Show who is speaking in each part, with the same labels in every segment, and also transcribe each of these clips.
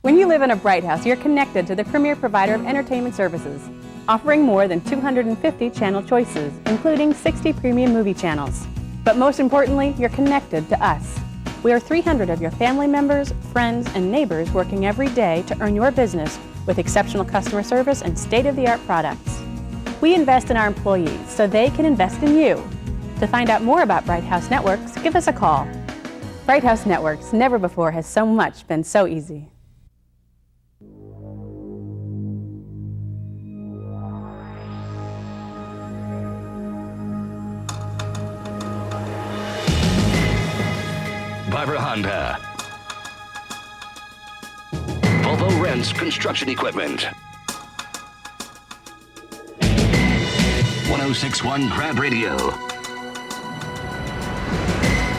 Speaker 1: When you live in a Bright House, you're connected to the premier provider of entertainment services, offering more than 250 channel choices, including 60 premium movie channels. But most importantly, you're connected to us. We are 300 of your family members, friends, and neighbors working every day to earn your business with exceptional customer service and state-of-the-art products. We invest in our employees so they can invest in you. To find out more about Bright House Networks, give us a call. Bright House Networks, never before has so much been so easy.
Speaker 2: Barber Honda. Volvo Rents Construction Equipment. 1061 Grab Radio.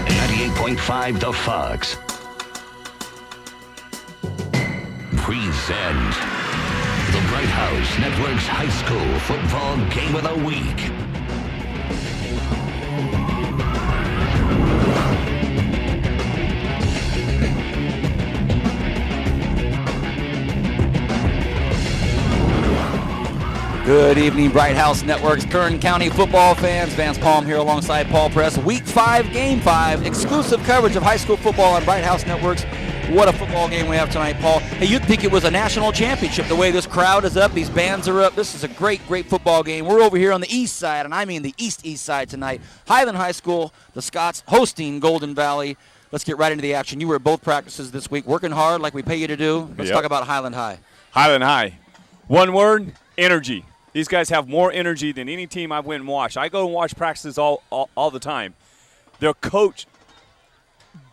Speaker 2: 98.5 The Fox. Present the Bright House Network's High School Football Game of the Week.
Speaker 3: Good evening, Bright House Network's Kern County football fans. Vance Palm here alongside Paul Press. Week 5, Game 5, exclusive coverage of high school football on Bright House Networks. What a football game we have tonight, Paul. Hey, you'd think it was a national championship the way this crowd is up, these bands are up. This is a great, great football game. We're over here on the east side, and I mean the east side tonight. Highland High School, the Scots hosting Golden Valley. Let's get right into the action. You were at both practices this week, working hard like we pay you to do. Let's talk about Highland High.
Speaker 4: Highland High. One word, energy. These guys have more energy than any team I've went and watched. I go and watch practices all the time. Their coach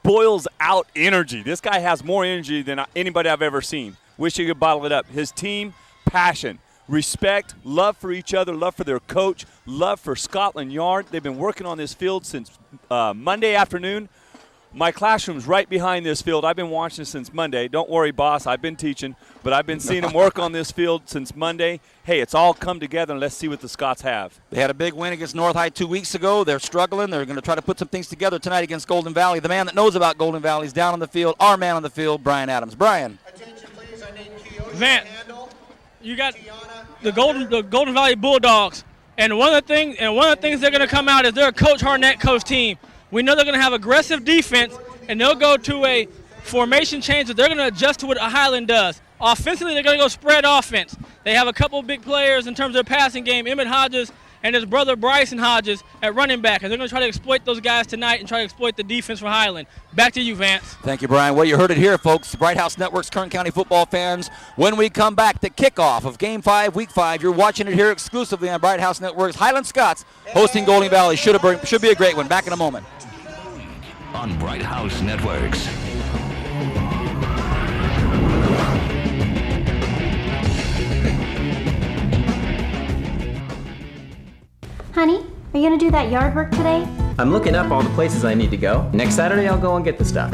Speaker 4: boils out energy. This guy has more energy than anybody I've ever seen. Wish he could bottle it up. His team, passion, respect, love for each other, love for their coach, love for Scotland Yard. They've been working on this field since Monday afternoon. My classroom's right behind this field. I've been watching since Monday. Don't worry, boss. I've been teaching, but I've been seeing them work on this field since Monday. Hey, it's all come together, and let's see what the Scots have.
Speaker 3: They had a big win against North High 2 weeks ago. They're struggling. They're going to try to put some things together tonight against Golden Valley. The man that knows about Golden Valley is down on the field, our man on the field, Brian Adams. Brian.
Speaker 5: Attention, please. I need Keosha
Speaker 6: Vance,
Speaker 5: handle.
Speaker 6: you got the Golden Valley Bulldogs, and one of the things they're going to come out is they're a Coach Harnett coach team. We know they're going to have aggressive defense, and they'll go to a formation change that they're going to adjust to what Highland does. Offensively, they're going to go spread offense. They have a couple of big players in terms of their passing game, Emmett Hodges and his brother Bryson Hodges at running back, and they're going to try to exploit those guys tonight and try to exploit the defense for Highland. Back to you, Vance.
Speaker 3: Thank you, Brian. Well, you heard it here, folks. Bright House Network's Kern County football fans. When we come back, the kickoff of Game 5, Week 5. You're watching it here exclusively on Bright House Network's Highland Scots hosting Golden Valley. Should be a great one. Back in a moment.
Speaker 2: On Bright House Networks.
Speaker 7: Honey, are you going to do that yard work today?
Speaker 8: I'm looking up all the places I need to go. Next Saturday, I'll go and get the stuff.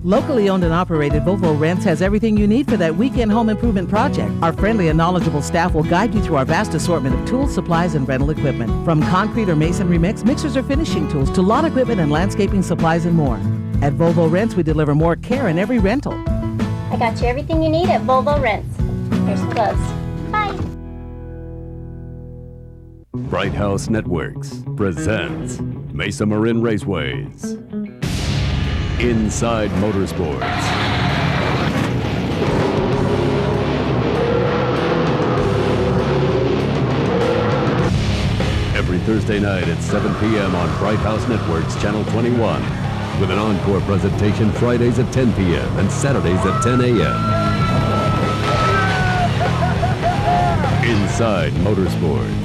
Speaker 9: Locally owned and operated, Volvo Rents has everything you need for that weekend home improvement project. Our friendly and knowledgeable staff will guide you through our vast assortment of tools, supplies, and rental equipment. From concrete or masonry mix, mixers or finishing tools, to lawn equipment and landscaping supplies and more. At Volvo Rents, we deliver more care in every rental.
Speaker 7: I got you everything you need at Volvo Rents. Here's some gloves. Bye.
Speaker 10: Bright House Networks presents Mesa Marin Raceways. Inside Motorsports. Every Thursday night at 7 p.m. on Bright House Networks, Channel 21. With an encore presentation Fridays at 10 p.m. and Saturdays at 10 a.m. Inside Motorsports.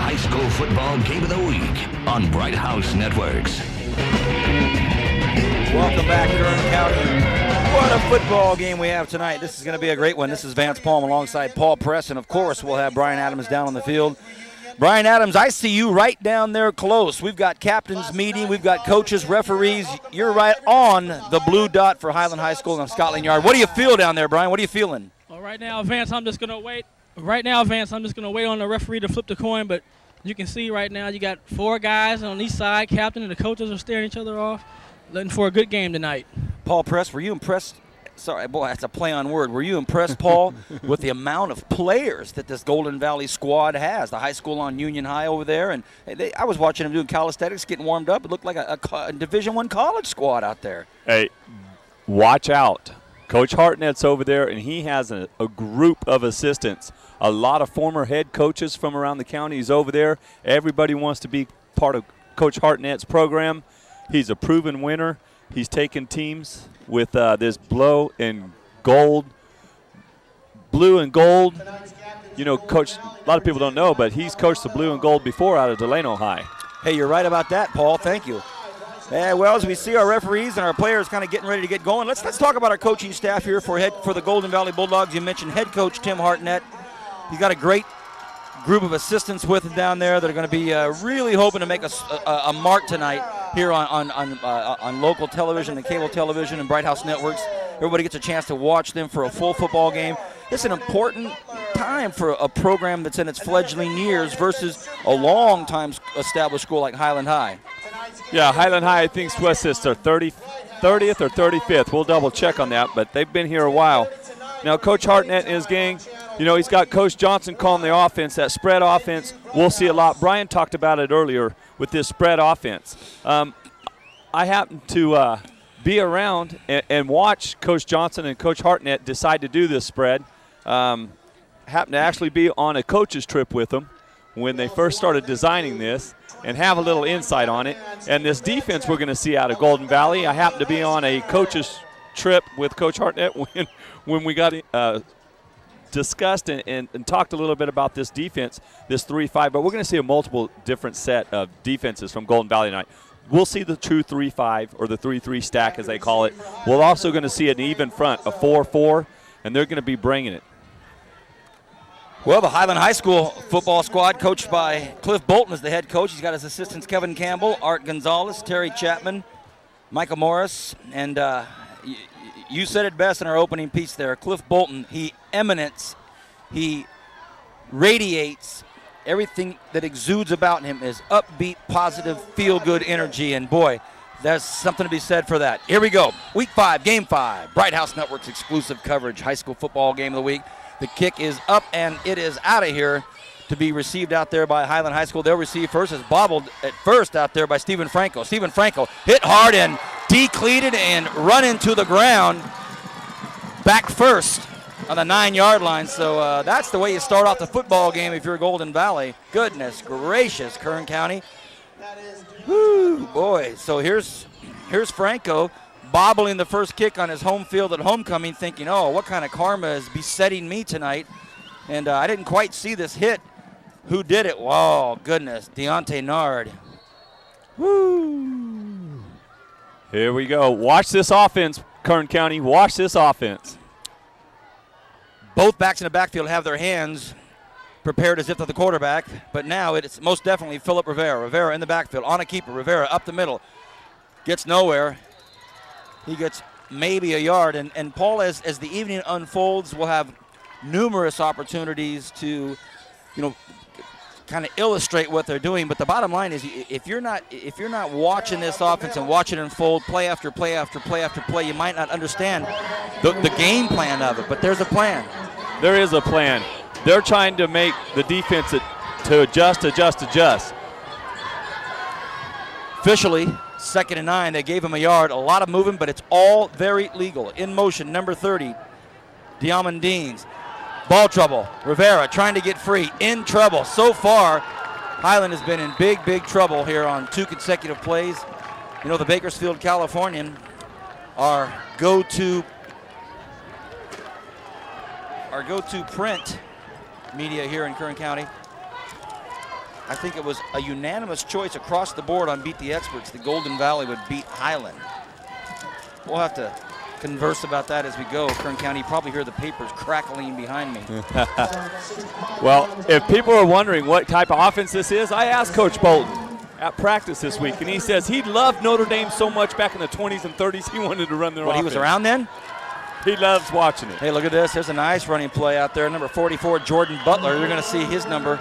Speaker 2: high school football game of the week on Bright House Networks.
Speaker 3: Welcome back, Kern County. What a football game we have tonight. This is going to be a great one. This is Vance Palm alongside Paul Press, and of course we'll have Brian Adams down on the field. Brian Adams, I see you right down there close. We've got captains meeting. We've got coaches, referees. You're right on the blue dot for Highland High School in Scotland Yard. What do you feel down there, Brian? What are you feeling?
Speaker 6: Well, right now, Vance, I'm just going to wait. Right now, Vance, I'm just going to wait on the referee to flip the coin. But you can see right now you got 4 guys on each side. Captain and the coaches are staring each other off, looking for a good game tonight.
Speaker 3: Paul Press, were you impressed? Sorry, boy, that's a play on word. Were you impressed, Paul, with the amount of players that this Golden Valley squad has? The high school on Union High over there, and I was watching them doing calisthenics, getting warmed up. It looked like a Division I college squad out there.
Speaker 4: Hey, watch out. Coach Hartnett's over there, and he has a group of assistants. A lot of former head coaches from around the county is over there. Everybody wants to be part of Coach Hartnett's program. He's a proven winner. He's taken teams with this blue and gold. You know, Coach, a lot of people don't know, but he's coached the blue and gold before out of Delano High.
Speaker 3: Hey, you're right about that, Paul. Thank you. Well, as we see our referees and our players kind of getting ready to get going, let's talk about our coaching staff here for the Golden Valley Bulldogs. You mentioned head coach Tim Hartnett. He's got a great group of assistants with him down there that are going to be really hoping to make a mark tonight here on local television and cable television and Bright House Networks. Everybody gets a chance to watch them for a full football game. It's an important time for a program that's in its fledgling years versus a long time established school like Highland High.
Speaker 4: Yeah, Highland High, I think West is their 30th or 35th. We'll double check on that, but they've been here a while. Now, Coach Hartnett and his gang, you know, he's got Coach Johnson calling the offense, that spread offense. We'll see a lot. Brian talked about it earlier with this spread offense. I happened to be around and watch Coach Johnson and Coach Hartnett decide to do this spread. Happened to actually be on a coach's trip with them when they first started designing this and have a little insight on it. And this defense we're going to see out of Golden Valley, I happened to be on a coach's trip with Coach Hartnett when we got discussed and talked a little bit about this defense, this 3-5. But we're going to see a multiple different set of defenses from Golden Valley tonight. We'll see the true 3-5 or the 3-3 stack, as they call it. We're also going to see an even front, a 4-4, and they're going to be bringing it.
Speaker 3: Well, the Highland High School football squad, coached by Cliff Bolton as the head coach. He's got his assistants Kevin Campbell, Art Gonzalez, Terry Chapman, Michael Morris, and you said it best in our opening piece there. Cliff Bolton, he emanates, he radiates. Everything that exudes about him is upbeat, positive, feel-good energy, and boy, there's something to be said for that. Here we go. Week 5, Game 5. Bright House Network's exclusive coverage, high school football game of the week. The kick is up, and it is out of here to be received out there by Highland High School. They'll receive first. It's bobbled at first out there by Stephen Franco. Stephen Franco hit hard and decleated and run into the ground back first on the 9-yard line. So that's the way you start off the football game if you're Golden Valley. Goodness gracious, Kern County. Woo, boy. So here's Franco bobbling the first kick on his home field at homecoming, thinking, oh, what kind of karma is besetting me tonight? And I didn't quite see this hit. Who did it? Whoa, goodness, Deontay Nard.
Speaker 4: Woo. Here we go. Watch this offense, Kern County. Watch this offense.
Speaker 3: Both backs in the backfield have their hands prepared as if they're the quarterback, but now it's most definitely Philip Rivera. Rivera in the backfield, on a keeper. Rivera up the middle. Gets nowhere. He gets maybe a yard. And Paul, as the evening unfolds, will have numerous opportunities to, kind of illustrate what they're doing. But the bottom line is, if you're not watching this offense and watching it unfold play after play after play after play, you might not understand the game plan of it. But there's a plan.
Speaker 4: There is a plan. They're trying to make the defense to adjust.
Speaker 3: Officially, 2nd and 9. They gave him a yard. A lot of movement, but it's all very legal. In motion, number 30, Diamondines. Ball trouble. Rivera trying to get free. In trouble. So far, Highland has been in big, big trouble here on 2 consecutive plays. The Bakersfield Californian, our go-to print media here in Kern County. I think it was a unanimous choice across the board on Beat the Experts that Golden Valley would beat Highland. We'll have to converse about that as we go. Kern County, you probably hear the papers crackling behind me.
Speaker 4: Well, if people are wondering what type of offense this is, I asked Coach Bolton at practice this week, and he says he loved Notre Dame so much back in the 20s and 30s, he wanted to run their offense.
Speaker 3: He was around then?
Speaker 4: He loves watching it.
Speaker 3: Hey, look at this. There's a nice running play out there. Number 44, Jordan Butler. You're going to see his number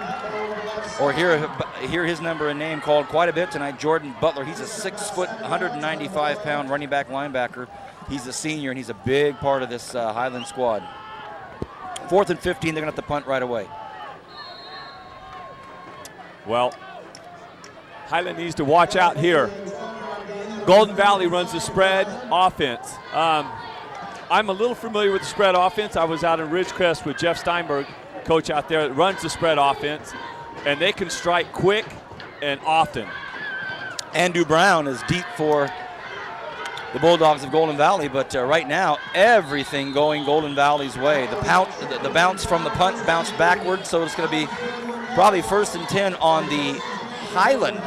Speaker 3: or hear his number and name called quite a bit tonight. Jordan Butler. He's a 6 foot, 195-pound running back linebacker. He's a senior, and he's a big part of this Highland squad. 4th and 15, they're going to have to punt right away.
Speaker 4: Well, Highland needs to watch out here. Golden Valley runs the spread offense. I'm a little familiar with the spread offense. I was out in Ridgecrest with Jeff Steinberg, coach out there that runs the spread offense, and they can strike quick and often.
Speaker 3: Andrew Brown is deep for the Bulldogs of Golden Valley, but right now, everything going Golden Valley's way. The bounce from the punt bounced backward, so it's going to be probably 1st and 10 on the Highland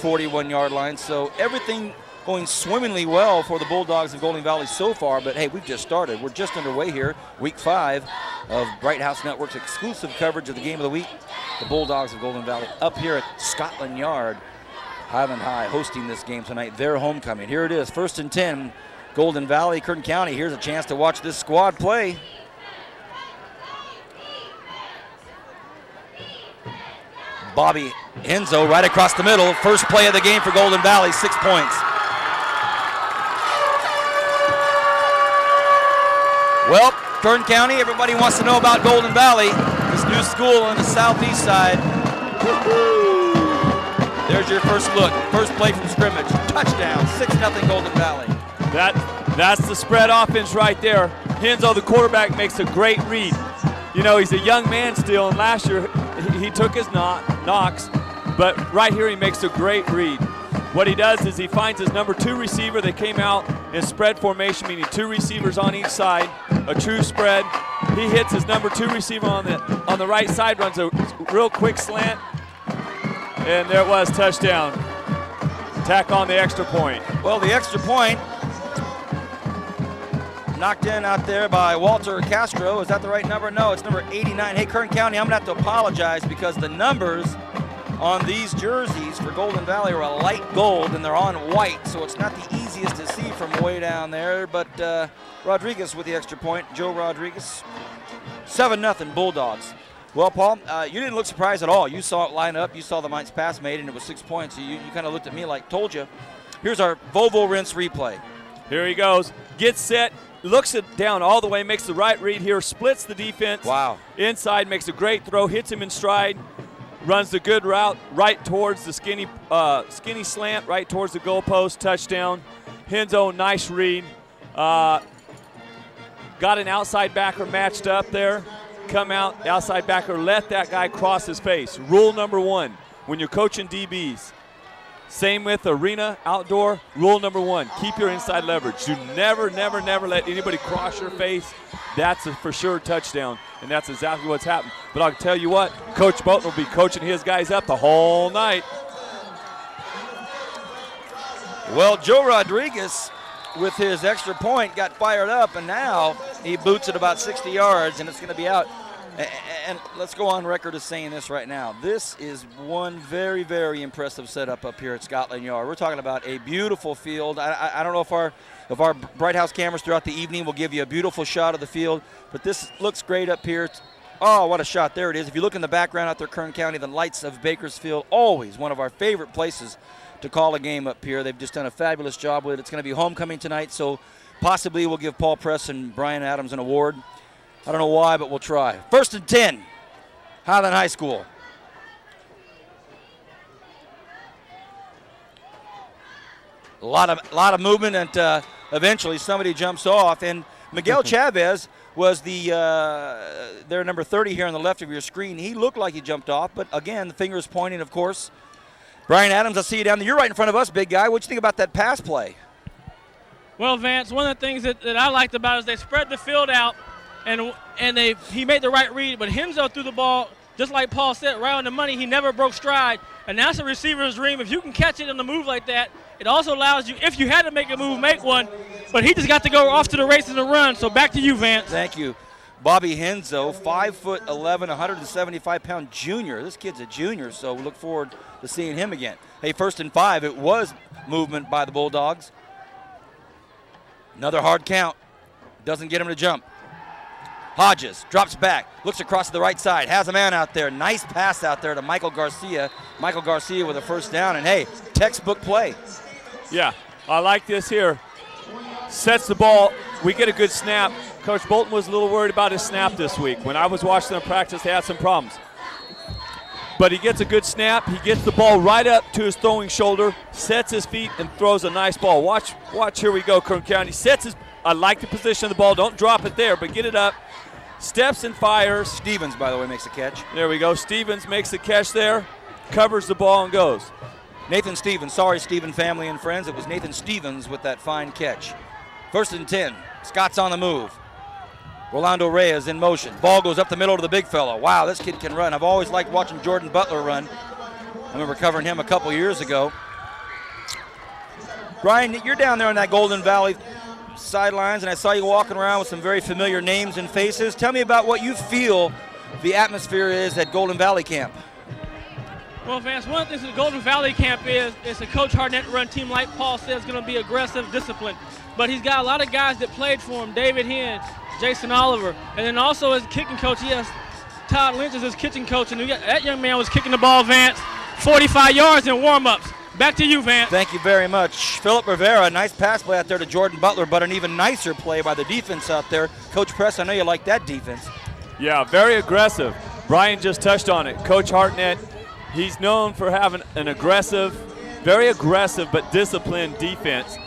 Speaker 3: 41-yard line. So everything going swimmingly well for the Bulldogs of Golden Valley so far, but hey, we've just started. We're just underway here, week 5 of Bright House Network's exclusive coverage of the game of the week. The Bulldogs of Golden Valley up here at Scotland Yard. Highland High hosting this game tonight, their homecoming. Here it is, 1st and 10, Golden Valley, Kern County. Here's a chance to watch this squad play. Bobby Enzo right across the middle. First play of the game for Golden Valley, 6 points. Well, Kern County, everybody wants to know about Golden Valley, this new school on the southeast side. There's your first look. First play from scrimmage. Touchdown, 6-0 Golden Valley.
Speaker 4: That's the spread offense right there. Henzo, the quarterback, makes a great read. You know, he's a young man still, and last year he took his knocks, but right here he makes a great read. What he does is he finds his number 2 receiver. They came out in spread formation, meaning 2 receivers on each side, a true spread. He hits his number 2 receiver on the right side, runs a real quick slant, and there it was, touchdown. Tack on the extra point.
Speaker 3: Well, the extra point knocked in out there by Walter Castro. Is that the right number? No, it's number 89. Hey, Kern County, I'm going to have to apologize because the numbers on these jerseys for Golden Valley are a light gold and they're on white, so it's not the easiest to see from way down there. But Rodriguez with the extra point, Joe Rodriguez. 7-0 Bulldogs. Well, Paul, you didn't look surprised at all. You saw it line up. You saw the Mainz pass made, and it was 6 points. So you kind of looked at me like, told you. Here's our Volvo Rinse replay.
Speaker 4: Here he goes. Gets set. Looks it down all the way. Makes the right read here. Splits the defense.
Speaker 3: Wow.
Speaker 4: Inside. Makes a great throw. Hits him in stride. Runs the good route right towards the skinny slant, right towards the goalpost. Touchdown. Henzo, nice read. Got an outside backer matched up there. Come out, outside backer, let that guy cross his face. Rule number 1 when you're coaching DBs. Same with arena, outdoor. Rule number 1, keep your inside leverage. Do never let anybody cross your face. That's a for sure touchdown, and that's exactly what's happened. But I'll tell you what, Coach Bolton will be coaching his guys up the whole night.
Speaker 3: Well, Joe Rodriguez, with his extra point, got fired up, and now he boots it about 60 yards, and it's going to be out. And let's go on record as saying this right now. This is one very, very impressive setup up here at Scotland Yard. We're talking about a beautiful field. I don't know if our Bright House cameras throughout the evening will give you a beautiful shot of the field, but this looks great up here. Oh, what a shot. There it is. If you look in the background out there, Kern County, the lights of Bakersfield, always one of our favorite places to call a game up here. They've just done a fabulous job with it. It's going to be homecoming tonight, so possibly we'll give Paul Press and Brian Adams an award. I don't know why, but we'll try. 1st and 10, Highland High School. A lot of movement, and eventually somebody jumps off. And Miguel Chavez was their number 30 here on the left of your screen. He looked like he jumped off, but again, the finger is pointing, of course. Brian Adams, I see you down there. You're right in front of us, big guy. What do you think about that pass play?
Speaker 6: Well, Vance, one of the things that I liked about it is they spread the field out, and he made the right read, but Henzo threw the ball just like Paul said, right on the money, he never broke stride. And that's a receiver's dream. If you can catch it on the move like that, it also allows you, if you had to make a move, make one. But he just got to go off to the races and run. So back to you, Vance.
Speaker 3: Thank you. Bobby Henzo, 5'11", 175-pound junior. This kid's a junior, so we look forward to seeing him again. Hey, 1st and 5, it was movement by the Bulldogs. Another hard count. Doesn't get him to jump. Hodges drops back, looks across to the right side, has a man out there. Nice pass out there to Michael Garcia. Michael Garcia with a first down, and hey, textbook play.
Speaker 4: Yeah, I like this here. Sets the ball. We get a good snap. Coach Bolton was a little worried about his snap this week. When I was watching them practice, they had some problems. But he gets a good snap. He gets the ball right up to his throwing shoulder, sets his feet, and throws a nice ball. Watch, here we go, Kern County. I like the position of the ball. Don't drop it there, but get it up. Steps and fires.
Speaker 3: Stevens, by the way, makes the catch.
Speaker 4: There we go. Stevens makes the catch there, covers the ball and goes.
Speaker 3: Nathan Stevens. Sorry, Steven family and friends. It was Nathan Stevens with that fine catch. 1st and 10. Scott's on the move. Rolando Reyes in motion. Ball goes up the middle to the big fellow. Wow, this kid can run. I've always liked watching Jordan Butler run. I remember covering him a couple years ago. Brian, you're down there on that Golden Valley sidelines, and I saw you walking around with some very familiar names and faces. Tell me about what you feel the atmosphere is at Golden Valley camp.
Speaker 6: Well, Vance, one of the things at Golden Valley camp is it's a Coach Harnett run team, like Paul said, is going to be aggressive, disciplined. But he's got a lot of guys that played for him, David Henn, Jason Oliver, and then also as kicking coach, he has Todd Lynch as his kicking coach, and that young man was kicking the ball, Vance, 45 yards in warm-ups. Back to you, Vance.
Speaker 3: Thank you very much. Philip Rivera, nice pass play out there to Jordan Butler, but an even nicer play by the defense out there. Coach Press, I know you like that defense.
Speaker 4: Yeah, very aggressive. Brian just touched on it. Coach Hartnett, he's known for having an very aggressive but disciplined defense.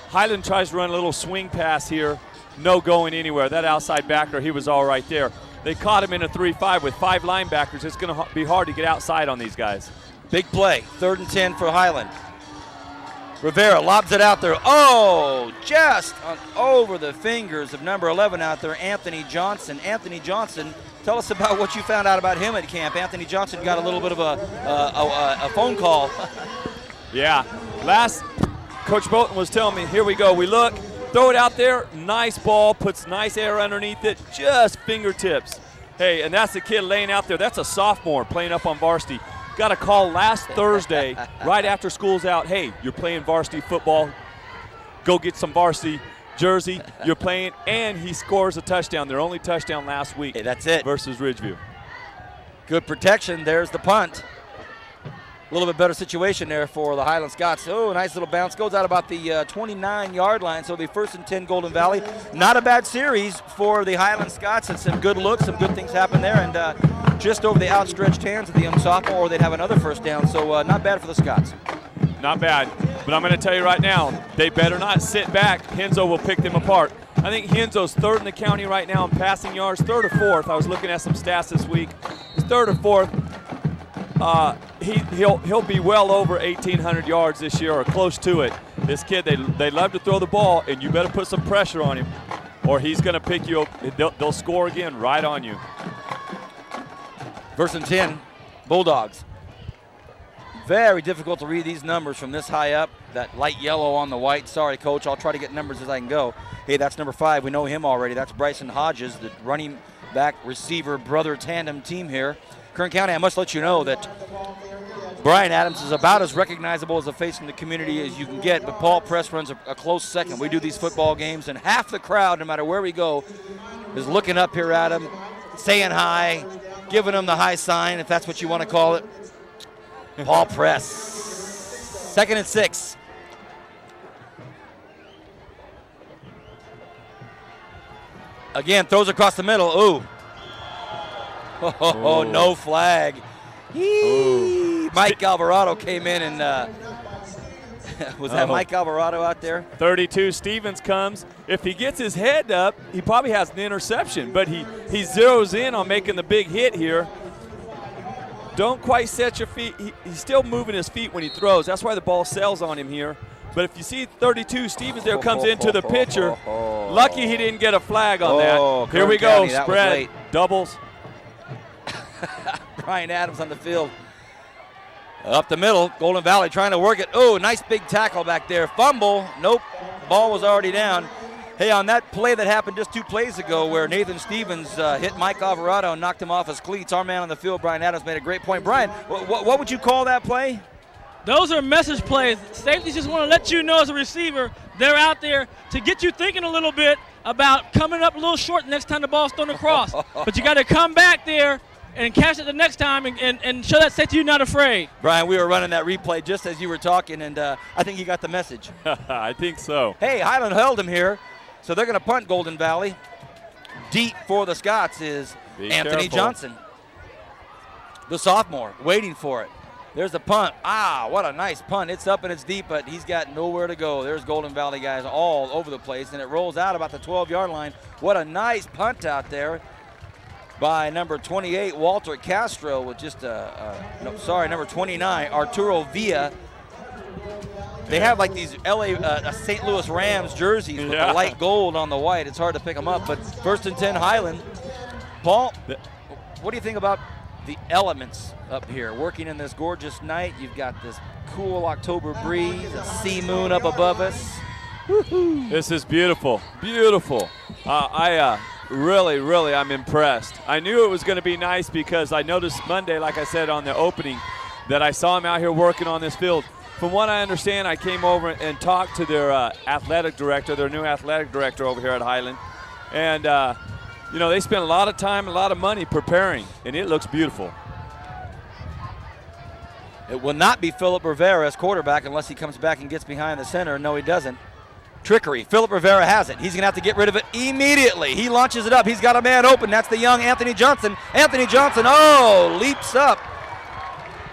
Speaker 4: Highland tries to run a little swing pass here. No going anywhere. That outside backer, he was all right there. They caught him in a 3-5 with 5 linebackers. It's going to be hard to get outside on these guys.
Speaker 3: Big play. 3rd and 10 for Highland. Rivera lobs it out there. Oh, just over the fingers of number 11 out there, Anthony Johnson. Anthony Johnson, tell us about what you found out about him at camp. Anthony Johnson got a little bit of a phone call.
Speaker 4: Yeah. Coach Bolton was telling me, here we go. We look, throw it out there. Nice ball, puts nice air underneath it, just fingertips. Hey, and that's the kid laying out there. That's a sophomore playing up on varsity. Got a call last Thursday, right after school's out. Hey, you're playing varsity football. Go get some varsity jersey. You're playing, and he scores a touchdown. Their only touchdown last week.
Speaker 3: Hey, that's it.
Speaker 4: Versus Ridgeview.
Speaker 3: Good protection. There's the punt. A little bit better situation there for the Highland Scots. Oh, nice little bounce. Goes out about the 29-yard line, so it'll be 1st and 10 Golden Valley. Not a bad series for the Highland Scots. And some good looks, some good things happen there. And just over the outstretched hands of the young sophomore, or they'd have another first down. So not bad for the Scots.
Speaker 4: Not bad. But I'm going to tell you right now, they better not sit back. Henzo will pick them apart. I think Henzo's 3rd in the county right now in passing yards, 3rd or 4th. I was looking at some stats this week. He's 3rd or 4th. He'll be well over 1,800 yards this year or close to it. This kid, they love to throw the ball, and you better put some pressure on him or he's going to pick you up. They'll score again right on you.
Speaker 3: 1st and 10, Bulldogs. Very difficult to read these numbers from this high up. That light yellow on the white. Sorry, Coach. I'll try to get numbers as I can go. Hey, that's number 5. We know him already. That's Bryson Hodges, the running back receiver brother tandem team here. Kern County, I must let you know that Brian Adams is about as recognizable as a face in the community as you can get, but Paul Press runs a close second. We do these football games, and half the crowd, no matter where we go, is looking up here at him, saying hi, giving him the high sign, if that's what you want to call it. Paul Press. 2nd and 6. Again, throws across the middle. Ooh. Oh, no flag. Mike Alvarado came in and was that Mike Alvarado out there?
Speaker 4: 32, Stevens comes. If he gets his head up, he probably has an interception, but he zeroes in on making the big hit here. Don't quite set your feet. He's still moving his feet when he throws. That's why the ball sails on him here. But if you see 32, Stevens there comes into the pitcher. Lucky he didn't get a flag on that. Here we go, spread, doubles.
Speaker 3: Brian Adams on the field. Up the middle, Golden Valley trying to work it. Oh, nice big tackle back there. Fumble. Nope. Ball was already down. Hey, on that play that happened just 2 plays ago where Nathan Stevens hit Mike Alvarado and knocked him off his cleats, our man on the field, Brian Adams, made a great point. Brian, what would you call that play?
Speaker 6: Those are message plays. Safeties just want to let you know as a receiver they're out there to get you thinking a little bit about coming up a little short next time the ball's thrown across. But you got to come back there and catch it the next time and show that safety you're not afraid.
Speaker 3: Brian, we were running that replay just as you were talking, and I think you got the message.
Speaker 4: I think so.
Speaker 3: Hey, Highland held him here, so they're going to punt Golden Valley. Deep for the Scots is Anthony Johnson, the sophomore, waiting for it. There's the punt. Ah, what a nice punt. It's up and it's deep, but he's got nowhere to go. There's Golden Valley guys all over the place, and it rolls out about the 12-yard line. What a nice punt out there by number 28, Walter Castro, with just number 29, Arturo Villa. They have like these St. Louis Rams jerseys with the light gold on the white. It's hard to pick them up, but 1st and 10 Highland. Paul, what do you think about the elements up here? Working in this gorgeous night, you've got this cool October breeze, a sea moon up above us. Woo-hoo.
Speaker 4: This is beautiful, beautiful. Really, I'm impressed. I knew it was going to be nice because I noticed Monday, like I said on the opening, that I saw him out here working on this field. From what I understand, I came over and talked to their athletic director, their new athletic director over here at Highland. And, they spent a lot of time, a lot of money preparing, and it looks beautiful.
Speaker 3: It will not be Philip Rivera as quarterback unless he comes back and gets behind the center. No, he doesn't. Trickery. Philip Rivera has it. He's going to have to get rid of it immediately. He launches it up. He's got a man open. That's the young Anthony Johnson. Anthony Johnson, leaps up.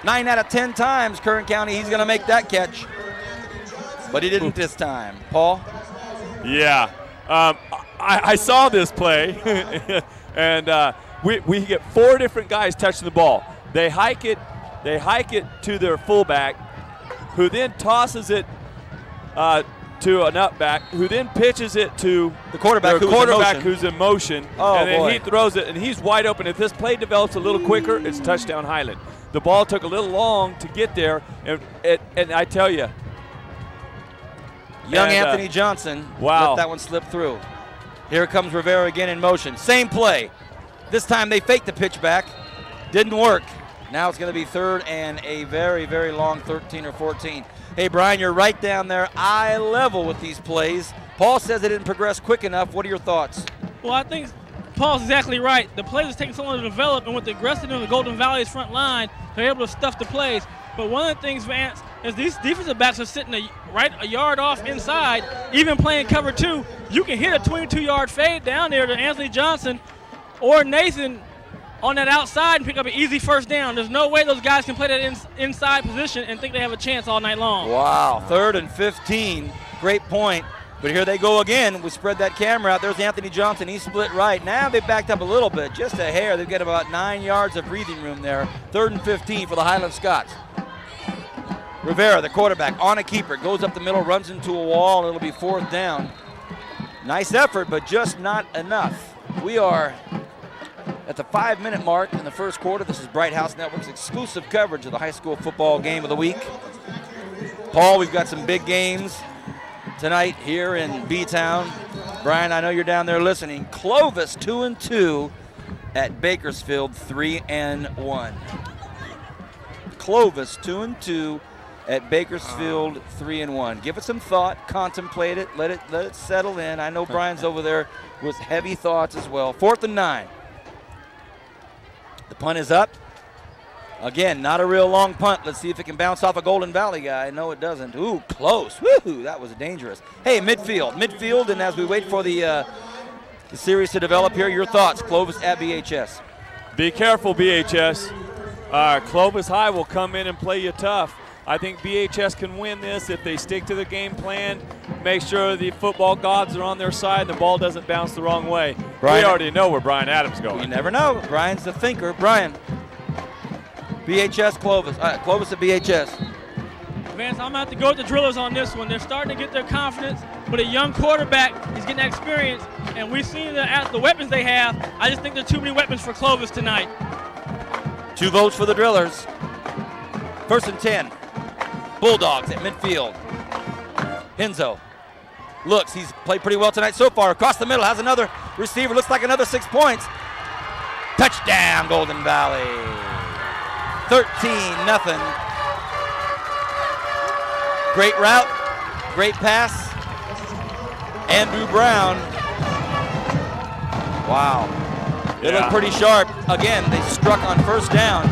Speaker 3: 9 out of 10 times, Kern County, he's going to make that catch. But he didn't this time. Paul?
Speaker 4: Yeah. I saw this play, and we get 4 different guys touching the ball. They hike it to their fullback, who then tosses it to an upback, who then pitches it to
Speaker 3: the quarterback,
Speaker 4: who's in motion, and then he throws it, and he's wide open. If this play develops a little quicker, it's touchdown Highland. The ball took a little long to get there, and I tell you,
Speaker 3: young Anthony Johnson let that one slip through. Here comes Rivera again in motion. Same play. This time they faked the pitch back. Didn't work. Now it's going to be 3rd and a very, very long 13 or 14. Hey, Brian, you're right down there, eye level with these plays. Paul says it didn't progress quick enough. What are your thoughts?
Speaker 6: Well, I think Paul's exactly right. The plays are taking so long to develop, and with the aggressiveness of the Golden Valley's front line, they're able to stuff the plays. But one of the things, Vance, is these defensive backs are sitting a yard off inside, even playing cover 2. You can hit a 22-yard fade down there to Anthony Johnson or Nathan on that outside and pick up an easy first down. There's no way those guys can play that inside position and think they have a chance all night long.
Speaker 3: Wow, 3rd and 15. Great point. But here they go again. We spread that camera out. There's Anthony Johnson. He's split right. Now they backed up a little bit, just a hair. They've got about 9 yards of breathing room there. 3rd and 15 for the Highland Scots. Rivera, the quarterback, on a keeper. Goes up the middle, runs into a wall, and it'll be 4th down. Nice effort, but just not enough. We are at the 5-minute mark in the first quarter. This is Bright House Network's exclusive coverage of the high school football game of the week. Paul, we've got some big games tonight here in B-Town. Brian, I know you're down there listening. Clovis 2-2 at Bakersfield 3-1. Clovis 2-2 at Bakersfield 3-1. Give it some thought, contemplate it, let it settle in. I know Brian's over there with heavy thoughts as well. 4th and 9. The punt is up. Again, not a real long punt. Let's see if it can bounce off a Golden Valley guy. No, it doesn't. Ooh, close. Woohoo, that was dangerous. Hey, midfield, and as we wait for the series to develop here, your thoughts, Clovis at BHS.
Speaker 4: Be careful, BHS. Clovis High will come in and play you tough. I think BHS can win this if they stick to the game plan, make sure the football gods are on their side, and the ball doesn't bounce the wrong way.
Speaker 3: Brian,
Speaker 4: we already know where Brian Adams is going.
Speaker 3: You never know. Brian's the thinker. Brian. BHS, Clovis. Clovis at BHS.
Speaker 6: Vance, I'm going to have to go with the Drillers on this one. They're starting to get their confidence with a young quarterback. He's getting that experience, and we've seen the weapons they have. I just think there are too many weapons for Clovis tonight.
Speaker 3: 2 votes for the Drillers. 1st and 10. Bulldogs at midfield. Henzo looks. He's played pretty well tonight so far. Across the middle, has another receiver. Looks like another 6 points. Touchdown, Golden Valley. 13-0. Great route. Great pass. Andrew Brown. Wow. They look pretty sharp. Again, they struck on 1st down.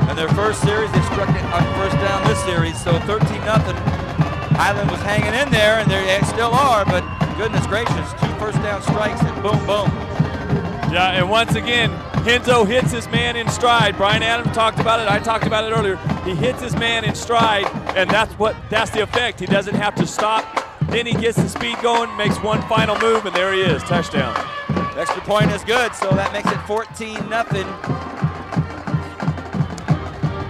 Speaker 3: In their first series, they struck it on 1st down this series. So 13-0. Highland was hanging in there, and they still are, but goodness gracious, 2 1st down strikes, and boom, boom.
Speaker 4: Yeah, and once again, Henzo hits his man in stride. Brian Adams talked about it. I talked about it earlier. He hits his man in stride, and that's the effect. He doesn't have to stop. Then he gets the speed going, makes one final move, and there he is, touchdown.
Speaker 3: The extra point is good, so that makes it 14-0.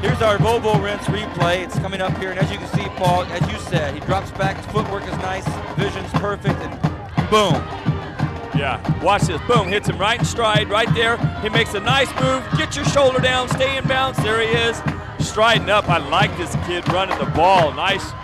Speaker 3: Here's our Volvo Rinse replay. It's coming up here, and as you can see, Paul, as you said, he drops back. His footwork is nice, vision's perfect, and boom.
Speaker 4: Yeah, watch this. Boom, hits him right in stride, right there. He makes a nice move. Get your shoulder down, stay in bounds. There he is, striding up. I like this kid running the ball. Nice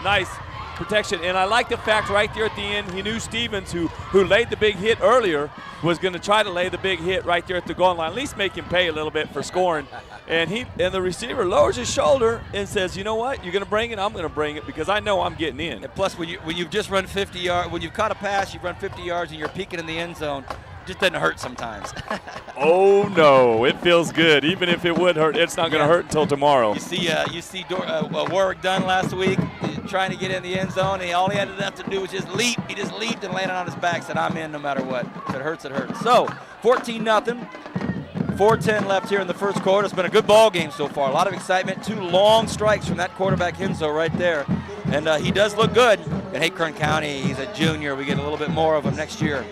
Speaker 4: protection. And I like the fact right there at the end, he knew Stevens, who laid the big hit earlier, was going to try to lay the big hit right there at the goal line, at least make him pay a little bit for scoring. And the receiver lowers his shoulder and says, you know what, you're going to bring it, I'm going to bring it, because I know I'm getting in.
Speaker 3: And plus, when you've just run 50 yards, when you've caught a pass, you've run 50 yards, and you're peeking in the end zone, it just doesn't hurt sometimes.
Speaker 4: Oh, no, it feels good. Even if it would hurt, it's not going to hurt until tomorrow.
Speaker 3: You see Warwick Dunn last week trying to get in the end zone, and all he had to have to do was just leap. He just leaped and landed on his back, said, I'm in no matter what. If it hurts, it hurts. So, 14-0. 4:10 left here in the first quarter. It's been a good ball game so far. A lot of excitement. 2 long strikes from that quarterback Henzo right there. And he does look good. And hey, Kern County, he's a junior. We get a little bit more of him next year.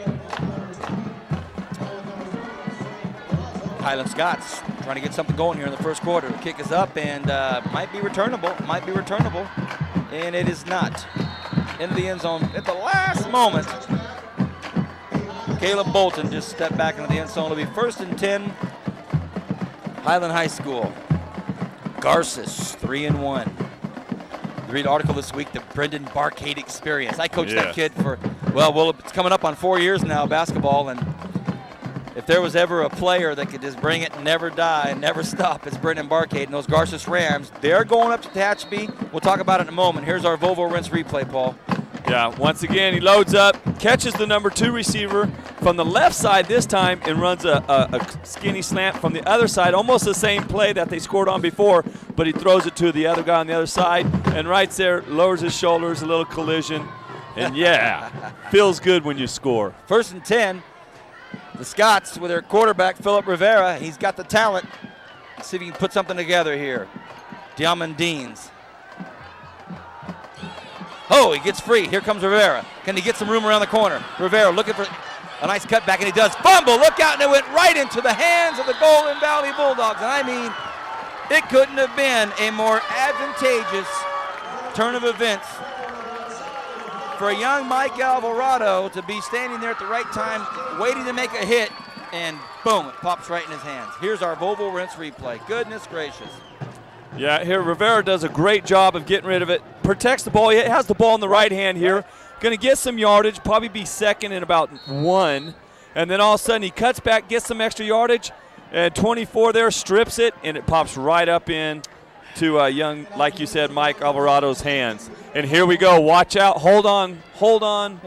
Speaker 3: Highland Scots trying to get something going here in the first quarter. The kick is up and might be returnable. And it is not. Into the end zone at the last moment. Caleb Bolton just stepped back into the end zone. It'll be 1st and 10. Highland High School. Garces, 3-1. Read an article this week, the Brendan Barcade Experience. I coached that kid for, it's coming up on 4 years now, basketball, and if there was ever a player that could just bring it and never die and never stop, it's Brendan Barcade and those Garces Rams. They're going up to Tehachapi. We'll talk about it in a moment. Here's our Volvo Rinse replay, Paul.
Speaker 4: Yeah, once again, he loads up, catches the number 2 receiver from the left side this time, and runs a skinny slant from the other side, almost the same play that they scored on before, but he throws it to the other guy on the other side, and right there, lowers his shoulders, a little collision, and feels good when you score.
Speaker 3: 1st and 10. The Scots with their quarterback, Philip Rivera. He's got the talent. Let's see if he can put something together here. Diamondines. Oh, he gets free. Here comes Rivera. Can he get some room around the corner? Rivera looking for a nice cutback, and he does. Fumble, look out, and it went right into the hands of the Golden Valley Bulldogs. And I mean, it couldn't have been a more advantageous turn of events for a young Mike Alvarado to be standing there at the right time, waiting to make a hit, and boom, it pops right in his hands. Here's our Volvo Rinse replay. Goodness gracious.
Speaker 4: Yeah, here Rivera does a great job of getting rid of it. Protects the ball. He has the ball in the right hand here. Going to get some yardage, probably be second in about 1. And then all of a sudden he cuts back, gets some extra yardage, and 24 there, strips it, and it pops right up in to young, like you said, Mike Alvarado's hands. And here we go. Watch out. Hold on,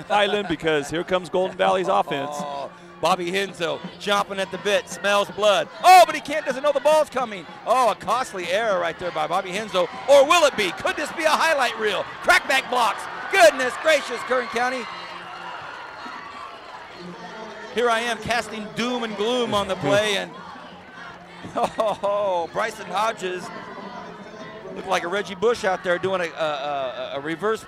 Speaker 4: Highland, because here comes Golden Valley's offense.
Speaker 3: Oh, Bobby Henzo chomping at the bit, smells blood. Oh, but he doesn't know the ball's coming. Oh, a costly error right there by Bobby Henzo. Or will it be? Could this be a highlight reel? Crackback blocks. Goodness gracious, Kern County. Here I am casting doom and gloom on the play, and Bryson Hodges looked like a Reggie Bush out there doing a reverse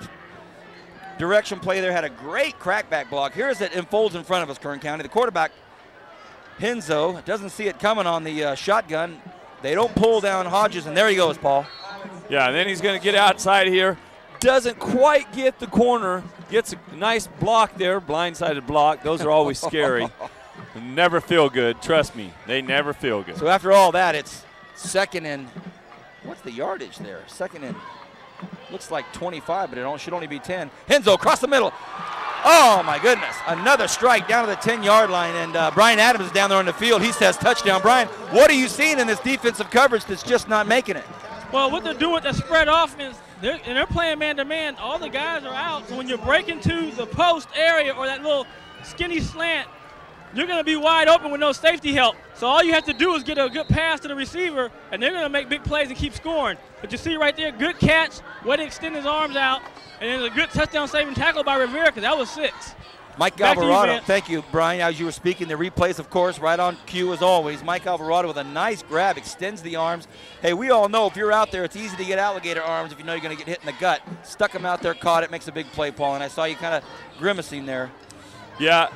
Speaker 3: direction play there. Had a great crackback block. Here's it unfolds in front of us, Kern County. The quarterback, Henzo, doesn't see it coming on the shotgun. They don't pull down Hodges, and there he goes, Paul.
Speaker 4: Yeah, and then he's going to get outside here. Doesn't quite get the corner. Gets a nice block there, blindsided block. Those are always scary. Never feel good. Trust me, they never feel good.
Speaker 3: So after all that, it's Second and, what's the yardage there? Second and, looks like 25, but it should only be 10. Henzo across the middle. Oh, my goodness. Another strike down to the 10-yard line, and Brian Adams is down there on the field. He says touchdown. Brian, what are you seeing in this defensive coverage that's just not making it?
Speaker 6: Well, what they're doing with the spread offense, they're playing man-to-man. All the guys are out, so when you're breaking to the post area or that little skinny slant, you're going to be wide open with no safety help. So all you have to do is get a good pass to the receiver, and they're going to make big plays and keep scoring. But you see right there, good catch, way to extend his arms out, and then a good touchdown-saving tackle by Rivera, because that was 6.
Speaker 3: Mike Alvarado, thank you, Brian. As you were speaking, the replays, of course, right on cue as always. Mike Alvarado with a nice grab, extends the arms. Hey, we all know if you're out there, it's easy to get alligator arms if you know you're going to get hit in the gut. Stuck him out there, caught it, makes a big play, Paul, and I saw you kind of grimacing there.
Speaker 4: Yeah,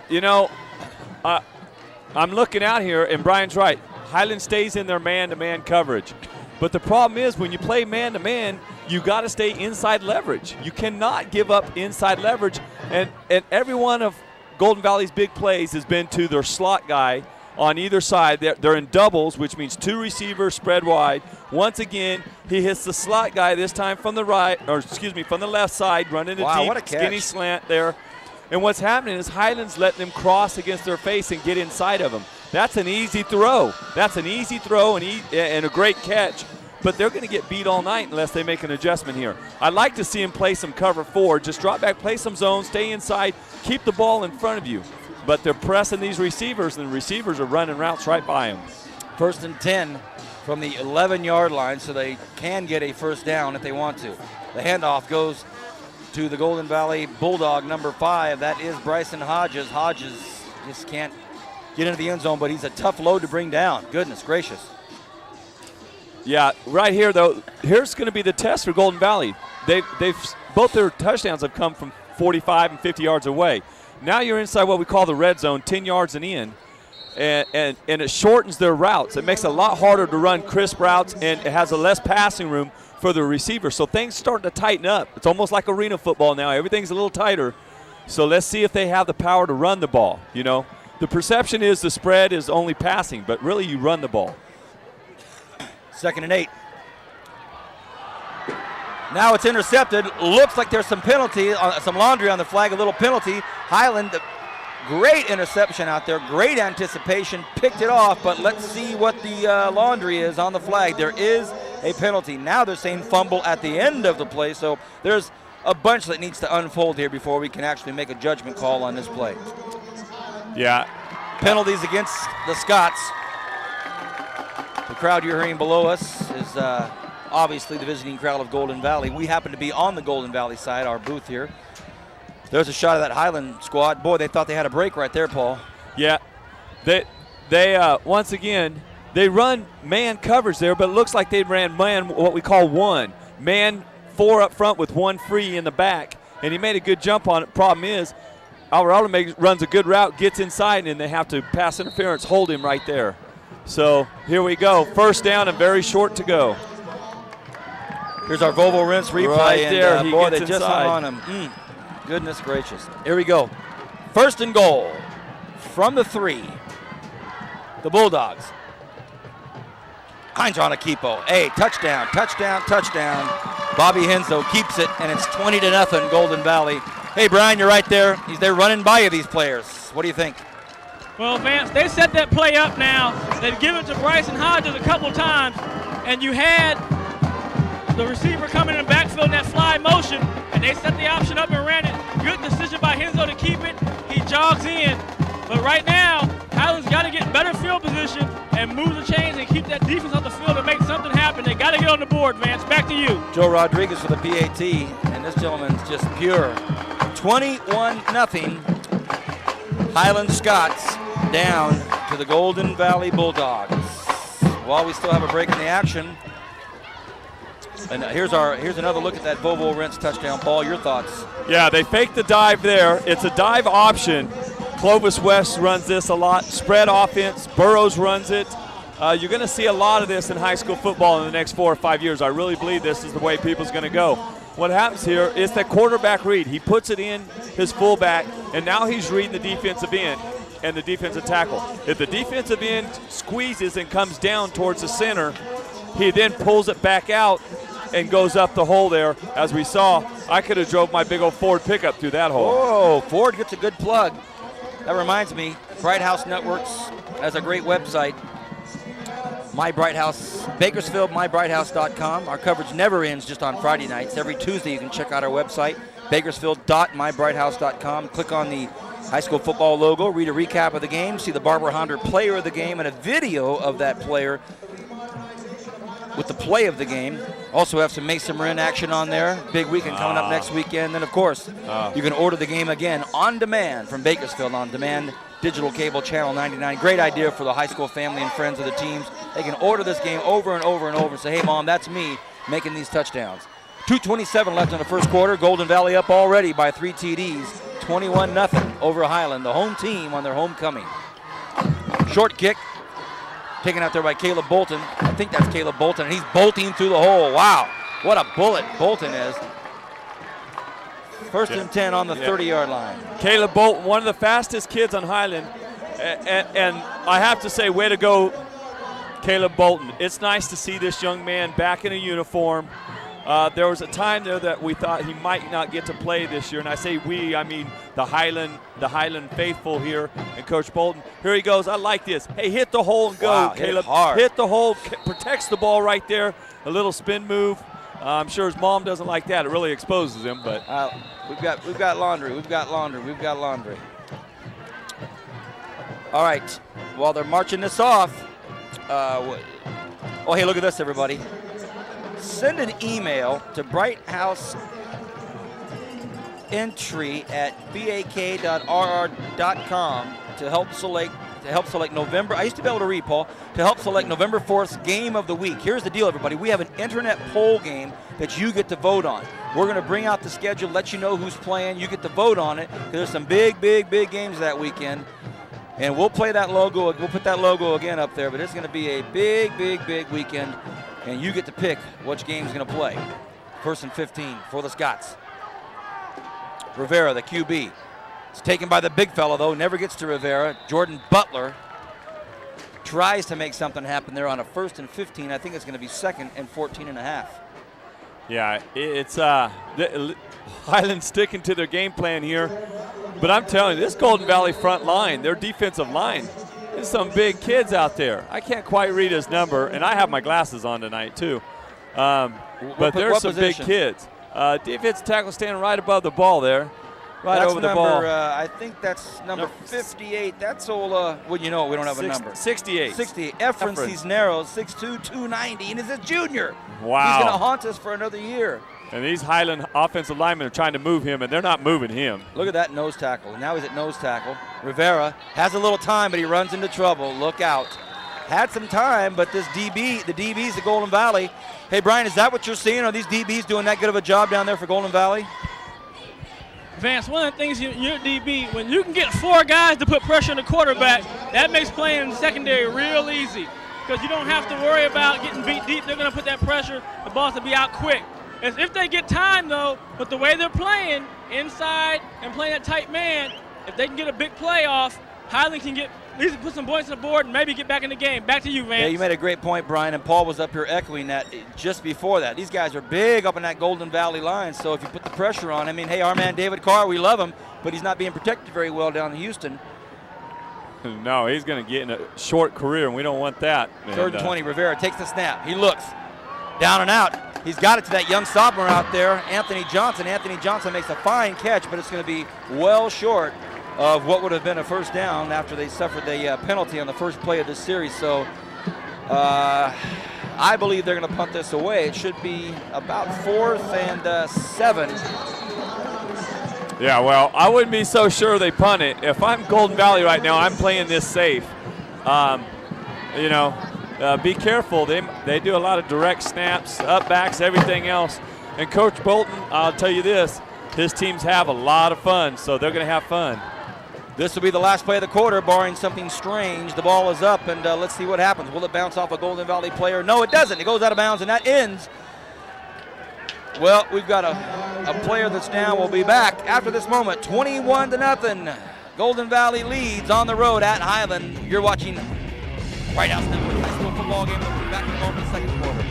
Speaker 4: I'm looking out here, and Brian's right. Highland stays in their man-to-man coverage. But the problem is when you play man-to-man, you got to stay inside leverage. You cannot give up inside leverage. And every one of Golden Valley's big plays has been to their slot guy on either side. They're in doubles, which means 2 receivers spread wide. Once again, he hits the slot guy this time from the from the left side, running a deep, skinny slant there. And what's happening is Highland's letting him cross against their face and get inside of him. That's an easy throw. That's an easy throw and a great catch. But they're going to get beat all night unless they make an adjustment here. I'd like to see him play some cover 4. Just drop back, play some zone, stay inside, keep the ball in front of you. But they're pressing these receivers, and the receivers are running routes right by them.
Speaker 3: 1st and 10 from the 11-yard line, so they can get a first down if they want to. The handoff goes to the Golden Valley Bulldog, number 5. That is Bryson Hodges. Hodges just can't get into the end zone, but he's a tough load to bring down. Goodness gracious.
Speaker 4: Yeah, right here, though, here's going to be the test for Golden Valley. They've both their touchdowns have come from 45 and 50 yards away. Now you're inside what we call the red zone, 10 yards and in, and it shortens their routes. It makes it a lot harder to run crisp routes, and it has a less passing room for the receiver. So things starting to tighten up. It's almost like arena football now. Everything's a little tighter. So let's see if they have the power to run the ball. You know, the perception is the spread is only passing, but really you run the ball.
Speaker 3: 2nd and 8. Now it's intercepted. Looks like there's some penalty, some laundry on the flag, a little penalty. Highland, great interception out there, great anticipation, picked it off, but let's see what the laundry is on the flag. There is a penalty. Now they're saying fumble at the end of the play, so there's a bunch that needs to unfold here before we can actually make a judgment call on this play.
Speaker 4: Yeah.
Speaker 3: Penalties against the Scots. The crowd you're hearing below us is obviously the visiting crowd of Golden Valley. We happen to be on the Golden Valley side, our booth here. There's a shot of that Highland squad. Boy, they thought they had a break right there, Paul.
Speaker 4: Yeah. They once again, they run man coverage there, but it looks like they ran man, what we call one. Man 4 up front with 1 free in the back, and he made a good jump on it. Problem is, Alvarado runs a good route, gets inside, and they have to pass interference, hold him right there. So here we go. First down and very short to go.
Speaker 3: Here's our Volvo Rinse replay.
Speaker 4: Right there,
Speaker 3: and,
Speaker 4: he
Speaker 3: boy,
Speaker 4: gets
Speaker 3: they just
Speaker 4: inside.
Speaker 3: hung on him. Goodness gracious. Here we go. 1st and goal from the 3. The Bulldogs. Heinz on Akipo. Hey, touchdown, touchdown, touchdown. Bobby Henzo keeps it, and it's 20-0 Golden Valley. Hey, Brian, you're right there. They're running by you, these players. What do you think?
Speaker 6: Well, Vance, they set that play up now. They've given it to Bryson Hodges a couple times, and you had the receiver coming in the backfield in that fly motion, and they set the option up and ran it. Good decision by Henzo to keep it. He jogs in. But right now, Highland's got to get better field position and move the chains and keep that defense on the field and make something happen. They got to get on the board, Vance. Back to you.
Speaker 3: Joe Rodriguez for the PAT, and this gentleman's just pure. 21-0. Highland Scots down to the Golden Valley Bulldogs. While we still have a break in the action, and here's another look at that Volvo Rinse touchdown. Paul, your thoughts?
Speaker 4: Yeah, they faked the dive there. It's a dive option. Clovis West runs this a lot. Spread offense. Burroughs runs it. You're going to see a lot of this in high school football in the next 4 or 5 years. I really believe this is the way people's going to go. What happens here is that quarterback read. He puts it in his fullback, and now he's reading the defensive end and the defensive tackle. If the defensive end squeezes and comes down towards the center, He then pulls it back out and goes up the hole there. As we saw, I could have drove my big old Ford pickup through that hole.
Speaker 3: Oh, Ford gets a good plug. That reminds me, Bright House Networks has a great website. My Bright House, Bakersfield, mybrighthouse.com. Our coverage never ends just on Friday nights. Every Tuesday you can check out our website, bakersfield.mybrighthouse.com. Click on the high school football logo, read a recap of the game, see the Barbara Honder player of the game, and a video of that player with the play of the game. Also have some Mason Marin action on there. Big weekend coming up next weekend. Then, of course, you can order the game again on demand from Bakersfield on demand. Digital cable channel 99. Great idea for the high school family and friends of the teams. They can order this game over and over and over and say, hey, Mom, that's me making these touchdowns. 2:27 left in the first quarter. Golden Valley up already by 3 TDs. 21-0 over Highland, the home team on their homecoming. Short kick taken out there by Caleb Bolton. I think that's Caleb Bolton, and he's bolting through the hole. Wow, what a bullet Bolton is. First and 10 on the 30-yard line.
Speaker 4: Caleb Bolton, one of the fastest kids on Highland. And I have to say, way to go, Caleb Bolton. It's nice to see this young man back in a uniform. There was a time there that we thought he might not get to play this year. And I say we, I mean the Highland faithful here and Coach Bolton. Here he goes. I like this. Hey, hit the hole and go,
Speaker 3: wow,
Speaker 4: Caleb.
Speaker 3: Hard.
Speaker 4: Hit the hole, protects the ball right there. A little spin move. I'm sure his mom doesn't like that. It really exposes him. But
Speaker 3: we've got laundry. We've got laundry. All right. While they're marching this off, oh, hey, look at this, everybody. Send an email to Bright House entry at bak.rr.com to help select November. I used to be able to read, Paul. To help select November 4th's game of the week. Here's the deal, everybody. We have an internet poll game that you get to vote on. We're going to bring out the schedule, let you know who's playing. You get to vote on it because there's some big games that weekend. And we'll play that logo. We'll put that logo again up there. But it's going to be a big weekend. And you get to pick which game's going to play. First and 15 for the Scots. Rivera, the QB. It's taken by the big fella, though. Never gets to Rivera. Jordan Butler tries to make something happen there on a first and 15. I think it's going to be second and 14 and a half.
Speaker 4: Yeah, it's Highland sticking to their game plan here. But I'm telling you, this Golden Valley front line, their defensive line, there's some big kids out there. I can't quite read his number, and I have my glasses on tonight too. But there's some
Speaker 3: position?
Speaker 4: big kids. Defensive tackle standing right above the ball there. Right over the ball.
Speaker 3: I think that's number 58. That's old, well, you know, we don't have a number.
Speaker 4: 68.
Speaker 3: 68. Efren Cisneros, 6'2", 290, and is a junior.
Speaker 4: Wow.
Speaker 3: He's going to haunt us for another year.
Speaker 4: And these Highland offensive linemen are trying to move him, and they're not moving him.
Speaker 3: Look at that nose tackle. Now he's at nose tackle. Rivera has a little time, but he runs into trouble. Look out. Had some time, but this the DBs at Golden Valley. Hey, Brian, is that what you're seeing? Are these DBs doing that good of a job down there for Golden Valley?
Speaker 6: Vance, one of the things you're DB, when you can get 4 guys to put pressure on the quarterback, that makes playing in the secondary real easy because you don't have to worry about getting beat deep. They're going to put that pressure, the ball's to be out quick. As if they get time, though, but the way they're playing inside and playing that tight man, if they can get a big play off, Highland can get at least put some points on the board and maybe get back in the game. Back to you, Vance.
Speaker 3: Yeah, you made a great point, Brian, and Paul was up here echoing that just before that. These guys are big up in that Golden Valley line, so if you put the pressure on, I mean, hey, our man David Carr, we love him, but he's not being protected very well down in Houston.
Speaker 4: No, he's going to get in a short career, and we don't want that.
Speaker 3: Third and 20, Rivera takes the snap. He looks. Down and out. He's got it to that young sophomore out there, Anthony Johnson. Anthony Johnson makes a fine catch, but it's going to be well short of what would have been a first down after they suffered the penalty on the first play of this series. So I believe they're going to punt this away. It should be about 4th and 7.
Speaker 4: Yeah, well, I wouldn't be so sure they punt it. If I'm Golden Valley right now, I'm playing this safe. Be careful. They do a lot of direct snaps, up backs, everything else. And Coach Bolton, I'll tell you this, his teams have a lot of fun, so they're going to have fun.
Speaker 3: This will be the last play of the quarter, barring something strange. The ball is up, and let's see what happens. Will it bounce off a Golden Valley player? No, it doesn't. It goes out of bounds, and that ends. Well, we've got a player that's down. We'll be back after this moment. 21-0. Golden Valley leads on the road at Highland. You're watching Bright House Network High School Football. football game of the week. Back in a moment, the second quarter.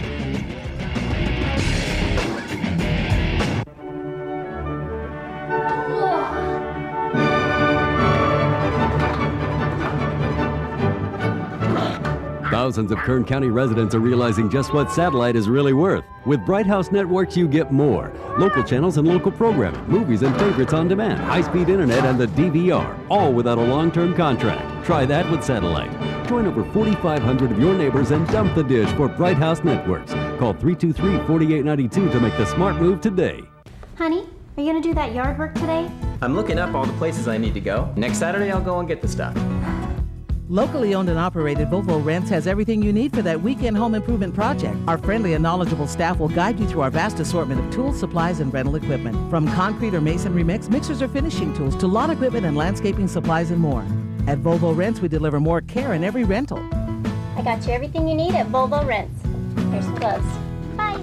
Speaker 10: Thousands of Kern County residents are realizing just what satellite is really worth. With Bright House Networks, you get more. Local channels and local programming, movies and favorites on demand, high-speed internet, and the DVR, all without a long-term contract. Try that with satellite. Join over 4,500 of your neighbors and dump the dish for Bright House Networks. Call 323-4892 to make the smart move today.
Speaker 7: Honey, are you gonna do that yard work today?
Speaker 8: I'm looking up all the places I need to go. Next Saturday, I'll go and get the stuff.
Speaker 9: Locally owned and operated Volvo Rents has everything you need for that weekend home improvement project. Our friendly and knowledgeable staff will guide you through our vast assortment of tools, supplies, and rental equipment. From concrete or masonry mix, mixers or finishing tools, to lawn equipment and landscaping supplies and more. At Volvo Rents, we deliver more care in every rental.
Speaker 7: I got you everything you need at Volvo Rents. Here's some gloves. Bye.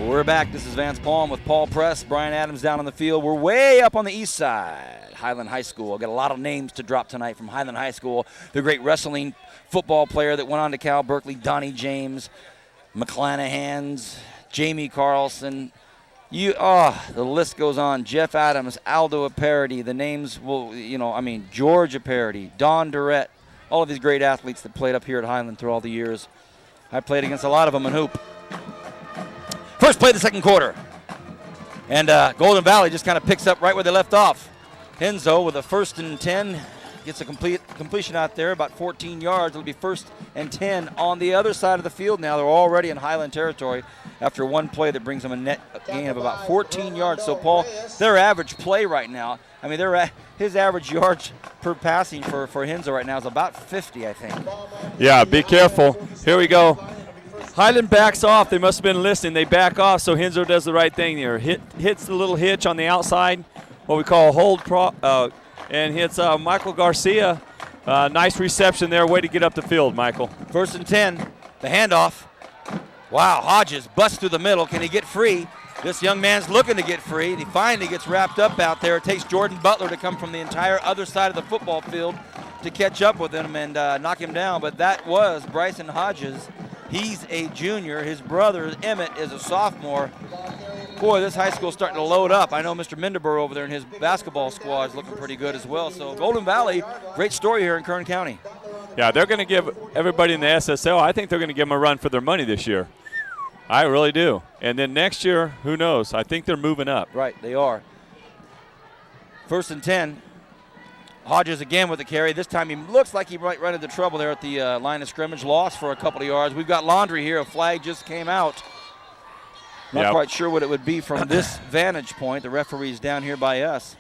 Speaker 3: We're back. This is Vance Palm with Paul Press, Brian Adams down on the field. We're way up on the east side, Highland High School. I've got a lot of names to drop tonight from Highland High School. The great wrestling football player that went on to Cal Berkeley, Donnie James, McClanahans, Jamie Carlson. The list goes on. Jeff Adams, Aldo Aparity. The names will, George Aparity, Don Durrett. All of these great athletes that played up here at Highland through all the years. I played against a lot of them in hoop. First play of the second quarter. And Golden Valley just kind of picks up right where they left off. Henzo with a 1st and 10. Gets a completion out there, about 14 yards. It'll be 1st and 10 on the other side of the field now. They're already in Highland territory after one play that brings them a net gain of about 14 yards. So, Paul, their average play right now, his average yards per passing for Henzo right now is about 50, I think.
Speaker 4: Yeah, be careful. Here we go. Highland backs off. They must have been listening. They back off, so Henzo does the right thing here. Hits the little hitch on the outside, what we call a hold and hits Michael Garcia. Nice reception there. Way to get up the field, Michael.
Speaker 3: 1st and 10. The handoff. Wow, Hodges busts through the middle. Can he get free? This young man's looking to get free, and he finally gets wrapped up out there. It takes Jordan Butler to come from the entire other side of the football field to catch up with him and knock him down. But that was Bryson Hodges. He's a junior. His brother, Emmett, is a sophomore. Boy, this high school is starting to load up. I know Mr. Minderber over there in his basketball squad is looking pretty good as well. So Golden Valley, great story here in Kern County.
Speaker 4: Yeah, they're going to give everybody in the SSL, I think they're going to give them a run for their money this year. I really do. And then next year, who knows? I think they're moving up.
Speaker 3: Right, they are. 1st and 10. Hodges again with the carry. This time he looks like he might run into trouble there at the line of scrimmage. Lost for a couple of yards. We've got Laundry here. A flag just came out. Not quite sure what it would be from this vantage point. The referee's down here by us.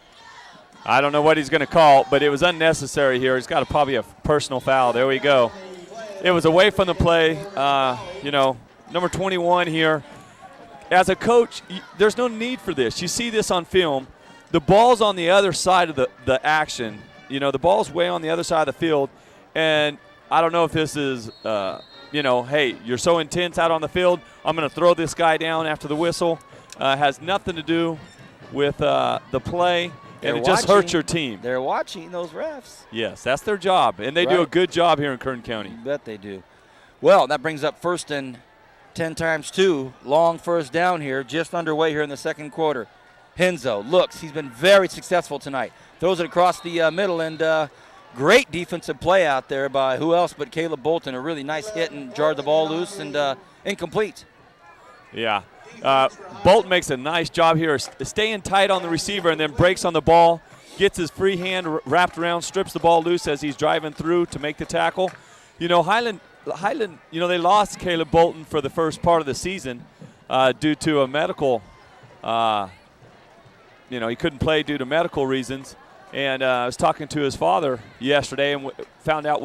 Speaker 4: I don't know what he's going to call, but it was unnecessary here. He's got probably a personal foul. There we go. It was away from the play. Number 21 here. As a coach, there's no need for this. You see this on film. The ball's on the other side of the action. The ball's way on the other side of the field, and I don't know if this is, hey, you're so intense out on the field, I'm going to throw this guy down after the whistle. Has nothing to do with the play, and it just hurts your team.
Speaker 3: They're watching those refs.
Speaker 4: Yes, that's their job, and they do a good job here in Kern County.
Speaker 3: You bet they do. Well, that brings up 1st and 10 times 2. Long first down here, just underway here in the second quarter. Henzo looks. He's been very successful tonight. Throws it across the middle, and great defensive play out there by who else but Caleb Bolton. A really nice hit and jarred the ball loose and incomplete.
Speaker 4: Yeah. Bolton makes a nice job here staying tight on the receiver and then breaks on the ball, gets his free hand wrapped around, strips the ball loose as he's driving through to make the tackle. Highland, they lost Caleb Bolton for the first part of the season due to a medical he couldn't play due to medical reasons. And I was talking to his father yesterday and found out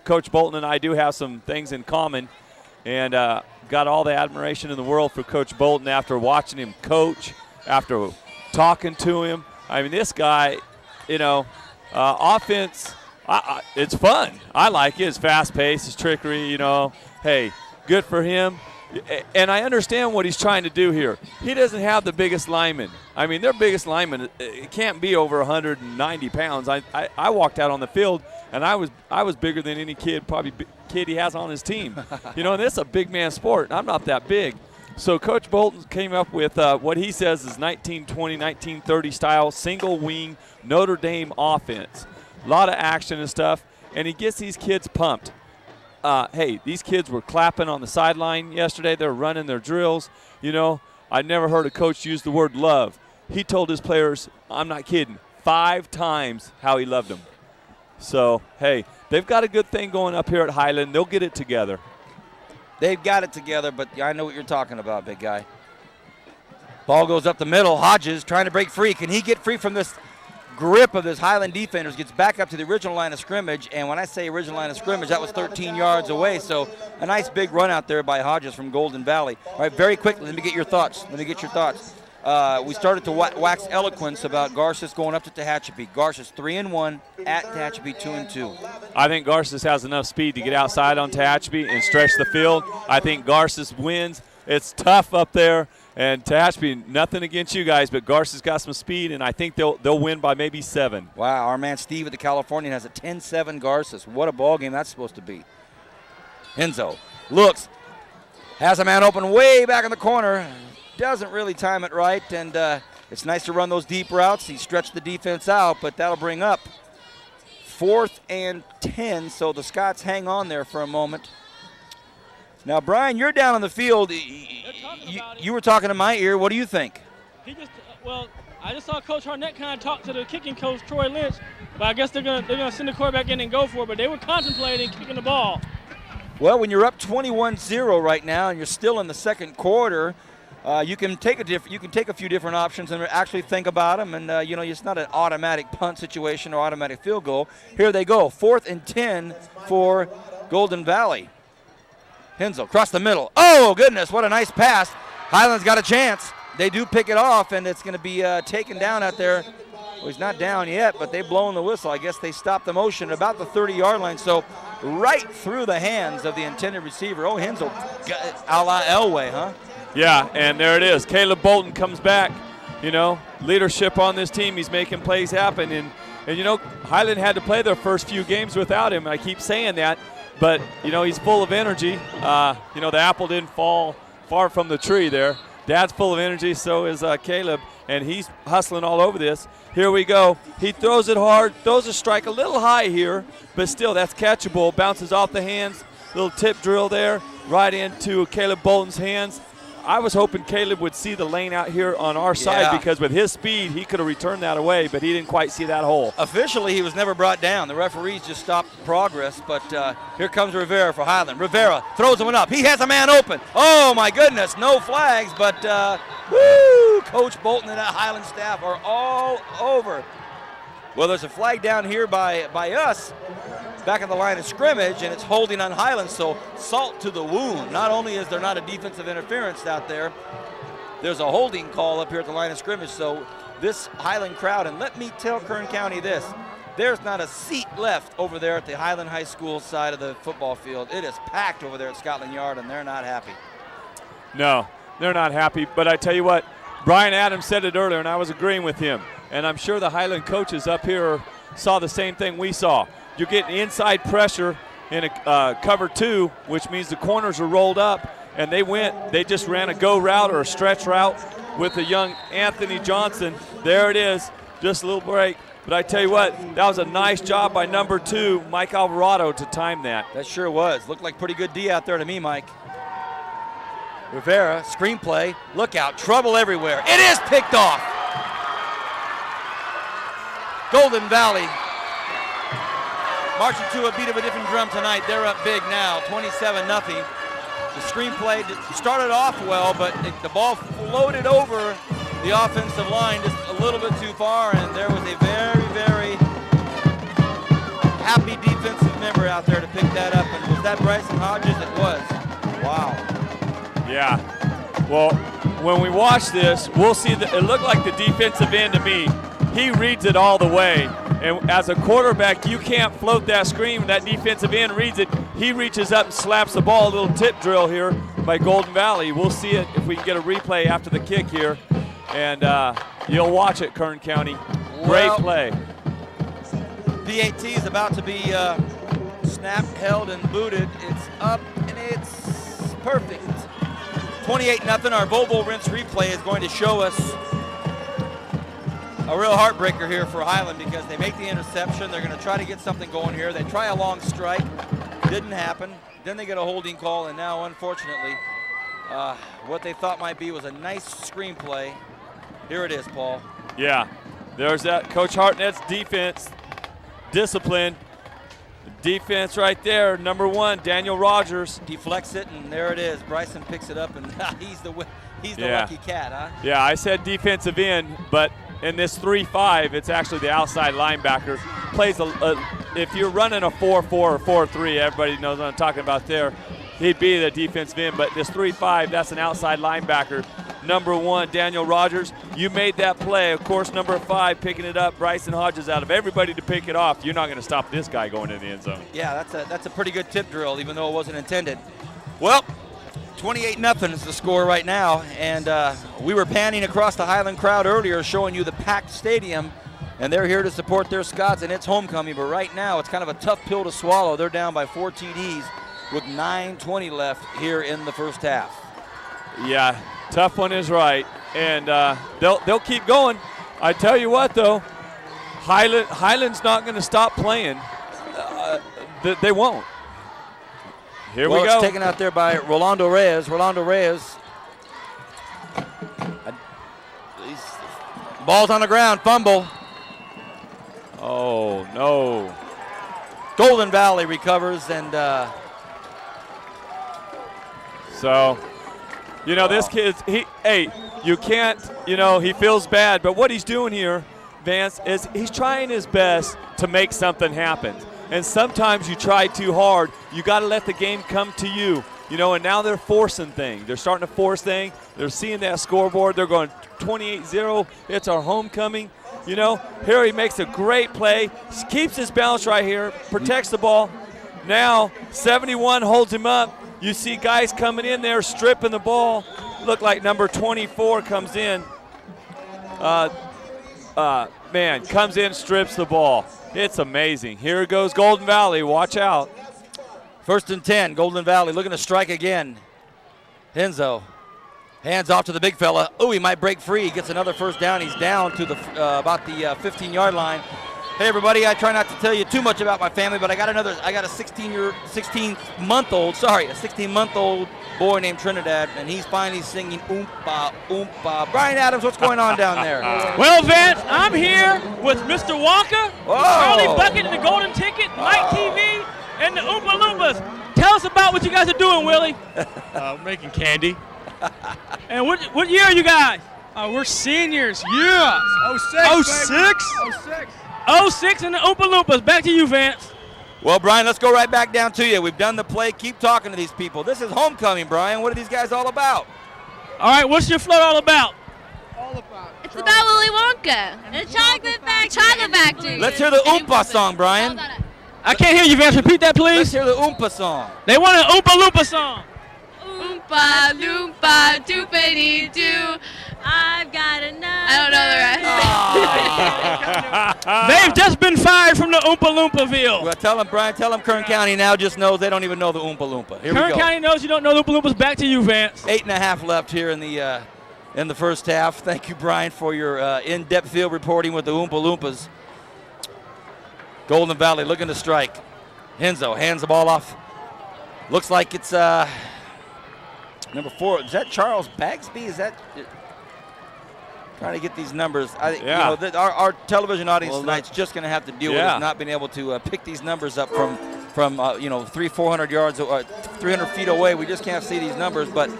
Speaker 4: Coach Bolton and I do have some things in common, and got all the admiration in the world for Coach Bolton after watching him coach, after talking to him. I mean, this guy, offense, it's fun. I like it. It's fast-paced, it's trickery, Hey, good for him. and I understand what he's trying to do here. He doesn't have the biggest lineman. I mean, their biggest lineman, it can't be over 190 pounds. I walked out on the field, and I was bigger than any kid, probably kid he has on his team. And this is a big man sport, and I'm not that big. So Coach Bolton came up with what he says is 1920, 1930 style single wing Notre Dame offense. A lot of action and stuff, and he gets these kids pumped. Hey, these kids were clapping on the sideline yesterday. They were running their drills. I never heard a coach use the word love. He told his players, I'm not kidding, 5 times how he loved them. So, hey, they've got a good thing going up here at Highland. They'll get it together.
Speaker 3: They've got it together, but I know what you're talking about, big guy. Ball goes up the middle. Hodges trying to break free. Can he get free from this grip of this Highland defenders? Gets back up to the original line of scrimmage, and when I say original line of scrimmage, that was 13 yards away. So a nice big run out there by Hodges from Golden Valley. All right, very quickly, let me get your thoughts. We started to wax eloquence about Garces going up to Tehachapi. Garces 3-1 at Tehachapi 2-2.
Speaker 4: I think Garces has enough speed to get outside on Tehachapi and stretch the field. I think Garces wins. It's tough up there, and Tehachapi, nothing against you guys, but Garces got some speed, and I think they'll win by maybe 7.
Speaker 3: Wow, our man Steve at the Californian has a 10-7 Garces. What a ball game that's supposed to be. Enzo looks, has a man open way back in the corner. Doesn't really time it right, and it's nice to run those deep routes. He stretched the defense out, but that'll bring up 4th and 10, so the Scots hang on there for a moment. Now, Brian, you're down on the field. You were talking to my ear. What do you think?
Speaker 6: I just saw Coach Harnett kind of talk to the kicking coach, Troy Lynch, but I guess they're gonna send the quarterback in and go for it, but they were contemplating kicking the ball.
Speaker 3: Well, when you're up 21-0 right now and you're still in the second quarter, you can take a few different options and actually think about them. And it's not an automatic punt situation or automatic field goal. Here they go, 4th and 10 for Golden Valley. Hensel across the middle. Oh goodness, what a nice pass! Highland's got a chance. They do pick it off, and it's going to be taken down out there. Well, he's not down yet, but they've blown the whistle. I guess they stopped the motion at about the 30-yard line. So right through the hands of the intended receiver. Oh, Hensel, a la Elway, huh?
Speaker 4: Yeah, and there it is. Caleb Bolton comes back. Leadership on this team. He's making plays happen. And Highland had to play their first few games without him. I keep saying that. But, he's full of energy. The apple didn't fall far from the tree there. Dad's full of energy, so is Caleb, and he's hustling all over this. Here we go. He throws it hard, throws a strike a little high here, but still that's catchable. Bounces off the hands, little tip drill there, right into Caleb Bolton's hands. I was hoping Caleb would see the lane out here on our side because with his speed, he could have returned that away, but he didn't quite see that hole.
Speaker 3: Officially, he was never brought down. The referees just stopped progress, but here comes Rivera for Highland. Rivera throws one up. He has a man open. Oh, my goodness, no flags, but Coach Bolton and that Highland staff are all over. Well, there's a flag down here by us back in the line of scrimmage, and it's holding on Highland, so salt to the wound. Not only is there not a defensive interference out there, there's a holding call up here at the line of scrimmage. So this Highland crowd, and let me tell Kern County this, there's not a seat left over there at the Highland High School side of the football field. It is packed over there at Scotland Yard, and they're not happy.
Speaker 4: No, they're not happy, but I tell you what, Brian Adams said it earlier, and I was agreeing with him. And I'm sure the Highland coaches up here saw the same thing we saw. You're getting inside pressure in a cover 2, which means the corners are rolled up, and they just ran a go route or a stretch route with the young Anthony Johnson. There it is, just a little break. But I tell you what, that was a nice job by number 2, Mike Alvarado, to time that.
Speaker 3: That sure was. Looked like pretty good D out there to me, Mike. Rivera, screenplay, look out, trouble everywhere. It is picked off. Golden Valley marching to a beat of a different drum tonight. They're up big now, 27-0. The screenplay started off well, but the ball floated over the offensive line just a little bit too far, and there was a very, very happy defensive member out there to pick that up. And was that Bryson Hodges? It was. Wow.
Speaker 4: Yeah. Well, when we watch this, we'll see that it looked like the defensive end to me. He reads it all the way. And as a quarterback, you can't float that screen. That defensive end reads it. He reaches up and slaps the ball, a little tip drill here. by Golden Valley. We'll see it if we can get a replay after the kick here. And you'll watch it, Kern County. Great play.
Speaker 3: PAT is about to be snapped, held, and booted. It's up, and it's perfect. 28-0. Our Volvo Rinse replay is going to show us a real heartbreaker here for Highland because they make the interception. They're going to try to get something going here. They try a long strike. Didn't happen. Then they get a holding call, and now, unfortunately, what they thought might be was a nice screenplay. Here it is, Paul.
Speaker 4: Yeah, there's that Coach Hartnett's defense. Discipline. Defense right there, number 1, Daniel Rogers.
Speaker 3: Deflects it, and there it is. Bryson picks it up, and he's the lucky cat, huh?
Speaker 4: Yeah, I said defensive end, but in this 3-5, it's actually the outside linebacker. Plays if you're running a 4-4 or 4-3, everybody knows what I'm talking about there. He'd be the defensive end, but this 3-5, that's an outside linebacker. Number 1, Daniel Rogers. You made that play. Of course, number 5 picking it up. Bryson Hodges out of everybody to pick it off. You're not going to stop this guy going in the end zone.
Speaker 3: Yeah, that's a pretty good tip drill, even though it wasn't intended. Well, 28-0 is the score right now, and we were panning across the Highland crowd earlier, showing you the packed stadium, and they're here to support their Scots, and it's homecoming. But right now, it's kind of a tough pill to swallow. They're down by 4 TDs with 9:20 left here in the first half.
Speaker 4: Yeah. Tough one is right, and they'll keep going. I tell you what, though, Highland's not going to stop playing. They won't. Here we go.
Speaker 3: It's taken out there by Rolando Reyes. Ball's on the ground, fumble.
Speaker 4: Oh, no.
Speaker 3: Golden Valley recovers, and
Speaker 4: so... You know, this kid's, you can't, he feels bad, but what he's doing here, Vance, is he's trying his best to make something happen. And sometimes you try too hard. You got to let the game come to you, and now they're forcing things. They're starting to force things. They're seeing that scoreboard. They're going 28-0. It's our homecoming. Here he makes a great play, keeps his balance right here, protects the ball. Now, 71 holds him up. You see guys coming in there stripping the ball. Look like number 24 comes in. Comes in, strips the ball. It's amazing. Here goes Golden Valley. Watch out.
Speaker 3: 1st and 10. Golden Valley looking to strike again. Henzo. Hands off to the big fella. Oh, he might break free. He gets another first down. He's down to the about the 15-yard line. Hey everybody, I try not to tell you too much about my family, but I got a 16-month-old boy named Trinidad, and he's finally singing Oompa Oompa. Brian Adams, what's going on down there?
Speaker 6: Well, Vance, I'm here with Mr. Walker, Charlie Bucket, the Golden Ticket, Mike TV, and the Oompa Loompas. Tell us about what you guys are doing, Willie.
Speaker 11: Making candy.
Speaker 6: And what year are you guys? We're seniors. Yeah. 06 and the Oompa Loompas. Back to you, Vance.
Speaker 3: Well, Brian, let's go right back down to you. We've done the play. Keep talking to these people. This is homecoming, Brian. What are these guys all about?
Speaker 6: All right, what's your float all about?
Speaker 12: It's about Willy Wonka. The chocolate factory.
Speaker 3: Let's hear the Oompa song, Brian.
Speaker 6: I can't hear you, Vance. Repeat that, please.
Speaker 3: Let's hear the Oompa song.
Speaker 6: They want an Oompa Loompa song.
Speaker 12: Oompa Loompa Doopity-doo. I've got enough. I don't know the rest.
Speaker 6: They've just been fired from the Oompa Loopaville.
Speaker 3: Well, tell them, Brian, Kern County now just knows they don't even know the Oompa Loompa. Here we go.
Speaker 6: Kern County knows you don't know the Oompa Loompas. Back to you, Vance.
Speaker 3: 8.5 left here in the first half. Thank you, Brian, for your in-depth field reporting with the Oompa Loompas. Golden Valley looking to strike. Henzo hands the ball off. Looks like it's number 4. Is that Charles Bagsby? Is that... Trying to get these numbers. Our television audience tonight's just going to have to deal with us not being able to pick these numbers up from 300-400 yards, 300 feet away. We just can't see these numbers. But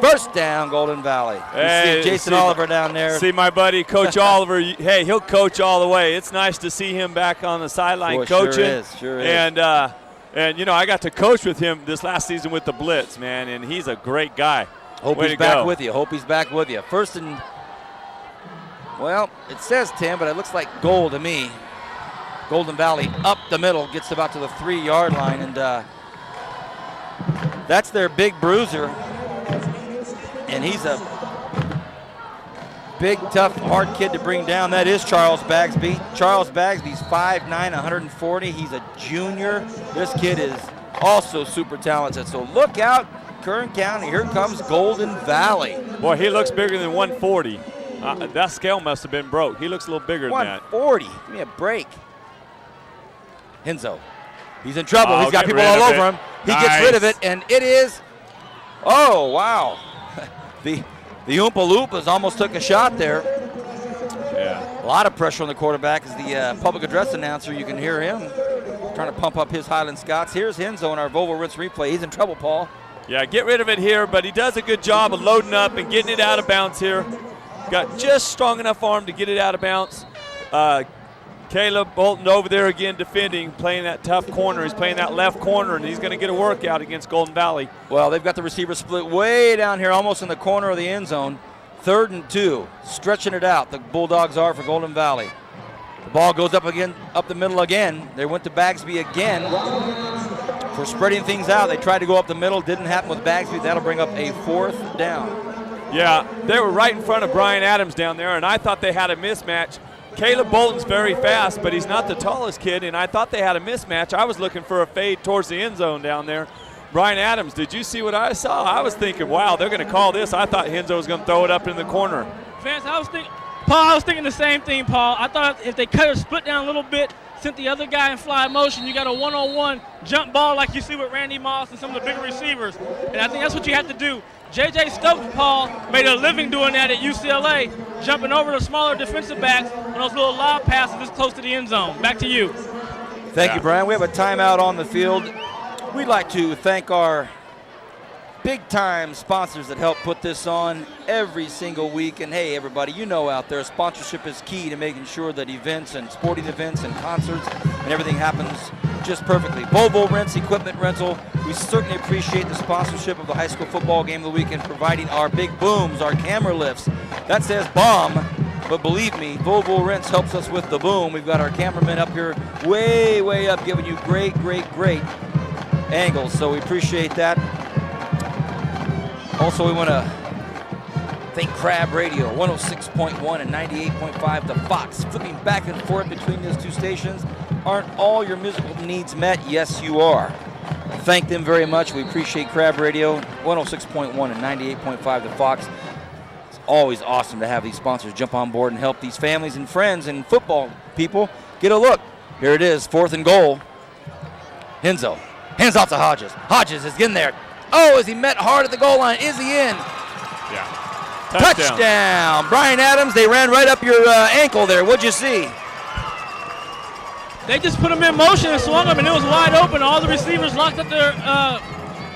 Speaker 3: first down, Golden Valley.
Speaker 4: Hey,
Speaker 3: see Jason Oliver down there.
Speaker 4: See my buddy, Coach Oliver. Hey, he'll coach all the way. It's nice to see him back on the sideline coaching.
Speaker 3: Sure is.
Speaker 4: And I got to coach with him this last season with the Blitz, man, and he's a great guy.
Speaker 3: Hope he's back with you. First and... Well, it says 10, but it looks like goal to me. Golden Valley up the middle, gets about to the 3-yard line, and that's their big bruiser. And he's a big, tough, hard kid to bring down. That is Charles Bagsby. Charles Bagsby's 5'9", 140. He's a junior. This kid is also super talented. So look out, Kern County. Here comes Golden Valley.
Speaker 4: Boy, he looks bigger than 140. That scale must have been broke. He looks a little bigger than that.
Speaker 3: 140. Give me a break. Henzo. He's in trouble. He's got people all over him. He gets rid of it, and it is. Oh, wow. The Oompa Loompas almost took a shot there.
Speaker 4: Yeah.
Speaker 3: A lot of pressure on the quarterback as the public address announcer. You can hear him trying to pump up his Highland Scots. Here's Henzo in our Volvo Rinse replay. He's in trouble, Paul.
Speaker 4: Yeah, get rid of it here, but he does a good job of loading up and getting it out of bounds here. Got just strong enough arm to get it out of bounds. Caleb Bolton over there again defending, playing that tough corner. He's playing that left corner, and he's going to get a workout against Golden Valley.
Speaker 3: Well, they've got the receiver split way down here, almost in the corner of the end zone. 3rd and 2, stretching it out. The Bulldogs are for Golden Valley. The ball goes up again, up the middle again. They went to Bagsby again for spreading things out. They tried to go up the middle, didn't happen with Bagsby. That'll bring up a 4th down.
Speaker 4: Yeah, they were right in front of Brian Adams down there, and I thought they had a mismatch. Caleb Bolton's very fast, but he's not the tallest kid, and I thought they had a mismatch. I was looking for a fade towards the end zone down there. Brian Adams, did you see what I saw? I was thinking, wow, they're going to call this. I thought Henzo was going to throw it up in the corner.
Speaker 6: Vance, I was thinking the same thing, Paul. I thought if they cut or split down a little bit, sent the other guy in fly motion, you got a one-on-one jump ball like you see with Randy Moss and some of the bigger receivers. And I think that's what you have to do. J.J. Stokes, Paul, made a living doing that at UCLA, jumping over the smaller defensive backs on those little lob passes this close to the end zone. Back to you.
Speaker 3: Thank you, Brian. We have a timeout on the field. We'd like to thank our big-time sponsors that help put this on every single week. And, hey, everybody, you know out there, sponsorship is key to making sure that events and sporting events and concerts and everything happens just perfectly. Volvo Rents, Equipment Rental. We certainly appreciate the sponsorship of the high school football game of the weekend, providing our big booms, our camera lifts. That says bomb, but believe me, Volvo Rents helps us with the boom. We've got our cameramen up here way, way up, giving you great, great, great angles. So we appreciate that. Also, we want to thank Crab Radio, 106.1 and 98.5, the Fox. Flipping back and forth between those two stations. Aren't all your musical needs met? Yes, you are. Thank them very much. We appreciate Crab Radio, 106.1 and 98.5, the Fox. It's always awesome to have these sponsors jump on board and help these families and friends and football people get a look. Here it is, 4th and goal. Henzo, hands off to Hodges. Hodges is in there. Oh, is he met hard at the goal line? Is he in?
Speaker 4: Yeah.
Speaker 3: Touchdown. Brian Adams, they ran right up your ankle there. What'd you see?
Speaker 6: They just put him in motion and swung him, and it was wide open. All the receivers locked up their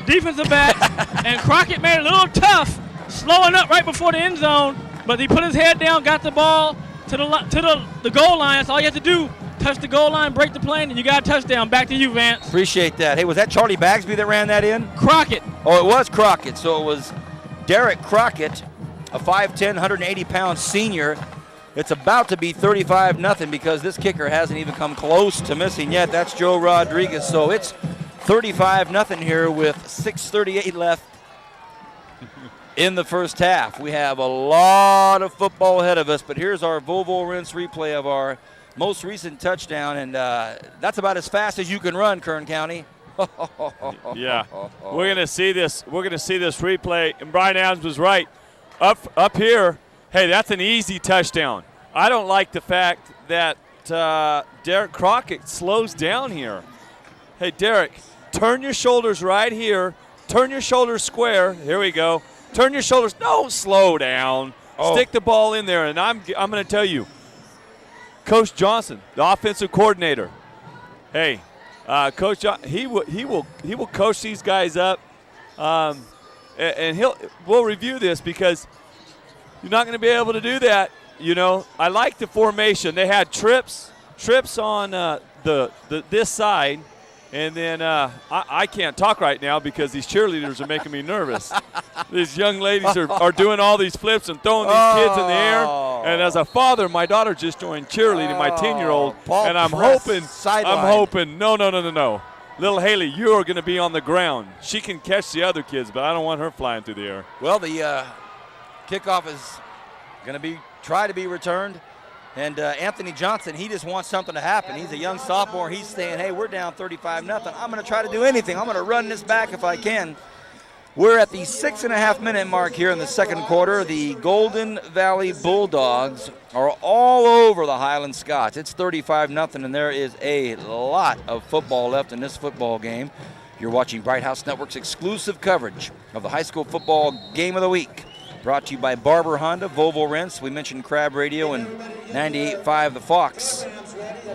Speaker 6: defensive backs, and Crockett made it a little tough, slowing up right before the end zone. But he put his head down, got the ball to the goal line. That's all you have to do. Touch the goal line, break the plane, and you got a touchdown. Back to you, Vance.
Speaker 3: Appreciate that. Hey, was that Charlie Bagsby that ran that in?
Speaker 6: Crockett.
Speaker 3: Oh, it was Crockett. So it was Derek Crockett, a 5'10", 180-pound senior. It's about to be 35-0 because this kicker hasn't even come close to missing yet. That's Joe Rodriguez. So it's 35-0 here with 6:38 left in the first half. We have a lot of football ahead of us, but here's our Volvo Rinse replay of our most recent touchdown, and that's about as fast as you can run, Kern County.
Speaker 4: Yeah, we're gonna see this. We're gonna see this replay, and Brian Adams was right. Up here, hey, that's an easy touchdown. I don't like the fact that Derek Crockett slows down here. Hey, Derek, turn your shoulders right here. Turn your shoulders square. Here we go. Turn your shoulders. Don't slow down.
Speaker 3: Oh.
Speaker 4: Stick the ball in there, and I'm going to tell you, Coach Johnson, the offensive coordinator. Hey, Coach Johnson, he will coach these guys up, and we'll review this because you're not going to be able to do that. You know, I like the formation. They had trips on this side, and then I can't talk right now because these cheerleaders are making me nervous. These young ladies are doing all these flips and throwing these kids in the air. And as a father, my daughter just joined cheerleading, my 10-year-old, and I'm hoping, no. Little Haley, you are going to be on the ground. She can catch the other kids, but I don't want her flying through the air.
Speaker 3: Well, the kickoff is going to try to be returned. And Anthony Johnson, he just wants something to happen. He's a young sophomore. He's saying, hey, we're down 35-0. I'm going to try to do anything. I'm going to run this back if I can. We're at the 6.5-minute mark here in the second quarter. The Golden Valley Bulldogs are all over the Highland Scots. It's 35-0, and there is a lot of football left in this football game. You're watching Bright House Network's exclusive coverage of the high school football game of the week. Brought to you by Barber Honda, Volvo Rents. We mentioned Crab Radio and 98.5 The Fox.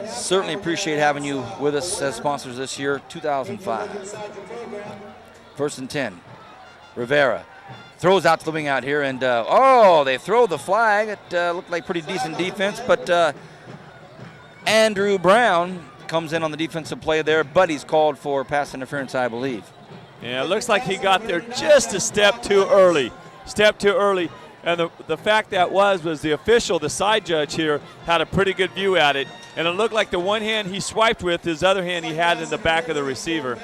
Speaker 3: Certainly appreciate having you with us as sponsors this year, 2005. First and 10. Rivera throws out to the wing out here, and they throw the flag. It looked like pretty decent defense, but Andrew Brown comes in on the defensive play there, but he's called for pass interference, I believe.
Speaker 4: Yeah, it looks like he got there just a step too early. And the fact that was the official, the side judge here, had a pretty good view at it. And it looked like the one hand he swiped with, his other hand he had in the back of the receiver.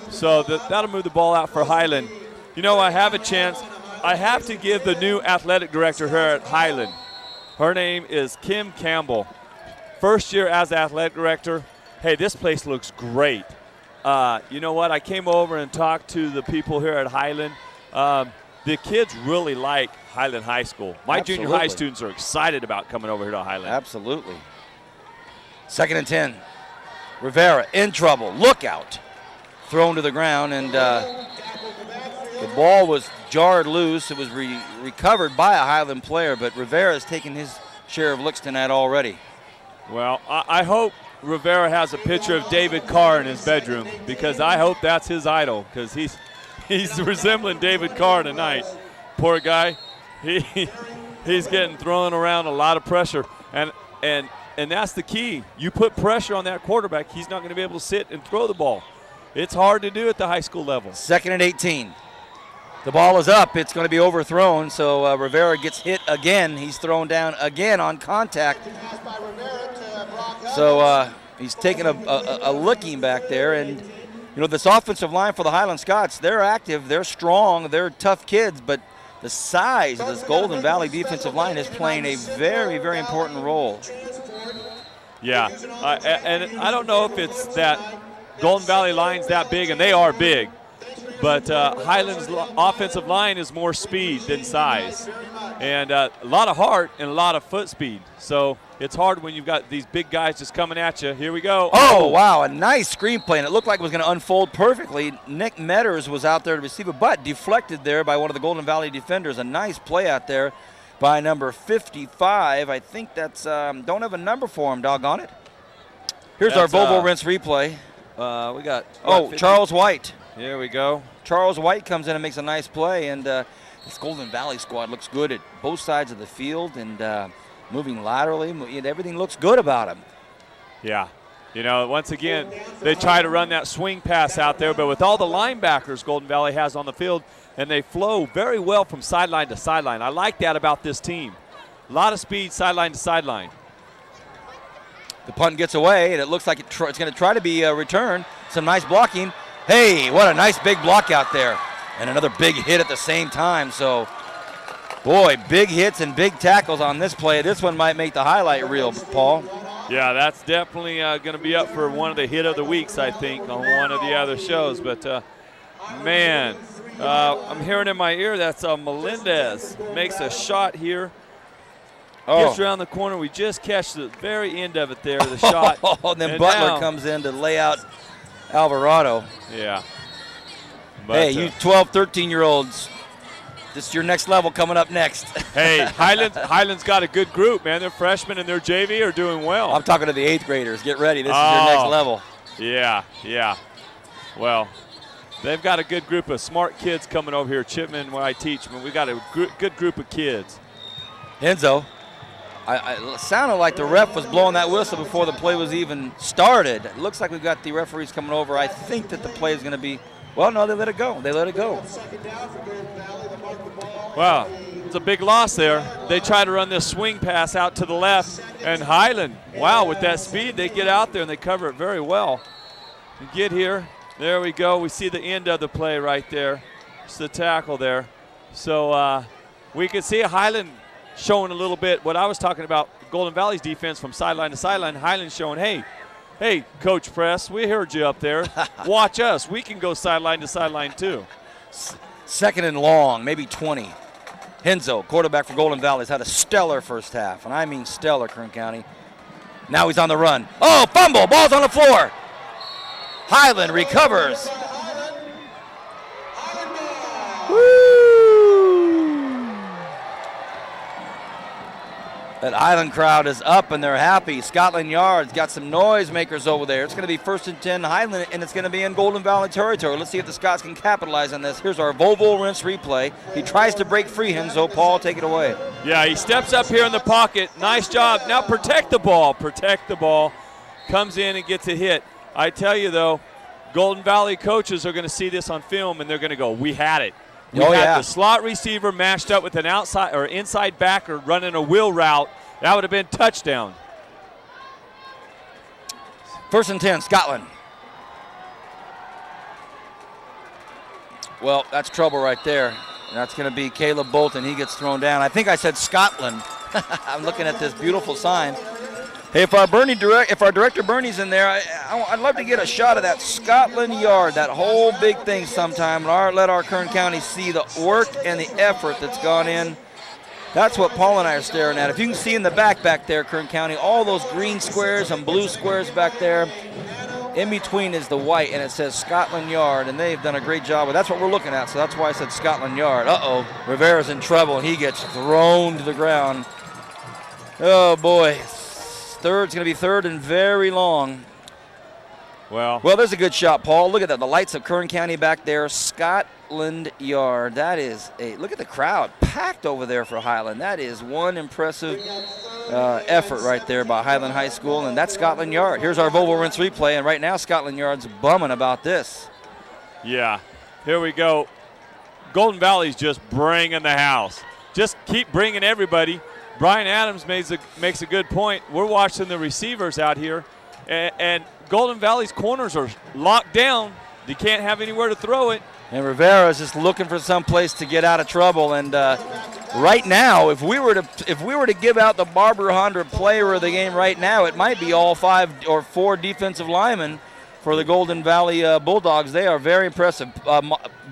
Speaker 4: So that'll move the ball out for Highland. You know, I have a chance. I have to give the new athletic director here at Highland. Her name is Kim Campbell. First year as athletic director. Hey, this place looks great. You know what? I came over and talked to the people here at Highland. The kids really like Highland High School. My junior high students are excited about coming over here to Highland.
Speaker 3: Absolutely. Second and 10. Rivera in trouble. Look out. Thrown to the ground, and the ball was jarred loose. It was recovered by a Highland player, but Rivera has taken his share of licks tonight already.
Speaker 4: Well, I hope Rivera has a picture of David Carr in his bedroom, because I hope that's his idol, because he's resembling David Carr tonight. Poor guy. He's getting thrown around a lot of pressure. And that's the key. You put pressure on that quarterback, he's not going to be able to sit and throw the ball. It's hard to do at the high school level.
Speaker 3: Second and 18. The ball is up. It's going to be overthrown, so Rivera gets hit again. He's thrown down again on contact. So he's taking a licking back there, and you know, this offensive line for the Highland Scots, they're active, they're strong, they're tough kids, but the size of this Golden Valley defensive line is playing a very, very important role.
Speaker 4: Yeah, and I don't know if it's that Golden Valley line's that big, and they are big, but Highland's offensive line is more speed than size, and a lot of heart and a lot of foot speed. So it's hard when you've got these big guys just coming at you. Here we go.
Speaker 3: Oh, wow, a nice screenplay, and it looked like it was going to unfold perfectly. Nick Metters was out there to receive it, but deflected there by one of the Golden Valley defenders. A nice play out there by number 55. I think that's, don't have a number for him, doggone it. Here's our Volvo Rinse replay.
Speaker 4: We got,
Speaker 3: Charles White.
Speaker 4: Here we go.
Speaker 3: Charles White comes in and makes a nice play, and this Golden Valley squad looks good at both sides of the field, and moving laterally, everything looks good about him.
Speaker 4: Yeah. You know, once again, they try to run that swing pass out there, but with all the linebackers Golden Valley has on the field, and they flow very well from sideline to sideline. I like that about this team. A lot of speed sideline to sideline.
Speaker 3: The punt gets away, and it looks like it's going to try to be a return. Some nice blocking. Hey, what a nice big block out there. And another big hit at the same time. So, boy, big hits and big tackles on this play. This one might make the highlight reel, Paul.
Speaker 4: Yeah, that's definitely going to be up for one of the hit of the weeks, I think, on one of the other shows. But, man, I'm hearing in my ear that's Melendez makes a shot here. Gets around the corner. We just catch the very end of it there, the shot.
Speaker 3: And then Butler comes in to lay out Alvarado.
Speaker 4: Yeah. But,
Speaker 3: hey, you 12, 13-year-olds, this is your next level coming up next.
Speaker 4: Hey, Highland's got a good group, man. Their freshmen and their JV are doing well.
Speaker 3: I'm talking to the 8th graders. Get ready. This is your next level.
Speaker 4: Yeah. Well, they've got a good group of smart kids coming over here. Chipman, where I teach, but we've got a good group of kids.
Speaker 3: Enzo. It sounded like the ref was blowing that whistle before the play was even started. It looks like we've got the referees coming over. I think that the play is going to be, well, no, they let it go.
Speaker 4: Wow, it's a big loss there. They try to run this swing pass out to the left, and Highland, wow, with that speed, they get out there and they cover it very well. We get here. There we go. We see the end of the play right there. It's the tackle there. So we could see Highland showing a little bit what I was talking about, Golden Valley's defense from sideline to sideline. Highland showing, hey, Coach Press, we heard you up there. Watch us. We can go sideline to sideline too.
Speaker 3: Second and long, maybe 20. Henzo, quarterback for Golden Valley, has had a stellar first half, and I mean stellar, Kern County. Now he's on the run. Oh, fumble, ball's on the floor. Highland recovers. That Highland crowd is up and they're happy. Scotland Yard's got some noisemakers over there. It's going to be 1st and 10 Highland, and it's going to be in Golden Valley territory. Let's see if the Scots can capitalize on this. Here's our Volvo rinse replay. He tries to break free, Henzo. Paul, take it away.
Speaker 4: Yeah, he steps up here in the pocket. Nice job. Now protect the ball. Protect the ball. Comes in and gets a hit. I tell you, though, Golden Valley coaches are going to see this on film, and they're going to go, we had it. We had the slot receiver matched up with an outside or inside backer running a wheel route. That would have been touchdown.
Speaker 3: 1st and 10, Scotland. Well, that's trouble right there. And that's going to be Caleb Bolton. He gets thrown down. I think I said Scotland. I'm looking at this beautiful sign. Hey, if our director Bernie's in there, I'd love to get a shot of that Scotland Yard, that whole big thing sometime, and let our Kern County see the work and the effort that's gone in. That's what Paul and I are staring at. If you can see in the back there, Kern County, all those green squares and blue squares back there, in between is the white, and it says Scotland Yard, and they've done a great job. That's what we're looking at, so that's why I said Scotland Yard. Uh-oh, Rivera's in trouble, and he gets thrown to the ground. Oh, boy. It's going to be 3rd and very long. Well, there's a good shot, Paul. Look at that. The lights of Kern County back there. Scotland Yard. That is look at the crowd packed over there for Highland. That is one impressive effort right there by Highland High School, and that's Scotland Yard. Here's our Volvo rinse replay, and right now Scotland Yard's bumming about this.
Speaker 4: Yeah, here we go. Golden Valley's just bringing the house. Just keep bringing everybody. Brian Adams makes a good point. We're watching the receivers out here, and Golden Valley's corners are locked down. They can't have anywhere to throw it.
Speaker 3: And Rivera's just looking for some place to get out of trouble. And right now, if we were to give out the Barber Honda Player of the Game right now, it might be all 5 or 4 defensive linemen for the Golden Valley Bulldogs. They are very impressive.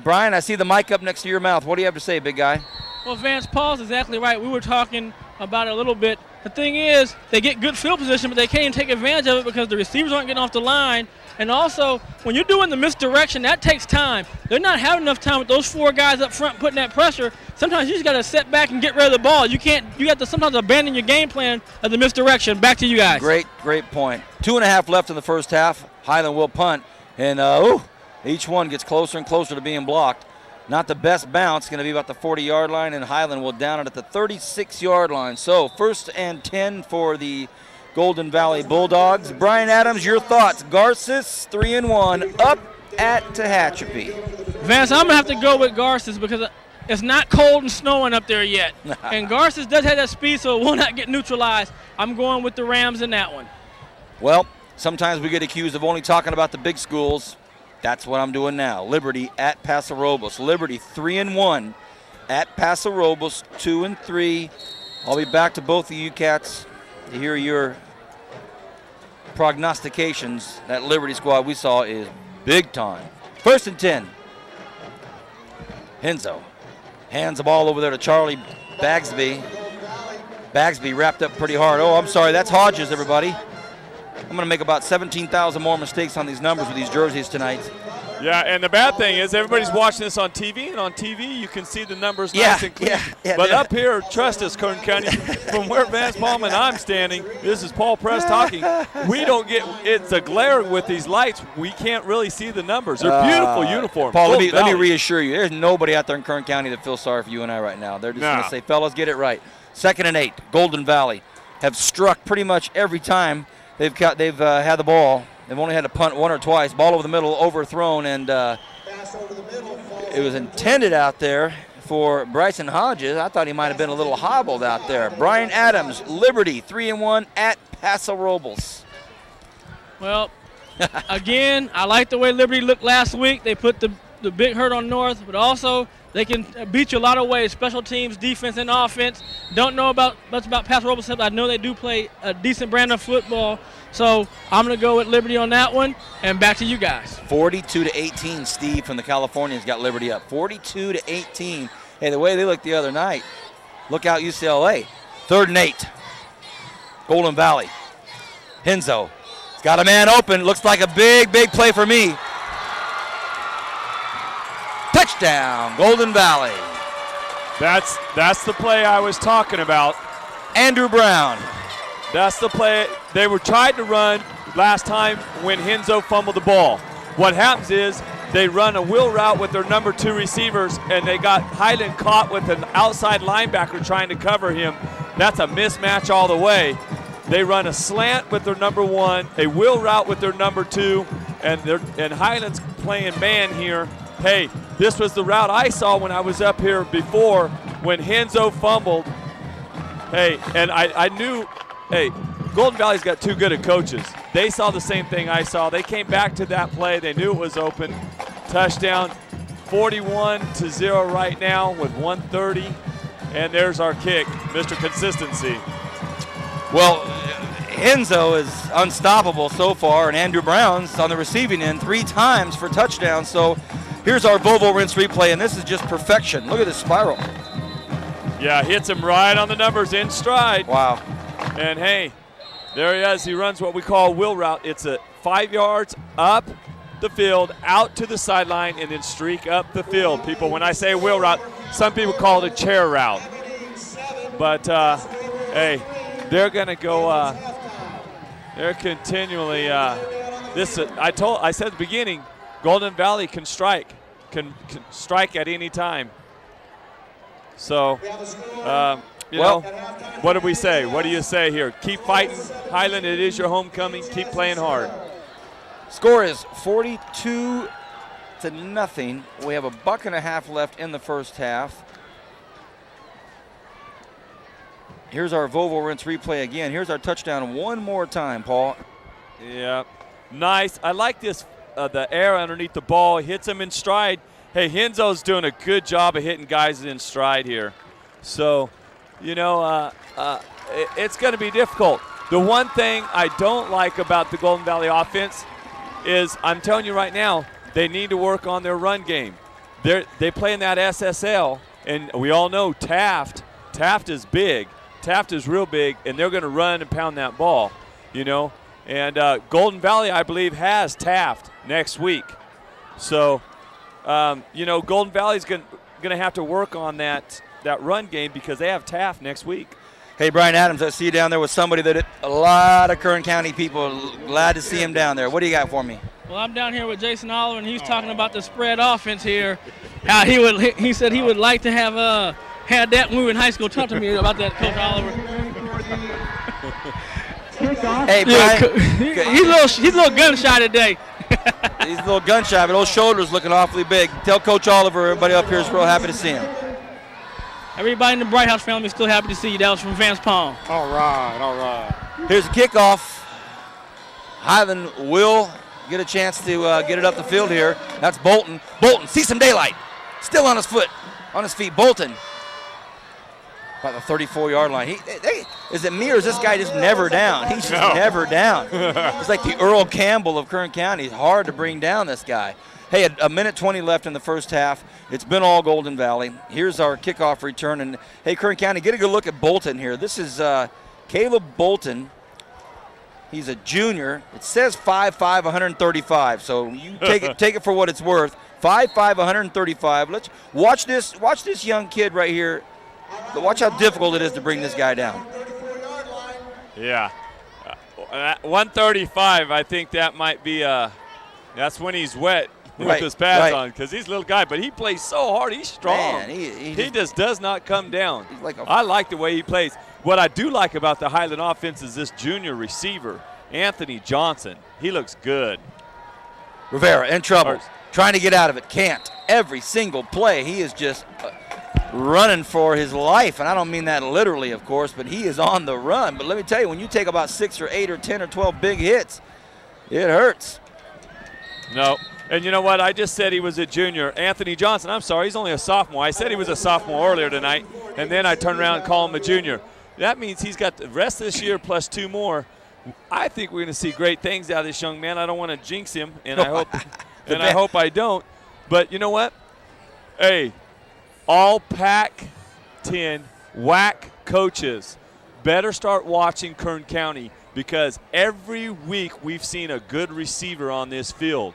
Speaker 3: Brian, I see the mic up next to your mouth. What do you have to say, big guy?
Speaker 6: Well, Vance, Paul's exactly right. We were talking about it a little bit. The thing is, they get good field position, but they can't even take advantage of it because the receivers aren't getting off the line. And also, when you're doing the misdirection, that takes time. They're not having enough time with those 4 guys up front putting that pressure. Sometimes you just got to set back and get rid of the ball. You have to sometimes abandon your game plan of the misdirection. Back to you guys.
Speaker 3: Great point. 2.5 left in the first half. Highland will punt. And each one gets closer and closer to being blocked. Not the best bounce, going to be about the 40-yard line, and Highland will down it at the 36-yard line. So 1st and 10 for the Golden Valley Bulldogs. Brian Adams, your thoughts. Garces 3-1 up at Tehachapi.
Speaker 6: Vance, I'm going to have to go with Garces because it's not cold and snowing up there yet. And Garces does have that speed, so it will not get neutralized. I'm going with the Rams in that one.
Speaker 3: Well, sometimes we get accused of only talking about the big schools. That's what I'm doing now. Liberty at Paso Robles. Liberty 3-1 at Paso Robles, 2-3. I'll be back to both of you cats to hear your prognostications. That Liberty squad we saw is big time. 1st and 10. Henzo hands the ball over there to Charlie Bagsby. Bagsby wrapped up pretty hard. Oh, I'm sorry. That's Hodges, everybody. I'm going to make about 17,000 more mistakes on these numbers with these jerseys tonight.
Speaker 4: Yeah, and the bad thing is everybody's watching this on TV, and on TV you can see the numbers nice and clear. But up here, trust us, Kern County, from where Vance Palm and I'm standing, this is Paul Press talking, we don't get – it's a glare with these lights. We can't really see the numbers. They're beautiful uniforms.
Speaker 3: Paul, let me reassure you, there's nobody out there in Kern County that feels sorry for you and I right now. They're just going to say, fellas, get it right. 2nd and 8, Golden Valley have struck pretty much every time they've had the ball. They've only had to punt 1 or twice. Ball over the middle, overthrown, and it was intended out there for Bryson Hodges. I thought he might have been a little hobbled out there. Brian Adams, Liberty, 3-1 at Paso Robles.
Speaker 6: Well, again, I like the way Liberty looked last week. They put the big hurt on North, but also They can beat you a lot of ways, special teams, defense, and offense. Don't know much about pass roll, but I know they do play a decent brand of football. So I'm going to go with Liberty on that one, and back to you guys.
Speaker 3: 42-18, Steve from the Californians got Liberty up. 42-18. Hey, the way they looked the other night, look out UCLA. 3rd and 8. Golden Valley. Henzo. He's got a man open. Looks like a big, big play for me. Touchdown, Golden Valley.
Speaker 4: That's the play I was talking about.
Speaker 3: Andrew Brown.
Speaker 4: That's the play. They were trying to run last time when Henzo fumbled the ball. What happens is they run a wheel route with their number 2 receivers, and they got Highland caught with an outside linebacker trying to cover him. That's a mismatch all the way. They run a slant with their number 1, a wheel route with their number 2, and Highland's playing man here. Hey, this was the route I saw when I was up here before when Henzo fumbled. Hey, and I knew, hey, Golden Valley's got too good of coaches. They saw the same thing I saw. They came back to that play. They knew it was open. Touchdown, 41-0 right now with 1:30. And there's our kick, Mr. Consistency.
Speaker 3: Well, Henzo is unstoppable so far, and Andrew Brown's on the receiving end 3 times for touchdowns. So here's our Volvo Rinse replay, and this is just perfection. Look at this spiral.
Speaker 4: Yeah, hits him right on the numbers in stride.
Speaker 3: Wow.
Speaker 4: And hey, there he is. He runs what we call a wheel route. It's a 5 yards up the field, out to the sideline, and then streak up the field. People, when I say wheel route, some people call it a chair route. But hey, they're going to go. They're continually. I said at the beginning, Golden Valley can strike at any time. So, you know, what do we say? What do you say here? Keep fighting, Highland. It is your homecoming. Keep playing hard.
Speaker 3: Score is 42-0. We have a $1.50 left in the first half. Here's our Volvo Rinse replay again. Here's our touchdown one more time, Paul.
Speaker 4: Yeah, nice. I like this, the air underneath the ball. Hits him in stride. Hey, Henzo's doing a good job of hitting guys in stride here. So, you know, it's going to be difficult. The one thing I don't like about the Golden Valley offense is, I'm telling you right now, they need to work on their run game. They play in that SSL, and we all know Taft is big. Taft is real big, and they're going to run and pound that ball, you know. And Golden Valley, I believe, has Taft next week. So, you know, Golden Valley's going to have to work on that run game because they have Taft next week.
Speaker 3: Hey, Brian Adams, I see you down there with somebody that a lot of Kern County people glad to see him down there. What do you got for me?
Speaker 6: Well, I'm down here with Jason Oliver, and he's talking about the spread offense here. How he said he would like to have had that when we were in high school. Talk to me about that, Coach Oliver.
Speaker 3: Hey, Brian.
Speaker 6: Yeah, he's a little gun shy today.
Speaker 3: He's a little gun shy, but those shoulders looking awfully big. Tell Coach Oliver everybody up here is real happy to see him.
Speaker 6: Everybody in the Bright House family is still happy to see you. That was from Vance Palm.
Speaker 11: All right.
Speaker 3: Here's the kickoff. Highland will get a chance to get it up the field here. That's Bolton. Bolton sees some daylight. Still on his feet. Bolton. About the 34-yard line. Is it me or is this guy just never down? He's just never down. He's like the Earl Campbell of Kern County. It's hard to bring down this guy. Hey, a minute 20 left in the first half. It's been all Golden Valley. Here's our kickoff return. And, hey, Kern County, get a good look at Bolton here. This is Caleb Bolton. He's a junior. It says 5'5", 135. So you take it for what it's worth. 5'5", 135. Let's watch this young kid right here. Watch how difficult it is to bring this guy down.
Speaker 4: Yeah. 135, I think that might be that's when he's wet with his pads on, because he's a little guy, but he plays so hard. He's strong.
Speaker 3: Man,
Speaker 4: he just does not come down.
Speaker 3: Like
Speaker 4: I like the way he plays. What I do like about the Highland offense is this junior receiver, Anthony Johnson. He looks good.
Speaker 3: Rivera in trouble, trying to get out of it. Can't. Every single play, he is just running for his life, and I don't mean that literally, of course, but he is on the run. But let me tell you, when you take about 6 or 8 or 10 or 12 big hits, it hurts.
Speaker 4: No. And you know what? I just said he was a junior. Anthony Johnson, I'm sorry, he's only a sophomore. I said he was a sophomore earlier tonight, and then I turned around and called him a junior. That means he's got the rest of this year plus 2 more. I think we're going to see great things out of this young man. I don't want to jinx him, and I hope I don't. But you know what? Hey, all Pac-10 WAC coaches better start watching Kern County, because every week we've seen a good receiver on this field.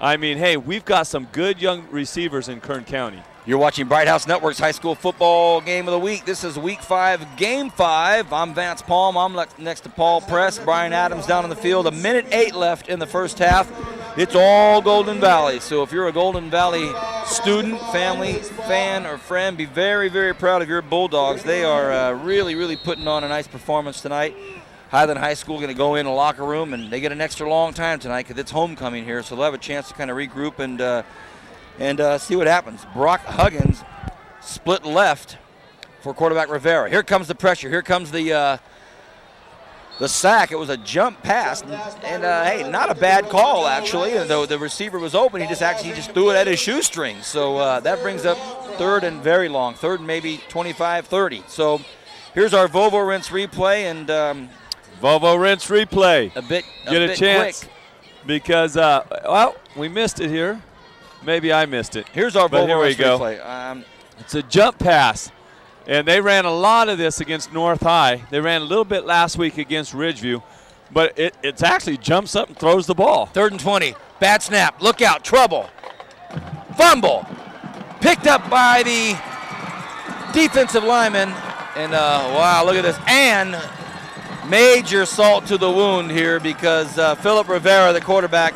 Speaker 4: I mean, hey, we've got some good young receivers in Kern County.
Speaker 3: You're watching Bright House Network's high school football game of the week. This is week 5, game 5. I'm Vance Palm. I'm next to Paul Press. Brian Adams down on the field. 1:08 left in the first half. It's all Golden Valley. So if you're a Golden Valley student, family, fan, or friend, be very, very proud of your Bulldogs. They are really, really putting on a nice performance tonight. Highland High School going to go in the locker room, and they get an extra long time tonight because it's homecoming here, so they'll have a chance to kind of regroup and see what happens. Brock Huggins split left for quarterback Rivera. Here comes the pressure. Here comes the sack. It was a jump pass, and hey, not a bad call actually. Though the receiver was open, he just threw it at his shoestring. So that brings up third and very long, third and maybe 25, 30. So here's our Volvo Rinse replay, and
Speaker 4: Volvo Rinse replay.
Speaker 3: Get
Speaker 4: a chance
Speaker 3: quick.
Speaker 4: Because well, we missed it here. Maybe I missed it.
Speaker 3: Here's our Volvo
Speaker 4: Volvo
Speaker 3: Rinse
Speaker 4: go.
Speaker 3: replay.
Speaker 4: It's a jump pass, and they ran a lot of this against North High. They ran a little bit last week against Ridgeview, but it's actually jumps up and throws the ball.
Speaker 3: 3rd and 20. Bad snap. Look out. Trouble. Fumble. Picked up by the defensive lineman. And wow, look at this. And major salt to the wound here, because Philip Rivera, the quarterback,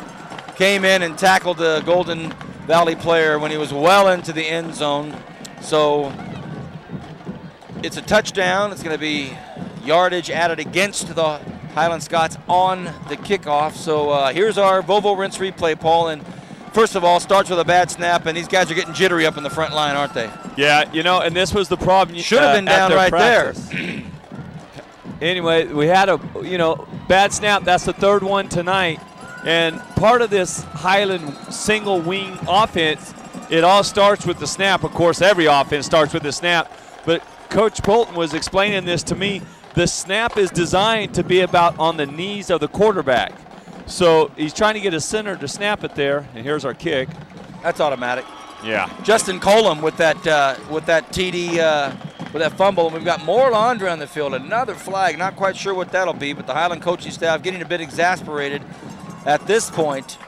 Speaker 3: came in and tackled the Golden Valley player when he was well into the end zone. So it's a touchdown. It's going to be yardage added against the Highland Scots on the kickoff. So here's our Volvo Rinse replay, Paul. And first of all, starts with a bad snap, and these guys are getting jittery up in the front line, aren't they?
Speaker 4: Yeah, you know, and this was the problem.
Speaker 3: Should have been down right
Speaker 4: practice.
Speaker 3: there.
Speaker 4: Anyway, we had a bad snap. That's the 3rd one tonight. And part of this Highland single wing offense, it all starts with the snap. Of course, every offense starts with the snap. But Coach Bolton was explaining this to me. The snap is designed to be about on the knees of the quarterback. So he's trying to get a center to snap it there. And here's our kick.
Speaker 3: That's automatic.
Speaker 4: Yeah.
Speaker 3: Justin Colum with that TD, with that fumble. And we've got more Laundry on the field. Another flag. Not quite sure what that'll be, but the Highland coaching staff getting a bit exasperated at this point.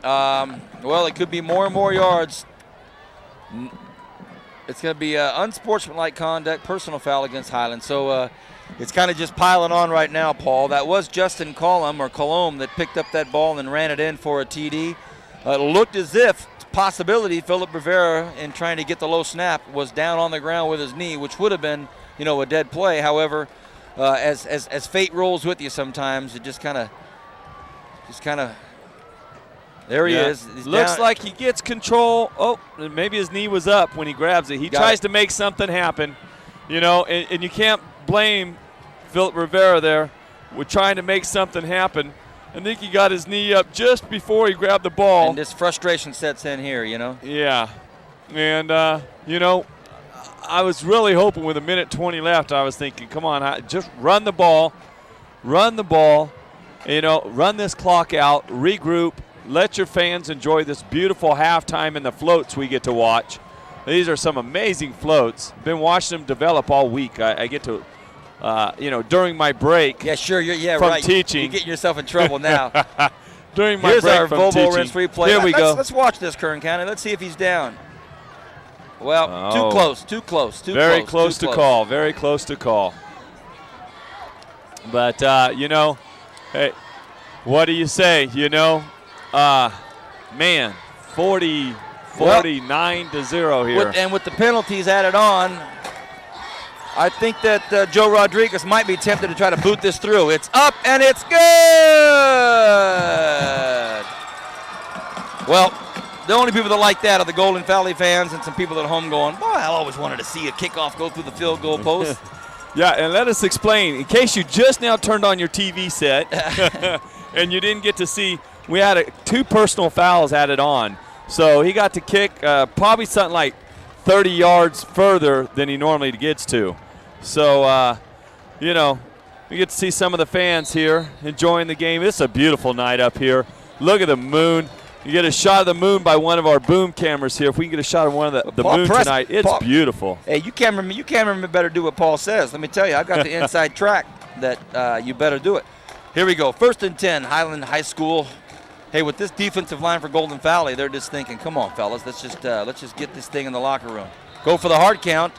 Speaker 3: Well, it could be more and more yards. It's going to be unsportsmanlike conduct, personal foul against Highland. So it's kind of just piling on right now, Paul. That was Justin Colum that picked up that ball and ran it in for a TD. It looked as if possibility Philip Rivera, in trying to get the low snap, was down on the ground with his knee, which would have been, a dead play. However, as fate rolls with you sometimes, it just kind of there he is. He's
Speaker 4: Looks
Speaker 3: down.
Speaker 4: like he gets control. Oh, maybe his knee was up when he grabs it. He tries to make something happen, and you can't blame Philip Rivera there with trying to make something happen. I think he got his knee up just before he grabbed the ball.
Speaker 3: And this frustration sets in here,
Speaker 4: Yeah. And, I was really hoping with 1:20 left, I was thinking, come on, just run the ball, run this clock out, regroup, let your fans enjoy this beautiful halftime and the floats we get to watch. These are some amazing floats. Been watching them develop all week. I get to, during my break.
Speaker 3: Yeah, sure.
Speaker 4: From
Speaker 3: right.
Speaker 4: teaching.
Speaker 3: You're getting yourself in trouble now.
Speaker 4: During my
Speaker 3: Here's
Speaker 4: break
Speaker 3: our
Speaker 4: from
Speaker 3: Volvo
Speaker 4: teaching.
Speaker 3: Rinse replay.
Speaker 4: Here we go.
Speaker 3: Let's watch this, Kern County. Let's see if he's down. Well, too close.
Speaker 4: Very close to call. Very close to call. But, hey, what do you say? Man, 49-0 here.
Speaker 3: And with the penalties added on, I think that Joe Rodriguez might be tempted to try to boot this through. It's up and it's good. Well, the only people that like that are the Golden Valley fans and some people at home going, boy, I always wanted to see a kickoff go through the field goal post.
Speaker 4: Yeah, and let us explain, in case you just now turned on your TV set and you didn't get to see we had 2 personal fouls added on. So he got to kick probably something like 30 yards further than he normally gets to. So, you know, we get to see some of the fans here enjoying the game. It's a beautiful night up here. Look at the moon. You get a shot of the moon by one of our boom cameras here. If we can get a shot of one of the moon tonight, it's beautiful.
Speaker 3: Hey, you cameramen better do what Paul says. Let me tell you, I've got the inside track that you better do it. Here we go. 1st and 10, Highland High School. Hey, with this defensive line for Golden Valley, they're just thinking, come on, fellas, let's just get this thing in the locker room. Go for the hard count.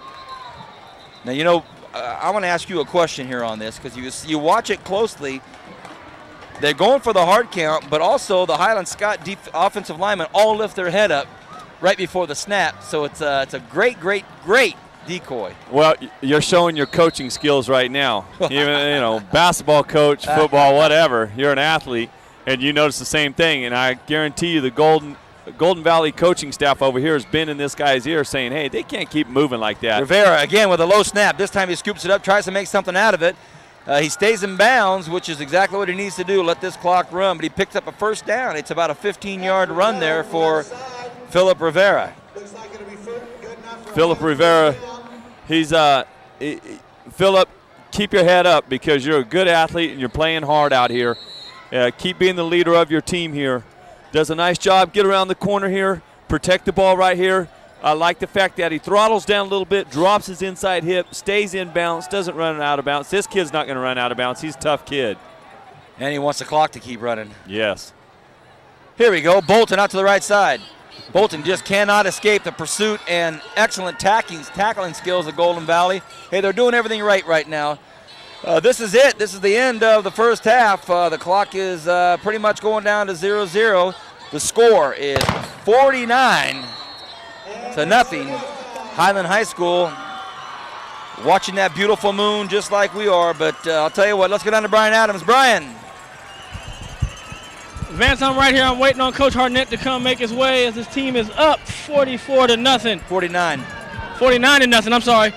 Speaker 3: Now, you know, I want to ask you a question here on this because you watch it closely. They're going for the hard count, but also the Highland Scott offensive linemen all lift their head up right before the snap. So it's a great, great, great decoy.
Speaker 4: Well, you're showing your coaching skills right now. Even, you know, basketball coach, football, whatever. You're an athlete, and you notice the same thing. And I guarantee you the Golden Valley coaching staff over here has been in this guy's ear saying, hey, they can't keep moving like that.
Speaker 3: Rivera again with a low snap. This time he scoops it up, tries to make something out of it. He stays in bounds, which is exactly what he needs to do, let this clock run. But he picks up a first down. It's about a 15-yard run there for Philip Rivera.
Speaker 4: Philip Rivera, Philip, keep your head up because you're a good athlete and you're playing hard out here. Keep being the leader of your team here. Does a nice job. Get around the corner here. Protect the ball right here. I like the fact that he throttles down a little bit, drops his inside hip, stays in bounds, doesn't run out of bounds. This kid's not going to run out of bounds. He's a tough kid.
Speaker 3: And he wants the clock to keep running.
Speaker 4: Yes.
Speaker 3: Here we go. Bolton out to the right side. Bolton just cannot escape the pursuit and excellent tackling skills of Golden Valley. Hey, they're doing everything right now. This is it. This is the end of the first half. The clock is pretty much going down to 0-0. The score is 49-0. Highland High School watching that beautiful moon just like we are. But I'll tell you what, let's go down to Brian Adams. Brian.
Speaker 6: Vance, I'm right here. I'm waiting on Coach Harnett to come make his way as his team is up 44-0. 49-0, I'm sorry.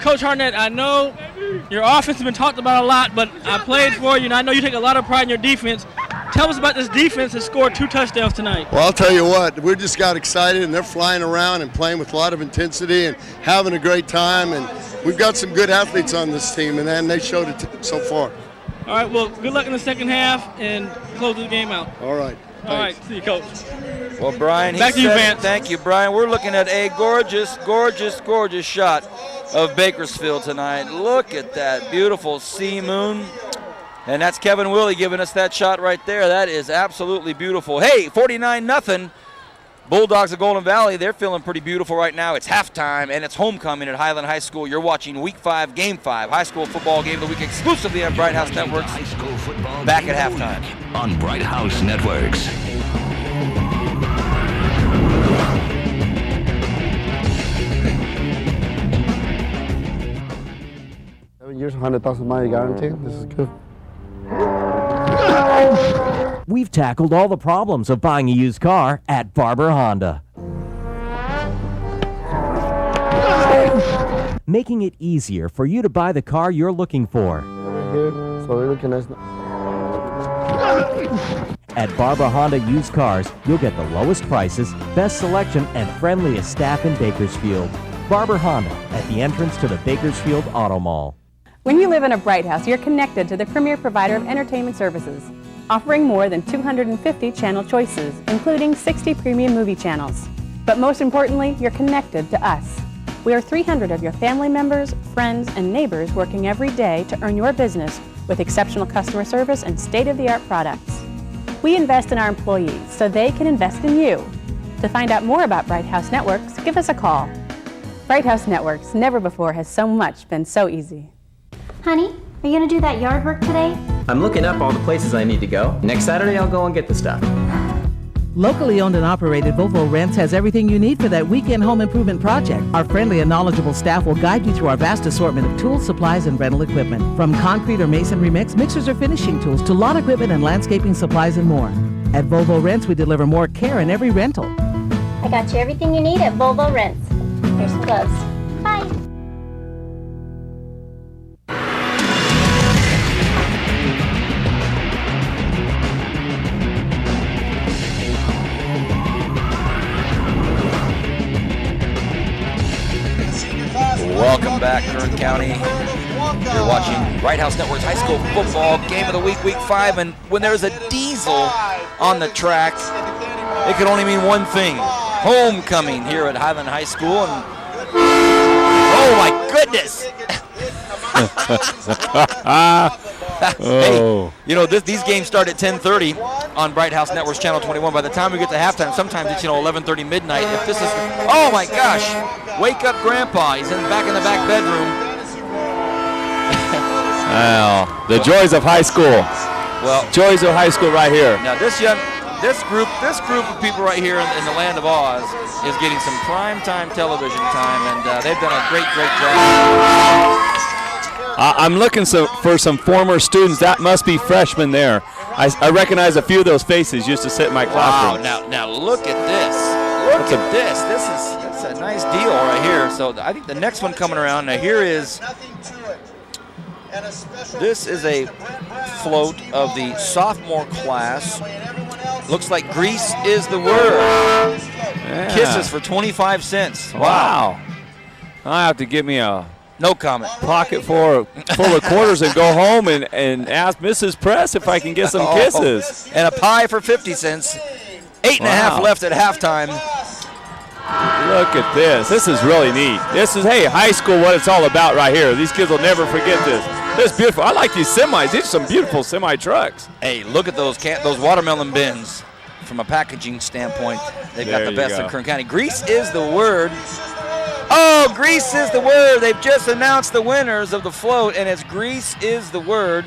Speaker 6: Coach Harnett, I know your offense has been talked about a lot, but I played for you, and I know you take a lot of pride in your defense. Tell us about this defense that scored 2 touchdowns tonight.
Speaker 13: Well, I'll tell you what, we just got excited, and they're flying around and playing with a lot of intensity and having a great time, and we've got some good athletes on this team, and they showed it so far.
Speaker 6: All right, well, good luck in the second half, and close the game out.
Speaker 13: All right.
Speaker 6: All right, see you, Coach.
Speaker 3: Well, Brian,
Speaker 6: back to you, Vance.
Speaker 3: Thank you, Brian. We're looking at a gorgeous, gorgeous, gorgeous shot of Bakersfield tonight. Look at that beautiful sea moon. And that's Kevin Willie giving us that shot right there. That is absolutely beautiful. Hey, 49-0. Bulldogs of Golden Valley, they're feeling pretty beautiful right now. It's halftime, and it's homecoming at Highland High School. You're watching Week 5, Game 5, High School Football Game of the Week, exclusively on Bright House Networks.
Speaker 2: High School Football
Speaker 3: back
Speaker 2: Game
Speaker 3: at
Speaker 2: of the
Speaker 3: halftime.
Speaker 2: Week on Bright House Networks.
Speaker 14: Years, 100,000 mile guarantee. This is good.
Speaker 15: We've tackled all the problems of buying a used car at Barber Honda. Making it easier for you to buy the car you're looking for.
Speaker 14: Here, so we're looking at.
Speaker 15: At Barber Honda Used Cars, you'll get the lowest prices, best selection, and friendliest staff in Bakersfield. Barber Honda at the entrance to the Bakersfield Auto Mall.
Speaker 1: When you live in a Bright House, you're connected to the premier provider of entertainment services, offering more than 250 channel choices, including 60 premium movie channels. But most importantly, you're connected to us. We are 300 of your family members, friends, and neighbors working every day to earn your business with exceptional customer service and state-of-the-art products. We invest in our employees so they can invest in you. To find out more about Bright House Networks, give us a call. Bright House Networks, never before has so much been so easy.
Speaker 7: Honey, are you going to do that yard work today?
Speaker 8: I'm looking up all the places I need to go. Next Saturday, I'll go and get the stuff.
Speaker 9: Locally owned and operated Volvo Rents has everything you need for that weekend home improvement project. Our friendly and knowledgeable staff will guide you through our vast assortment of tools, supplies, and rental equipment. From concrete or masonry mix, mixers or finishing tools, to lawn equipment and landscaping supplies and more. At Volvo Rents, we deliver more care in every rental.
Speaker 7: I got you everything you need at Volvo Rents. Here's some gloves. Bye.
Speaker 3: back, Kern County. You're watching Bright House Network's high school football game of the week, week 5. And when there's a diesel on the track, it can only mean one thing: homecoming here at Highland High School. And oh my goodness! Hey, you know, these games start at 10:30 on Bright House Network's Channel 21. By the time we get to halftime, sometimes it's 11:30 midnight. If this is, oh my gosh, wake up, Grandpa! He's back in the back bedroom.
Speaker 4: Wow, the joys of high school.
Speaker 3: Well,
Speaker 4: joys of high school right here.
Speaker 3: Now this group of people right here in the land of Oz is getting some prime time television time, and they've done a great job.
Speaker 4: I'm looking for some former students. That must be freshmen there. I recognize a few of those faces used to sit in my classroom.
Speaker 3: Wow, now look at this. Look at this. That's a nice deal right here. So I think the next one coming around, now here is, this is a float of the sophomore class. Looks like Grease is the word.
Speaker 4: Yeah.
Speaker 3: Kisses for 25 cents.
Speaker 4: Wow. I have to give me a
Speaker 3: no comment
Speaker 4: pocket full of quarters and go home and ask Mrs. Press if I can get some kisses.
Speaker 3: And a pie for 50 cents. 8.5 left at halftime.
Speaker 4: Look at this. This is really neat. This is, hey, high school, what it's all about right here. These kids will never forget this. This is beautiful. I like these semis. These are some beautiful semi trucks.
Speaker 3: Hey, look at those watermelon bins. From a packaging standpoint, they've got the best in Kern County. Grease is the word. Oh, Grease is the word. They've just announced the winners of the float, and it's Grease is the word.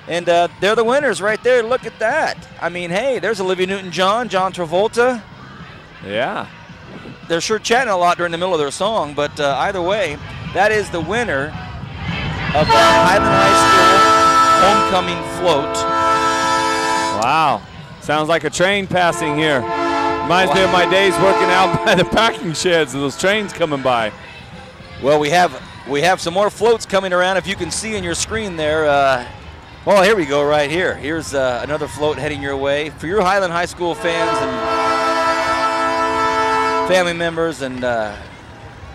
Speaker 3: And they're the winners right there. Look at that. I mean, hey, there's Olivia Newton-John, John Travolta.
Speaker 4: Yeah.
Speaker 3: They're sure chatting a lot during the middle of their song, but either way, that is the winner of the Highland High School homecoming float.
Speaker 4: Wow. Sounds like a train passing here. Reminds me of my days working out by the packing sheds and those trains coming by.
Speaker 3: Well, we have some more floats coming around. If you can see in your screen there, well, here we go right here. Here's another float heading your way. For your Highland High School fans and family members and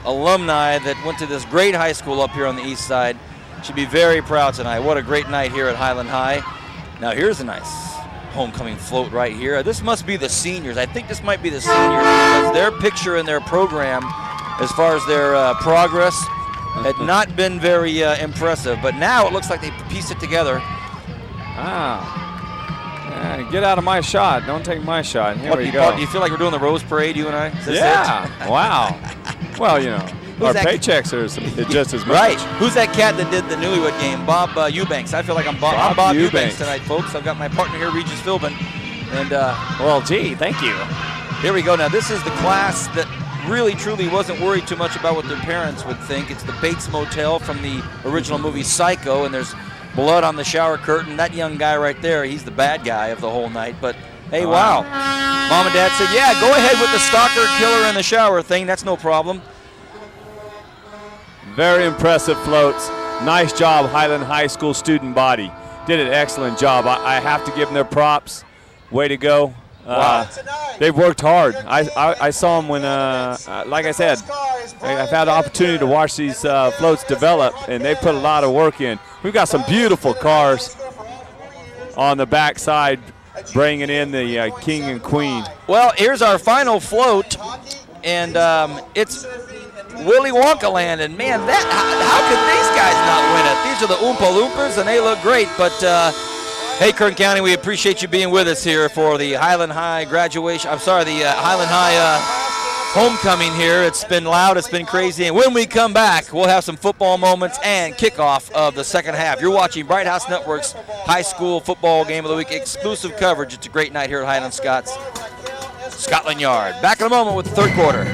Speaker 3: alumni that went to this great high school up here on the east side, should be very proud tonight. What a great night here at Highland High. Now here's a nice homecoming float right here. This must be the seniors. I think this might be the seniors because their picture in their program as far as their progress had not been very impressive, but now it looks like they pieced it together.
Speaker 4: Wow. Yeah, get out of my shot. Don't take my shot. Here we go.
Speaker 3: Do you feel like we're doing the Rose Parade, you and I?
Speaker 4: Yeah. Wow. Well, you know, our paychecks are just as much.
Speaker 3: Right. Who's that cat that did the Newlywed game? Bob Eubanks. I feel like I'm Bob Eubanks tonight, folks. I've got my partner here, Regis Philbin. And,
Speaker 4: well, gee, thank you.
Speaker 3: Here we go. Now, this is the class that really, truly wasn't worried too much about what their parents would think. It's the Bates Motel from the original movie Psycho, and there's blood on the shower curtain. That young guy right there, he's the bad guy of the whole night. But, hey, wow. Mom and Dad said, yeah, go ahead with the stalker, killer in the shower thing. That's no problem.
Speaker 4: Very impressive floats. Nice job, Highland High School student body. Did an excellent job. I have to give them their props. Way to go.
Speaker 3: Wow.
Speaker 4: They've worked hard. I saw them when, like I said, I've had the opportunity to watch these floats develop, and they've put a lot of work in. We've got some beautiful cars on the back side bringing in the king and queen.
Speaker 3: Well, here's our final float, and it's Willy Wonka land, and man, how could these guys not win it? These are the Oompa Loompas, and they look great, but hey, Kern County, we appreciate you being with us here for the Highland High graduation. I'm sorry, the Highland High homecoming here. It's been loud, it's been crazy, and when we come back, we'll have some football moments and kickoff of the second half. You're watching Bright House Network's high school football game of the week, exclusive coverage. It's a great night here at Highland Scotland Yard. Back in a moment with the third quarter.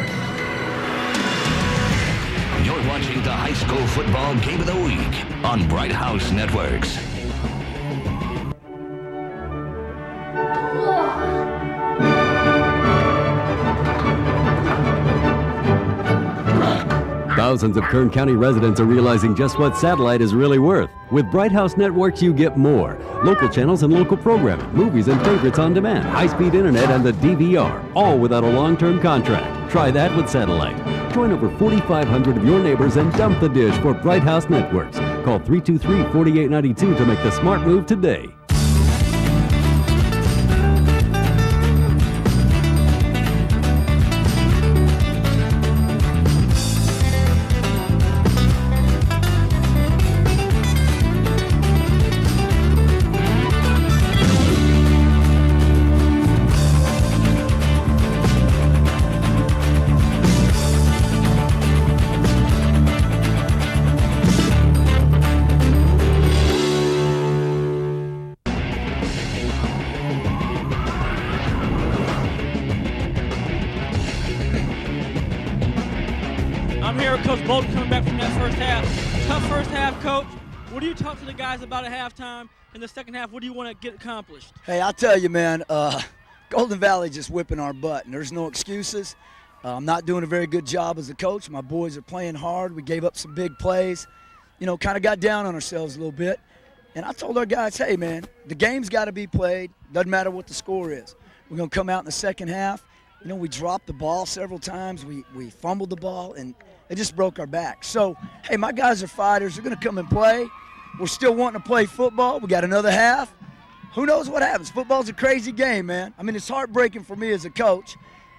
Speaker 2: You're watching the high school football game of the week on Bright House Networks.
Speaker 10: Thousands of Kern County residents are realizing just what satellite is really worth. With Bright House Networks, you get more. Local channels and local programming, movies and favorites on demand, high-speed internet, and the DVR, all without a long-term contract. Try that with satellite. Join over 4,500 of your neighbors and dump the dish for Bright House Networks. Call 323-4892 to make the smart move today.
Speaker 6: I'm here with Coach Bolton coming back from that first half. Tough first half, Coach. What do you talk to the guys about at halftime? In the second half, what do you want to get accomplished?
Speaker 16: Hey, I'll tell you, man, Golden Valley just whipping our butt, and there's no excuses. I'm not doing a very good job as a coach. My boys are playing hard. We gave up some big plays, kind of got down on ourselves a little bit. And I told our guys, hey, man, the game's got to be played. Doesn't matter what the score is. We're going to come out in the second half. We dropped the ball several times. We fumbled the ball, and it just broke our back. So, hey, my guys are fighters. They're going to come and play. We're still wanting to play football. We got another half. Who knows what happens? Football's a crazy game, man. I mean, it's heartbreaking for me as a coach.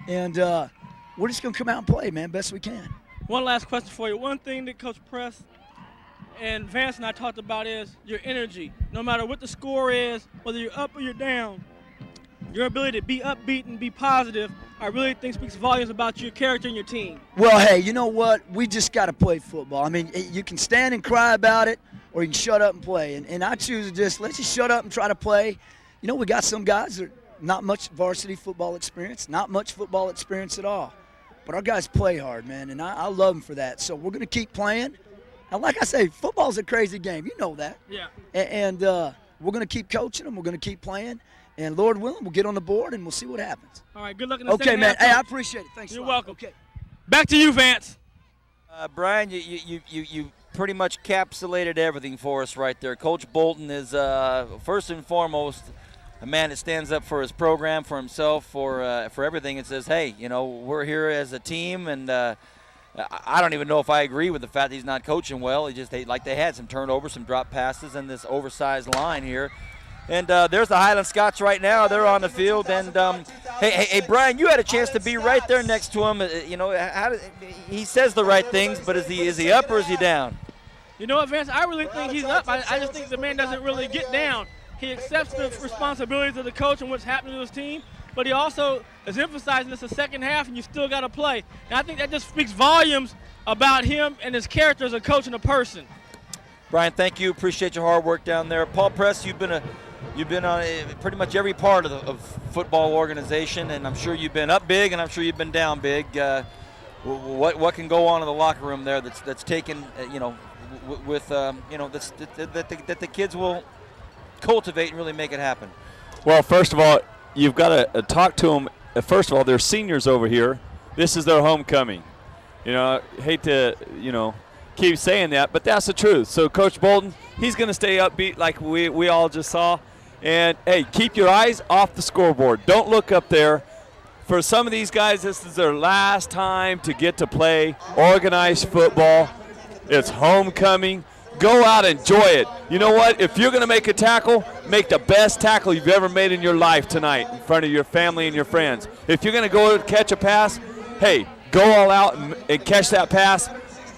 Speaker 16: And we're just going to come out and play, man, best we can.
Speaker 6: One last question for you. One thing that Coach Press and Vance and I talked about is your energy. No matter what the score is, whether you're up or you're down, your ability to be upbeat and be positive, I really think speaks volumes about your character and your team.
Speaker 16: Well, hey, you know what? We just got to play football. I mean, you can stand and cry about it, or you can shut up and play. And I choose to let's just shut up and try to play. We got some guys that are not much varsity football experience, not much football experience at all. But our guys play hard, man, and I love them for that. So we're going to keep playing. And like I say, football's a crazy game. You know that.
Speaker 6: Yeah.
Speaker 16: And we're going to keep coaching them. We're going to keep playing. And Lord willing, we'll get on the board and we'll see what happens.
Speaker 6: All right, good luck in the
Speaker 16: Okay,
Speaker 6: second
Speaker 16: man.
Speaker 6: half.
Speaker 16: Hey, I appreciate it. Thanks.
Speaker 6: You're
Speaker 16: a lot.
Speaker 6: welcome.
Speaker 16: Okay.
Speaker 6: Back to you, Vance.
Speaker 3: Brian, you pretty much encapsulated everything for us right there. Coach Bolton is first and foremost a man that stands up for his program, for himself, for everything, and says, hey, we're here as a team, and I don't even know if I agree with the fact that he's not coaching well. They had some turnovers, some drop passes, and this oversized line here. And there's the Highland Scots right now. They're on the field. And, hey, Brian, you had a chance to be right there next to him. He says the right things, but is he up or is he down?
Speaker 6: You know what, Vance? I really think he's up. I just think the man doesn't really get down. He accepts the responsibilities of the coach and what's happening to his team, but he also is emphasizing this the second half, and you still got to play. And I think that just speaks volumes about him and his character as a coach and a person.
Speaker 3: Brian, thank you. Appreciate your hard work down there. Paul Press, you've been on pretty much every part of football organization, and I'm sure you've been up big, and I'm sure you've been down big. What can go on in the locker room there that's taken, that the kids will cultivate and really make it happen?
Speaker 4: Well, first of all, you've got to talk to them. First of all, they're seniors over here. This is their homecoming. I hate to, keep saying that, but that's the truth. So Coach Bolton, he's going to stay upbeat like we all just saw. And, hey, keep your eyes off the scoreboard. Don't look up there. For some of these guys, this is their last time to get to play organized football. It's homecoming. Go out and enjoy it. You know what? If you're going to make a tackle, make the best tackle you've ever made in your life tonight in front of your family and your friends. If you're going to go catch a pass, hey, go all out and catch that pass.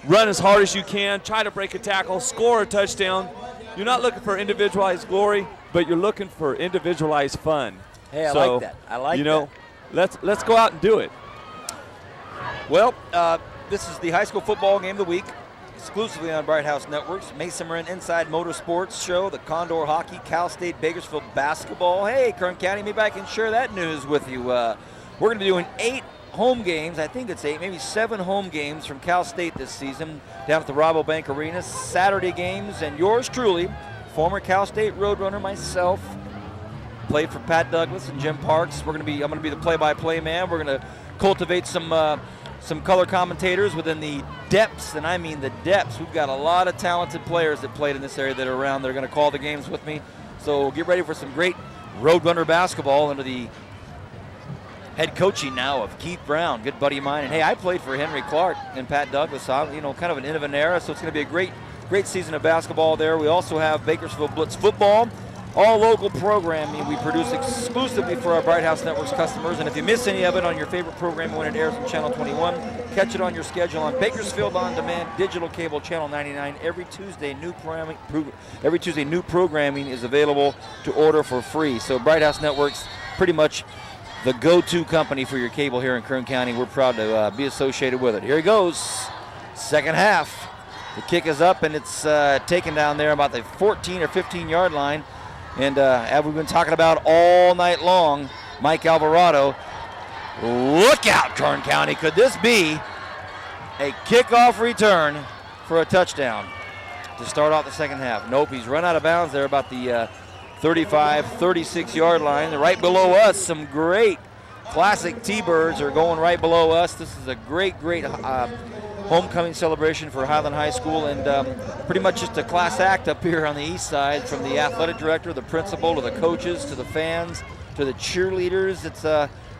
Speaker 4: Run as hard as you can. Try to break a tackle. Score a touchdown. You're not looking for individualized glory, but you're looking for individualized fun.
Speaker 3: Hey, I like that. I like that.
Speaker 4: Let's go out and do it.
Speaker 3: Well, this is the high school football game of the week, exclusively on Bright House Networks. Mason Marin Inside Motorsports Show, the Condor Hockey, Cal State Bakersfield Basketball. Hey, Kern County, maybe I can share that news with you. We're going to be doing 8 home games. I think it's 8, maybe 7 home games from Cal State this season down at the Rabobank Arena. Saturday games, and yours truly, former Cal State Roadrunner myself, played for Pat Douglas and Jim Parks. I'm going to be the play-by-play man. We're going to cultivate some color commentators within the depths, and I mean the depths. We've got a lot of talented players that played in this area that are around. They're going to call the games with me. So get ready for some great Roadrunner basketball under the head coaching now of Keith Brown, good buddy of mine. And hey, I played for Henry Clark and Pat Douglas, so kind of an end of an era. So it's going to be a great season of basketball there. We also have Bakersfield Blitz football, all local programming we produce exclusively for our Bright House Networks customers. And if you miss any of it on your favorite programming when it airs on Channel 21, catch it on your schedule on Bakersfield On Demand, digital cable Channel 99. Every Tuesday, new programming is available to order for free. So Bright House Networks, pretty much the go-to company for your cable here in Kern County. We're proud to be associated with it. Here he goes, second half. The kick is up, and it's taken down there about the 14 or 15-yard line. And as we've been talking about all night long, Mike Alvarado, look out, Kern County. Could this be a kickoff return for a touchdown to start off the second half? Nope, he's run out of bounds there about the 35, 36-yard line. Right below us, some great classic T-Birds are going right below us. This is a great homecoming celebration for Highland High School, and pretty much just a class act up here on the east side, from the athletic director, the principal, to the coaches, to the fans, to the cheerleaders. It's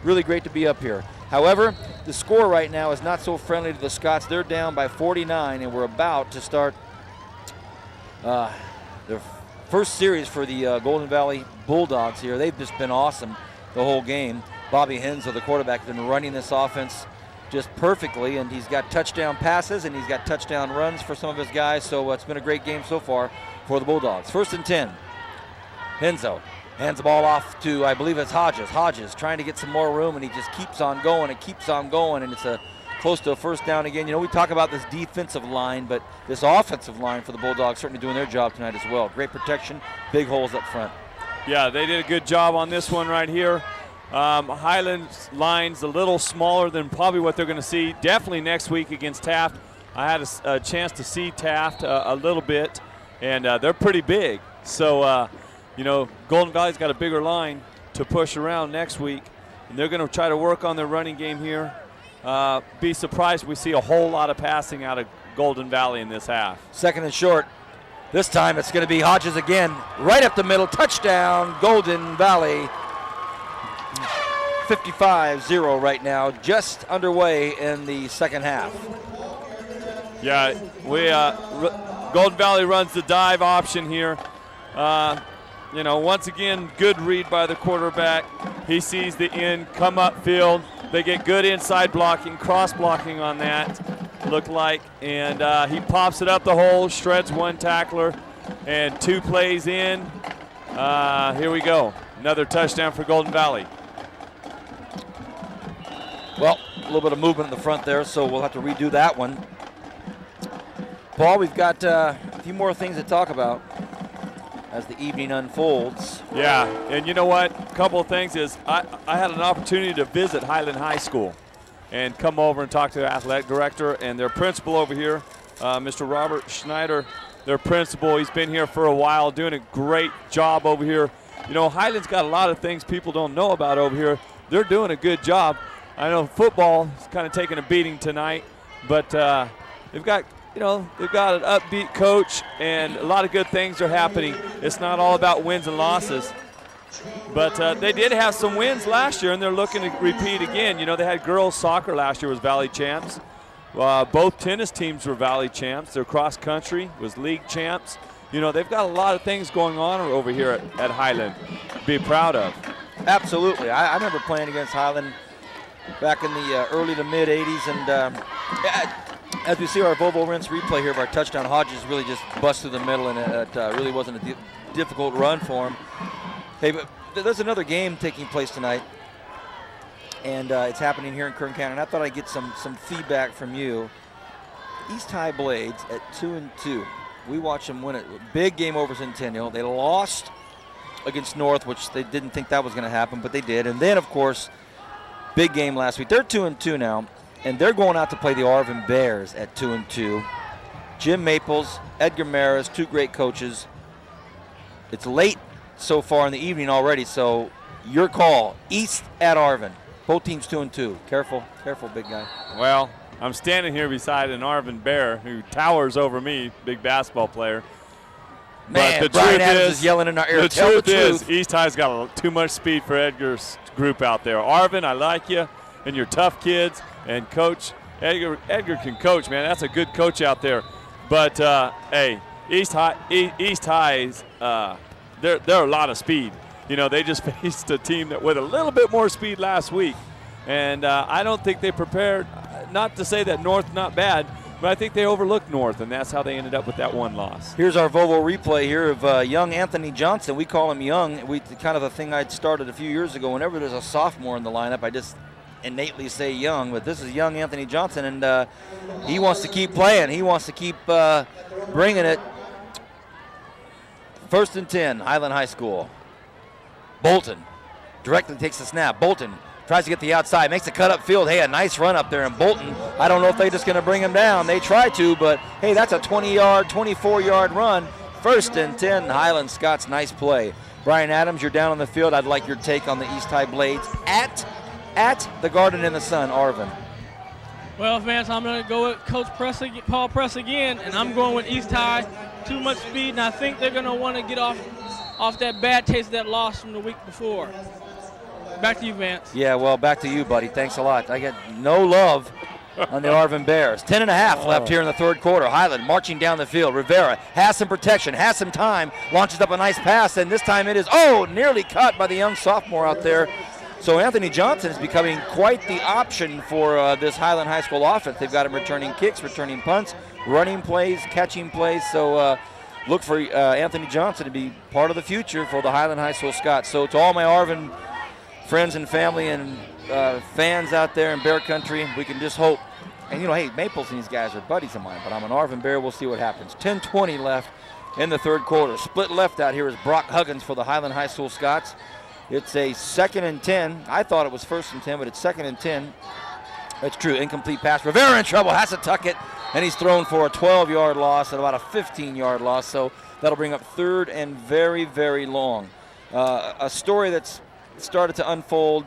Speaker 3: really great to be up here. However, the score right now is not so friendly to the Scots. They're down by 49, and we're about to start their first series for the Golden Valley Bulldogs here. They've just been awesome the whole game. Bobby Hensel, the quarterback, has been running this offense just perfectly, and he's got touchdown passes and he's got touchdown runs for some of his guys, so it's been a great game so far for the Bulldogs. 1st and 10. Henzo hands the ball off to, I believe it's Hodges. Hodges trying to get some more room, and he just keeps on going and keeps on going, and it's close to a first down again. We talk about this defensive line, but this offensive line for the Bulldogs certainly doing their job tonight as well. Great protection, big holes up front. Yeah, they did a good job on this one right here. Highland's line's a little smaller than probably what they're going to see definitely next week against Taft. I had a chance to see Taft a little bit, and they're pretty big. So, Golden Valley's got a bigger line to push around next week, and they're going to try to work on their running game here. Be surprised if we see a whole lot of passing out of Golden Valley in this half. Second and short. This time it's going to be Hodges again, right up the middle. Touchdown, Golden Valley. 55-0 right now, just underway in the second half. Yeah, Golden Valley runs the dive option here. Once again, good read by the quarterback. He sees the end come upfield. They get good inside blocking, cross blocking on that, look like. And he pops it up the hole, shreds one tackler, and 2 plays in. Here we go. Another touchdown for Golden Valley. Well, a little bit of movement in the front there, so we'll have to redo that one. Paul, we've got a few more things to talk about as the evening unfolds. Yeah, and you know what? A couple of things is I had an opportunity to visit Highland High School and come over and talk to the athletic director and their principal over here, Mr. Robert Schneider, their principal. He's been here for a while, doing a great job over here. Highland's got a lot of things people don't know about over here. They're doing a good job. I know football is kind of taking a beating tonight, but they've got an upbeat coach, and a lot of good things are happening. It's not all about wins and losses, but they did have some wins last year, and they're looking to repeat again. They had girls soccer last year was Valley champs. Both tennis teams were Valley champs. Their cross country was league champs. They've got a lot of things going on over here at Highland to be proud of. Absolutely. I remember playing against Highland back in the early to mid 80s, and as we see our Volvo Rinse replay here of our touchdown, Hodges really just busted through the middle, and it really wasn't a difficult run for him. Hey, but there's another game taking place tonight, and it's happening here in Kern County, and I thought I'd get some feedback from you. East High Blades at 2-2. We watched them win it. Big game over Centennial. They lost against North, which they didn't think that was going to happen, but they did. And then, of course, big game last week. They're 2-2 now, and they're going out to play the Arvin Bears at 2-2. Jim Maples, Edgar Maris, 2 great coaches. It's late so far in the evening already, so your call. East at Arvin. Both teams 2-2. Careful, big guy. Well, I'm standing here beside an Arvin Bear who towers over me, big basketball player. Man,
Speaker 4: but the
Speaker 3: Brian
Speaker 4: truth
Speaker 3: Adams is yelling in our ear. Tell the
Speaker 4: truth is,
Speaker 3: truth.
Speaker 4: East High's got too much speed for Edgar's group out there. Arvin, I like you and your tough kids. And Coach Edgar can coach, man. That's a good coach out there. But, hey, East High's, they're a lot of speed. You know, they just faced a team that with a little bit more speed last week. And I don't think they prepared, not to say that North not bad, but I think they overlooked North, and that's how they ended up with that one loss.
Speaker 3: Here's our Volvo replay here of young Anthony Johnson. We call him young. Kind of a thing I'd started a few years ago. Whenever there's a sophomore in the lineup, I just innately say young, but this is young Anthony Johnson, and he wants to keep playing. He wants to keep bringing it. 1st and 10, Highland High School. Bolton directly takes the snap. Bolton tries to get the outside, makes a cut up field. Hey, a nice run up there, and Bolton, I don't know if they're just going to bring him down. They try to, but hey, that's a 20-yard, 24-yard run. 1st and 10, Highland Scots, nice play. Brian Adams, you're down on the field. I'd like your take on the East High Blades at the Garden in the Sun. Arvin.
Speaker 6: Well, Vance, I'm going to go with Coach Paul Press again, and I'm going with East High. Too much speed, and I think they're going to want to get off that bad taste of that loss from the week before. Back to you, Vance.
Speaker 3: Yeah, well, back to you, buddy. Thanks a lot. I get no love on the Arvin Bears. 10.5 left here in the 3rd quarter. Highland marching down the field. Rivera has some protection, has some time, launches up a nice pass, and this time it is, nearly caught by the young sophomore out there. So Anthony Johnson is becoming quite the option for this Highland High School offense. They've got him returning kicks, returning punts, running plays, catching plays. So look for Anthony Johnson to be part of the future for the Highland High School Scots. So to all my Arvin friends and family and fans out there in Bear Country, we can just hope. And, you know, hey, Maples and these guys are buddies of mine, but I'm an Arvin Bear. We'll see what happens. 10:20 left in the 3rd quarter. Split left out here is Brock Huggins for the Highland High School Scots. It's a 2nd and 10. I thought it was 1st and 10, but it's 2nd and 10. That's true. Incomplete pass. Rivera in trouble. Has to tuck it. And he's thrown for a 12-yard loss and about a 15-yard loss. So that'll bring up 3rd and very, very long. A story that's started to unfold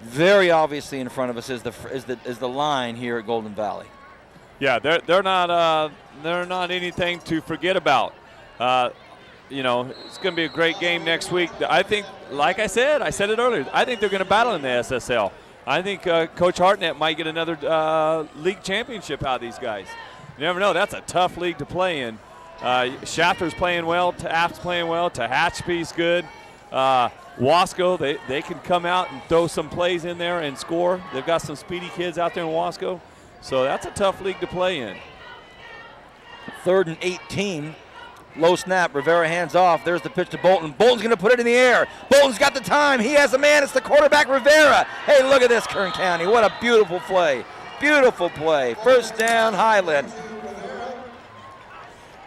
Speaker 3: very obviously in front of us is the line here at Golden Valley.
Speaker 4: Yeah, they're not anything to forget about. You know, it's going to be a great game next week. I think, like I said it earlier, I think they're going to battle in the SSL. I think Coach Hartnett might get another league championship out of these guys. You never know. That's a tough league to play in. Shafter's playing well. Taft's playing well. Tehachapi's good. Wasco, they can come out and throw some plays in there and score. They've got some speedy kids out there in Wasco. So that's a tough league to play in.
Speaker 3: 3rd and 18. Low snap. Rivera hands off. There's the pitch to Bolton. Bolton's going to put it in the air. Bolton's got the time. He has a man. It's the quarterback, Rivera. Hey, look at this, Kern County. What a beautiful play. Beautiful play. 1st down, Highland.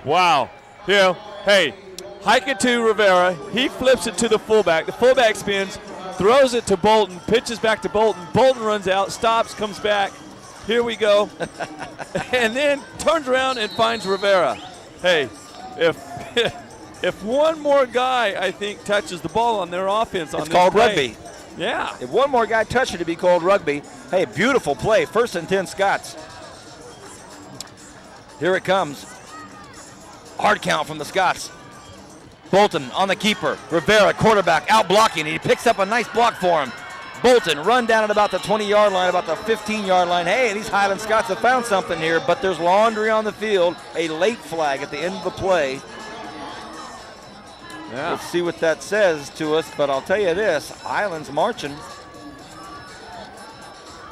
Speaker 4: Wow. You know, hey, hike it to Rivera. He flips it to the fullback. The fullback spins, throws it to Bolton, pitches back to Bolton. Bolton runs out, stops, comes back. Here we go. And then turns around and finds Rivera. Hey, if one more guy, I think, touches the ball on their offense on
Speaker 3: it's
Speaker 4: this
Speaker 3: called
Speaker 4: play,
Speaker 3: rugby.
Speaker 4: Yeah.
Speaker 3: If one more guy touched it, it'd be called rugby. Hey, beautiful play. 1st and 10 Scots. Here it comes. Hard count from the Scots. Bolton on the keeper. Rivera, quarterback, out blocking. He picks up a nice block for him. Bolton run down at about the 20-yard line, about the 15-yard line. Hey, these Highland Scots have found something here, but there's laundry on the field. A late flag at the end of the play. Yeah. Let's see what that says to us, but I'll tell you this, Highland's marching.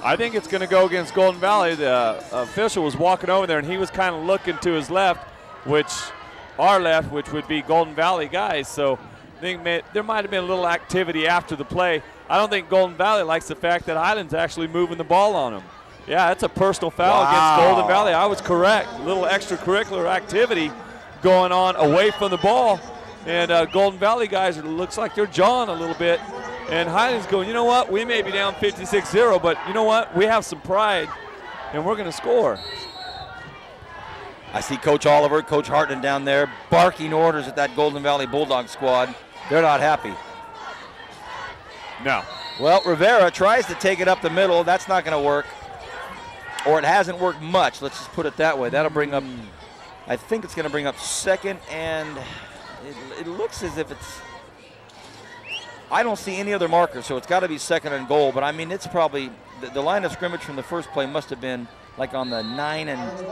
Speaker 4: I think it's going to go against Golden Valley. The official was walking over there, and he was kind of looking to his left, which would be Golden Valley guys. So I think there might have been a little activity after the play. I don't think Golden Valley likes the fact that Highland's actually moving the ball on them. Yeah, that's a personal foul against Golden Valley. I was correct. A little extracurricular activity going on away from the ball. And Golden Valley guys, looks like they're jawing a little bit. And Highland's going, you know what, we may be down 56-0, but you know what, we have some pride, and we're going to score.
Speaker 3: I see Coach Oliver, Coach Hartnett down there barking orders at that Golden Valley Bulldog squad. They're not happy.
Speaker 4: No.
Speaker 3: Well, Rivera tries to take it up the middle. That's not going to work. Or it hasn't worked much. Let's just put it that way. That'll bring up, I think it's going to bring up 2nd and it looks as if it's, I don't see any other marker, so it's got to be 2nd and goal. But I mean, it's probably, the line of scrimmage from the first play must have been like on the 9 and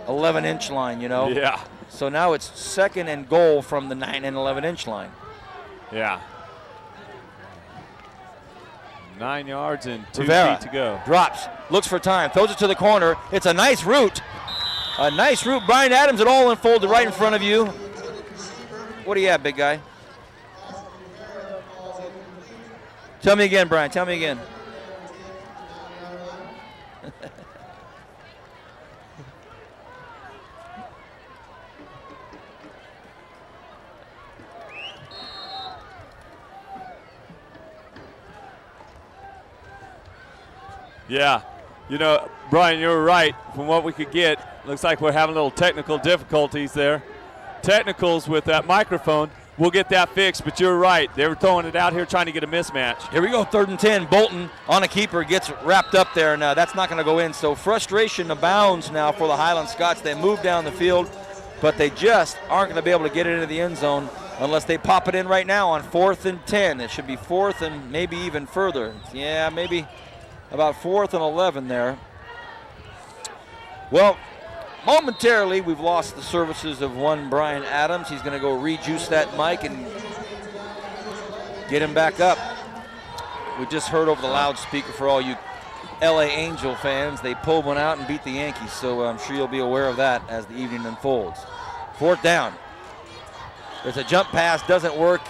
Speaker 3: 11 inch line, you know?
Speaker 4: Yeah.
Speaker 3: So now it's 2nd and goal from the 9 and 11 inch line.
Speaker 4: Yeah. 9 yards and 2
Speaker 3: Rivera
Speaker 4: feet to go.
Speaker 3: drops, looks for time, throws it to the corner. It's a nice route. A nice route. Brian Adams, it all unfolded right in front of you. What do you have, big guy? Tell me again, Brian. Tell me again.
Speaker 4: Yeah. You know, Brian, you're right. From what we could get, looks like we're having a little technical difficulties there. Technicals with that microphone. We'll get that fixed, but you're right. They were throwing it out here trying to get a mismatch.
Speaker 3: Here we go, 3rd and 10. Bolton on a keeper gets wrapped up there, and that's not going to go in. So frustration abounds now for the Highland Scots. They move down the field, but they just aren't going to be able to get it into the end zone unless they pop it in right now on 4th and 10. It should be 4th and maybe even further. Yeah, maybe about 4th and 11 there. Well, momentarily, we've lost the services of one Brian Adams. He's going to go rejuice that mic and get him back up. We just heard over the loudspeaker for all you LA Angel fans, they pulled one out and beat the Yankees, so I'm sure you'll be aware of that as the evening unfolds. 4th down. There's a jump pass, doesn't work.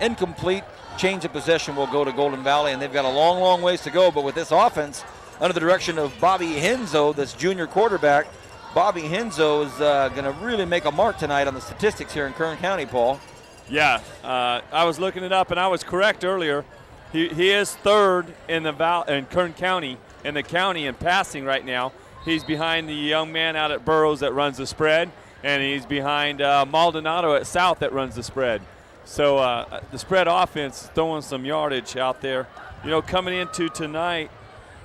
Speaker 3: Incomplete. Change of possession will go to Golden Valley, and they've got a long, long ways to go, but with this offense, under the direction of Bobby Henzo, this junior quarterback, Bobby Henzo is going to really make a mark tonight on the statistics here in Kern County, Paul.
Speaker 4: Yeah, I was looking it up, and I was correct earlier. He is 3rd in Kern County, in the county in passing right now. He's behind the young man out at Burroughs that runs the spread, and he's behind Maldonado at South that runs the spread. So the spread offense is throwing some yardage out there. You know, coming into tonight,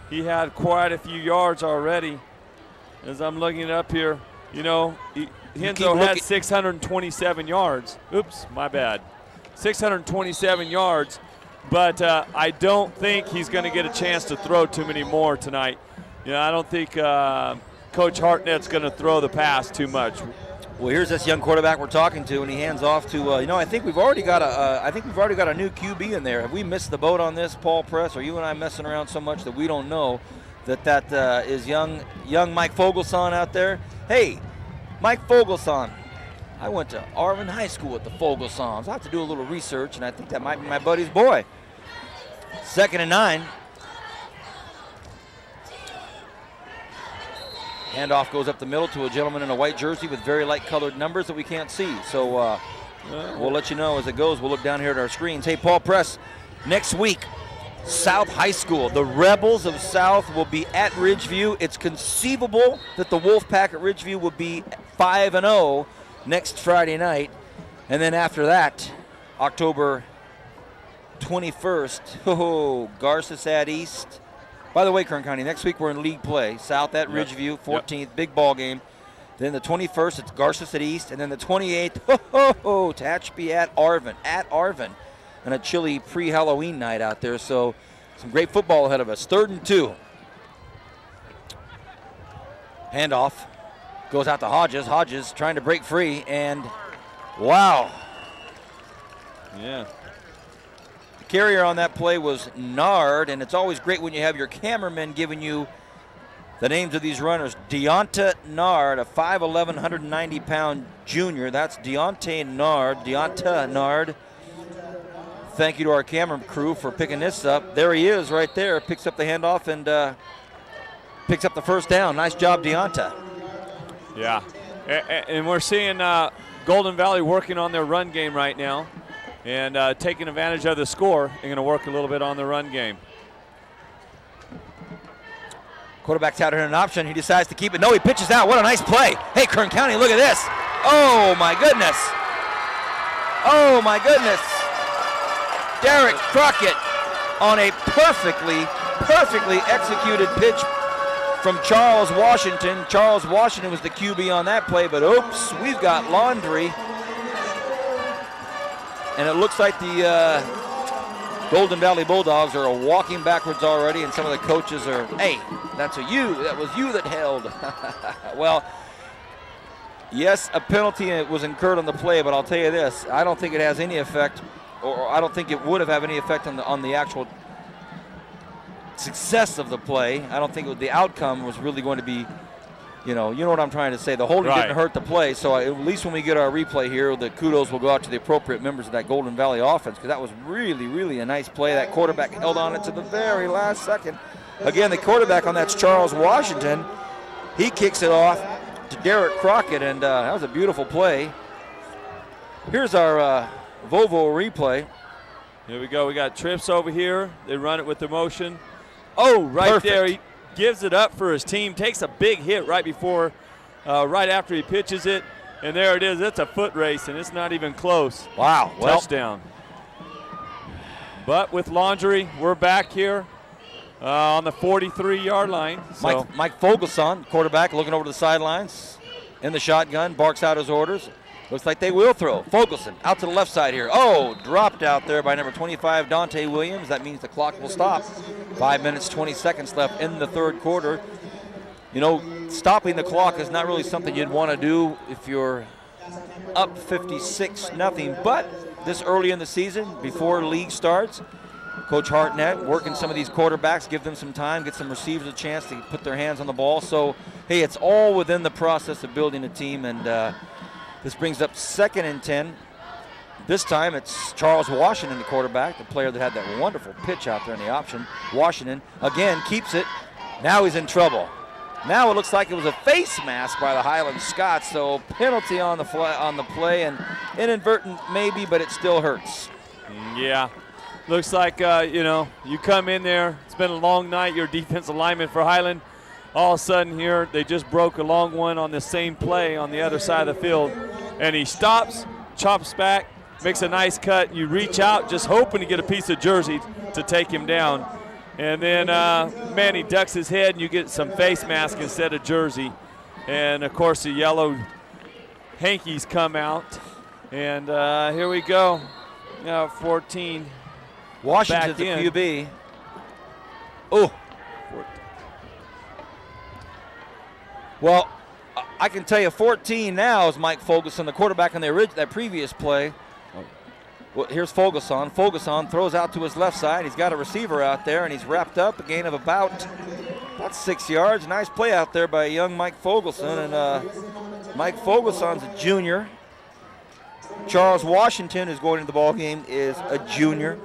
Speaker 4: he had quite a few yards already. As I'm looking it up here, you know, Henzo had 627 yards. Oops, my bad. 627 yards, but I don't think he's going to get a chance to throw too many more tonight. You know, I don't think Coach Hartnett's going to throw the pass too much.
Speaker 3: Well, here's this young quarterback we're talking to, and he hands off to. You know, I think we've already got a new QB in there. Have we missed the boat on this, Paul Press? Are you and I messing around so much that we don't know that is young Mike Fogelson out there? Hey, Mike Fogelson. I went to Arvin High School with the Fogelsons. I have to do a little research, and I think that might be my buddy's boy. 2nd and 9. Handoff goes up the middle to a gentleman in a white jersey with very light colored numbers that we can't see. So we'll let you know as it goes. We'll look down here at our screens. Hey, Paul Press, next week, South High School. The Rebels of South will be at Ridgeview. It's conceivable that the Wolfpack at Ridgeview will be 5-0 next Friday night. And then after that, October 21st, Garces at East. By the way, Kern County, next week we're in league play. South at Ridgeview, 14th, big ball game. Then the 21st, it's Garces at East. And then the 28th, Tehachapi at Arvin. And a chilly pre-Halloween night out there. So some great football ahead of us. 3rd and 2. Handoff goes out to Hodges. Hodges trying to break free, and wow.
Speaker 4: Yeah.
Speaker 3: The carrier on that play was Nard, and it's always great when you have your cameraman giving you the names of these runners. Deonta Nard, a 5'11", 190-pound junior. That's Deonta Nard. Thank you to our camera crew for picking this up. There he is right there. Picks up the handoff and picks up the first down. Nice job, Deonta.
Speaker 4: Yeah. And we're seeing Golden Valley working on their run game right now and taking advantage of the score. They're going to work a little bit on the run game.
Speaker 3: Quarterback's out here an option. He decides to keep it. No, he pitches out. What a nice play. Hey, Kern County, look at this. Oh, my goodness. Oh, my goodness. Derek Crockett on a perfectly executed pitch from Charles Washington. Charles Washington was the QB on that play, but oops, we've got laundry And it looks like the Golden Valley Bulldogs are walking backwards already, and some of the coaches are, hey, that was you that held. Well, yes, a penalty was incurred on the play, but I'll tell you this, I don't think it has any effect, or I don't think it would have any effect on the actual success of the play. I don't think the outcome was really going to be, you know what I'm trying to say. The holding didn't hurt the play, so at least when we get our replay here, the kudos will go out to the appropriate members of that Golden Valley offense, because that was really, really a nice play. That quarterback held on it to the very last second. Again, the quarterback on that's Charles Washington. He kicks it off to Derek Crockett, and that was a beautiful play. Here's our Volvo replay.
Speaker 4: Here we go. We got trips over here. They run it with the motion. Oh, right there. He gives it up for his team, takes a big hit right after he pitches it, and there it is. It's a foot race, and it's not even close.
Speaker 3: Wow.
Speaker 4: Touchdown. But with Laundry, we're back here on the 43-yard line. So.
Speaker 3: Mike Fogelson, quarterback, looking over to the sidelines in the shotgun, barks out his orders. Looks like they will throw. Fogelson out to the left side here. Oh, dropped out there by number 25, Dante Williams. That means the clock will stop. 5 minutes, 20 seconds left in the third quarter. You know, stopping the clock is not really something you'd want to do if you're up 56-0. But this early in the season, before the league starts, Coach Hartnett working some of these quarterbacks, give them some time, get some receivers a chance to put their hands on the ball. So, hey, it's all within the process of building a team, and this brings up 2nd and 10. This time it's Charles Washington, the quarterback, the player that had that wonderful pitch out there in the option. Washington, again, keeps it. Now he's in trouble. Now it looks like it was a face mask by the Highland Scots, so penalty on the play, and inadvertent maybe, but it still hurts.
Speaker 4: Yeah. Looks like, you come in there. It's been a long night. You're defensive lineman for Highland. All of a sudden here, they just broke a long one on the same play on the other side of the field. And he stops, chops back, makes a nice cut. You reach out just hoping to get a piece of jersey to take him down. And then, he ducks his head, and you get some face mask instead of jersey. And, of course, the yellow hankies come out. And here we go. 14.
Speaker 3: Washington's the QB. Oh. Well, I can tell you 14 now is Mike Fogelson, the quarterback on that previous play. Well, here's Fogelson. Fogelson throws out to his left side. He's got a receiver out there, and he's wrapped up, a gain of about 6 yards. Nice play out there by young Mike Fogelson, and Mike Fogelson's a junior. Charles Washington, who's going into the ball game, is a junior.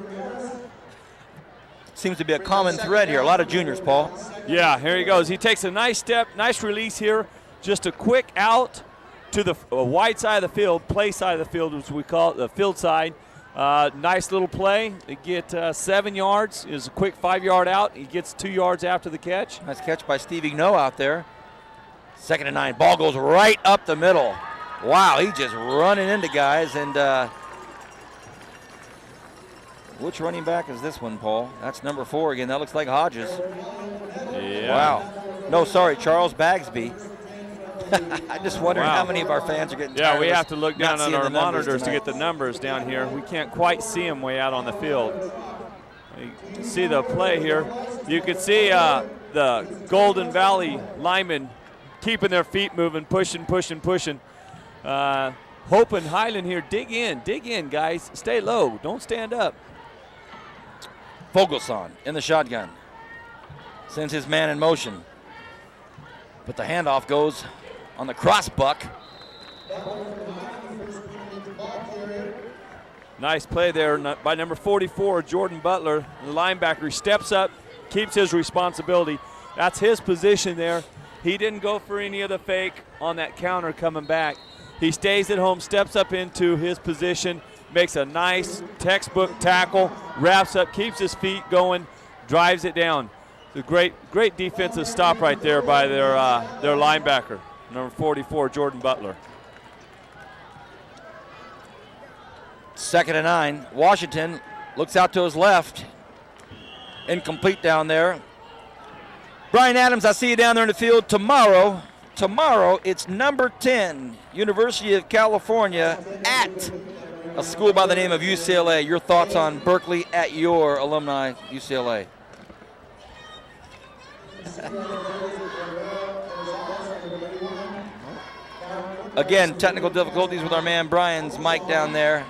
Speaker 3: Seems to be a common thread here. A lot of juniors, Paul.
Speaker 4: Yeah, here he goes. He takes a nice step, nice release here. Just a quick out to the wide side of the field, play side of the field, as we call it, the field side. Nice little play. They get 7 yards. Is a quick 5-yard out. He gets 2 yards after the catch.
Speaker 3: Nice catch by Stevie No out there. 2nd and 9. Ball goes right up the middle. Wow, he's just running into guys. And which running back is this one, Paul? That's number 4 again. That looks like Hodges.
Speaker 4: Yeah.
Speaker 3: Wow. No, sorry, Charles Bagsby. I just wonder how many of our fans are getting tired.
Speaker 4: Yeah, we have to look down on our monitors
Speaker 3: tonight
Speaker 4: to get the numbers down here. We can't quite see them way out on the field. You can see the play here. You can see the Golden Valley linemen keeping their feet moving, pushing. Hoping Highland here, dig in, guys. Stay low, don't stand up.
Speaker 3: Fogelson in the shotgun. Sends his man in motion. But the handoff goes on the cross buck.
Speaker 4: Nice play there by number 44, Jordan Butler, the linebacker. He steps up, keeps his responsibility. That's his position there. He didn't go for any of the fake on that counter coming back. He stays at home, steps up into his position, makes a nice textbook tackle, wraps up, keeps his feet going, drives it down. It's a great defensive stop right there by their linebacker, number 44, Jordan Butler.
Speaker 3: 2nd and 9. Washington looks out to his left. Incomplete down there. Brian Adams, I see you down there in the field. Tomorrow, it's number 10, University of California at a school by the name of UCLA. Your thoughts on Berkeley at your alumni, UCLA? Again, technical difficulties with our man Brian's mic down there.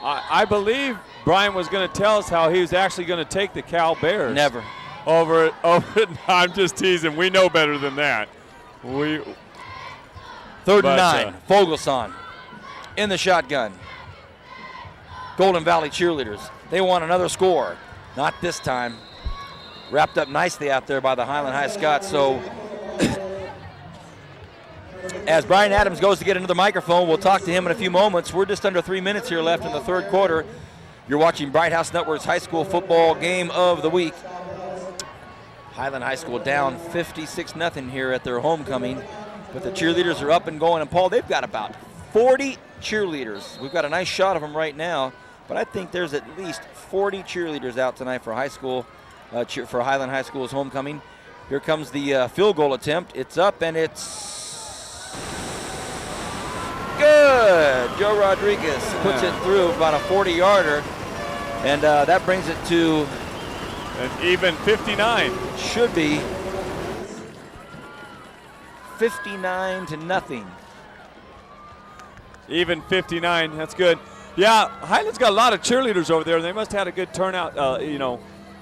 Speaker 4: I believe Brian was going to tell us how he was actually going to take the Cal Bears.
Speaker 3: Never.
Speaker 4: Over it. I'm just teasing. We know better than that.
Speaker 3: Third and 9. Fogelson in the shotgun. Golden Valley cheerleaders. They want another score. Not this time. Wrapped up nicely out there by the Highland High Scots. So as Brian Adams goes to get another microphone, we'll talk to him in a few moments. We're just under 3 minutes here left in the third quarter. You're watching Bright House Network's high school football game of the week. Highland High School down 56-0 here at their homecoming. But the cheerleaders are up and going. And, Paul, they've got about 40 cheerleaders. We've got a nice shot of them right now. But I think there's at least 40 cheerleaders out tonight for high school, for Highland High School's homecoming. Here comes the field goal attempt. It's up, and it's good. Joe Rodriguez puts it through about a 40-yarder. And that brings it to
Speaker 4: an even 59.
Speaker 3: Should be 59-0.
Speaker 4: Even 59. That's good. Yeah, Highland's got a lot of cheerleaders over there. They must have had a good turnout,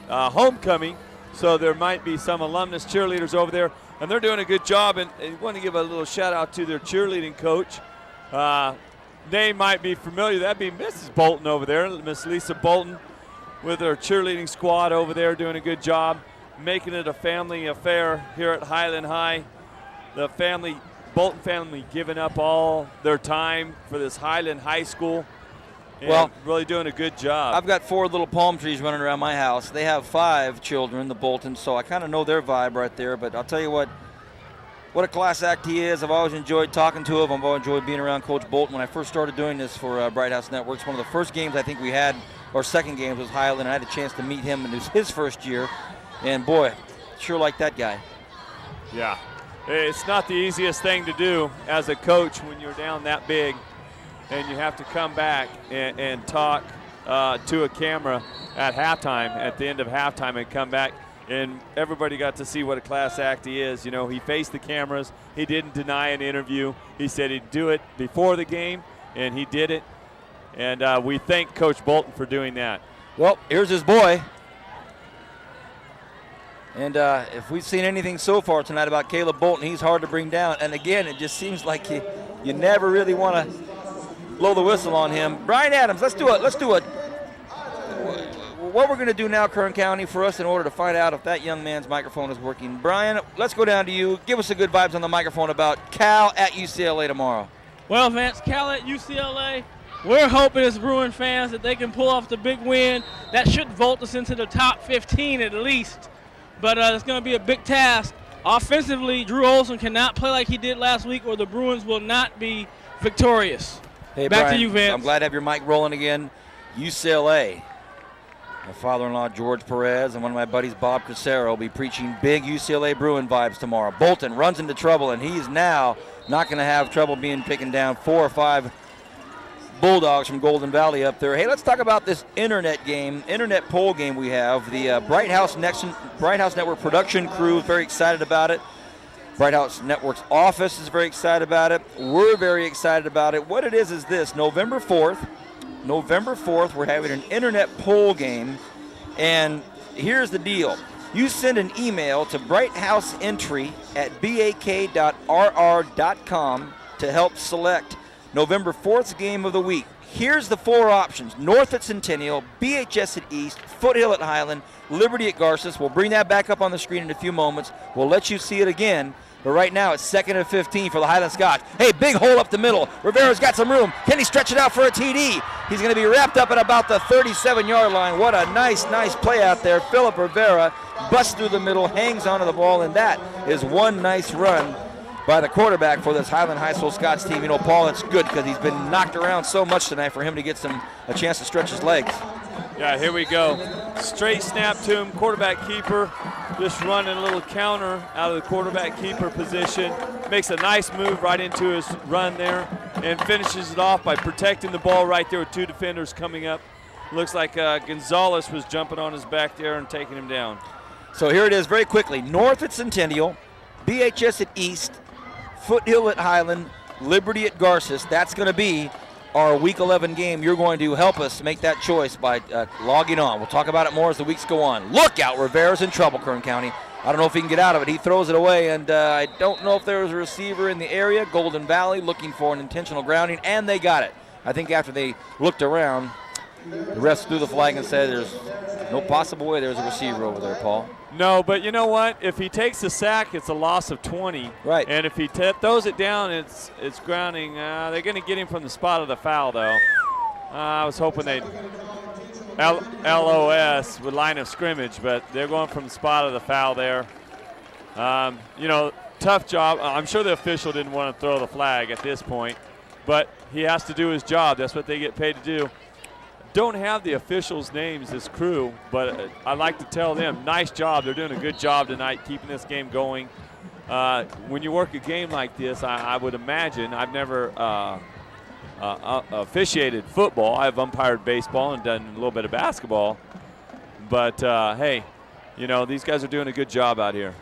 Speaker 4: homecoming. So there might be some alumnus cheerleaders over there, and they're doing a good job. And I want to give a little shout out to their cheerleading coach. Name might be familiar. That'd be Mrs. Bolton over there, Miss Lisa Bolton, with her cheerleading squad over there, doing a good job, making it a family affair here at Highland High. The Bolton family giving up all their time for this Highland High School. And really doing a good job.
Speaker 3: I've got 4 little palm trees running around my house. They have 5 children, the Boltons, so I kind of know their vibe right there. But I'll tell you what a class act he is. I've always enjoyed talking to him. I've always enjoyed being around Coach Bolton. When I first started doing this for Bright House Networks, one of the first games I think we had, or second games, was Highland. I had a chance to meet him, and it was his first year. And boy, sure like that guy.
Speaker 4: Yeah, it's not the easiest thing to do as a coach when you're down that big. And you have to come back and talk to a camera at halftime, at the end of halftime, and come back. And everybody got to see what a class act he is. You know, he faced the cameras. He didn't deny an interview. He said he'd do it before the game, and he did it. And we thank Coach Bolton for doing that.
Speaker 3: Well, here's his boy. And if we've seen anything so far tonight about Caleb Bolton, he's hard to bring down. And again, it just seems like you never really want to blow the whistle on him. Brian Adams, let's do it. What we're going to do now, Kern County, for us in order to find out if that young man's microphone is working. Brian, let's go down to you. Give us the good vibes on the microphone about Cal at UCLA tomorrow.
Speaker 6: Well, Vance, Cal at UCLA, we're hoping as Bruin fans that they can pull off the big win. That should vault us into the top 15 at least. But it's going to be a big task. Offensively, Drew Olson cannot play like he did last week, or the Bruins will not be victorious.
Speaker 3: Hey,
Speaker 6: back
Speaker 3: Brian,
Speaker 6: to you, Vance.
Speaker 3: I'm glad to have your mic rolling again. UCLA. My father-in-law, George Perez, and one of my buddies, Bob Crisero, will be preaching big UCLA Bruin vibes tomorrow. Bolton runs into trouble, and he's now not going to have trouble being taken down. 4 or 5 Bulldogs from Golden Valley up there. Hey, let's talk about this internet poll game we have. The Bright House Network production crew is very excited about it. Bright House Network's office is very excited about it. We're very excited about it. What it is this: November 4th, we're having an internet poll game. And here's the deal. You send an email to brighthouseentry@bak.rr.com to help select November 4th's game of the week. Here's the 4 options: North at Centennial, BHS at East, Foothill at Highland, Liberty at Garces. We'll bring that back up on the screen in a few moments. We'll let you see it again. But right now, it's 2nd and 15 for the Highland Scots. Hey, big hole up the middle. Rivera's got some room. Can he stretch it out for a TD? He's going to be wrapped up at about the 37-yard line. What a nice play out there. Philip Rivera busts through the middle, hangs onto the ball, and that is one nice run by the quarterback for this Highland High School Scots team. You know, Paul, it's good because he's been knocked around so much tonight for him to get a chance to stretch his legs.
Speaker 4: Yeah, here we go. Straight snap to him, quarterback keeper. Just running a little counter out of the quarterback keeper position. Makes a nice move right into his run there. and finishes it off by protecting the ball right there with two defenders coming up. Looks like Gonzalez was jumping on his back there and taking him down.
Speaker 3: So here it is very quickly. North at Centennial, BHS at East, Foothill at Highland, Liberty at Garces. That's going to be our Week 11 game. You're going to help us make that choice by logging on. We'll talk about it more as the weeks go on. Look out, Rivera's in trouble, Kern County. I don't know if he can get out of it. He throws it away, and I don't know if there was a receiver in the area. Golden Valley looking for an intentional grounding, and they got it. I think after they looked around, the refs threw the flag and said there's no possible way there's a receiver over there, Paul.
Speaker 4: No, but you know what? If he takes the sack, it's a loss of 20.
Speaker 3: Right.
Speaker 4: And if he throws it down, it's grounding. They're going to get him from the spot of the foul, though. I was hoping they'd LOS with line of scrimmage, but they're going from the spot of the foul there. Tough job. I'm sure the official didn't want to throw the flag at this point, but he has to do his job. That's what they get paid to do. Don't have the officials' names, this crew, but I like to tell them, nice job. They're doing a good job tonight keeping this game going. When you work a game like this, I would imagine, I've never officiated football. I've umpired baseball and done a little bit of basketball. But, hey, these guys are doing a good job out here.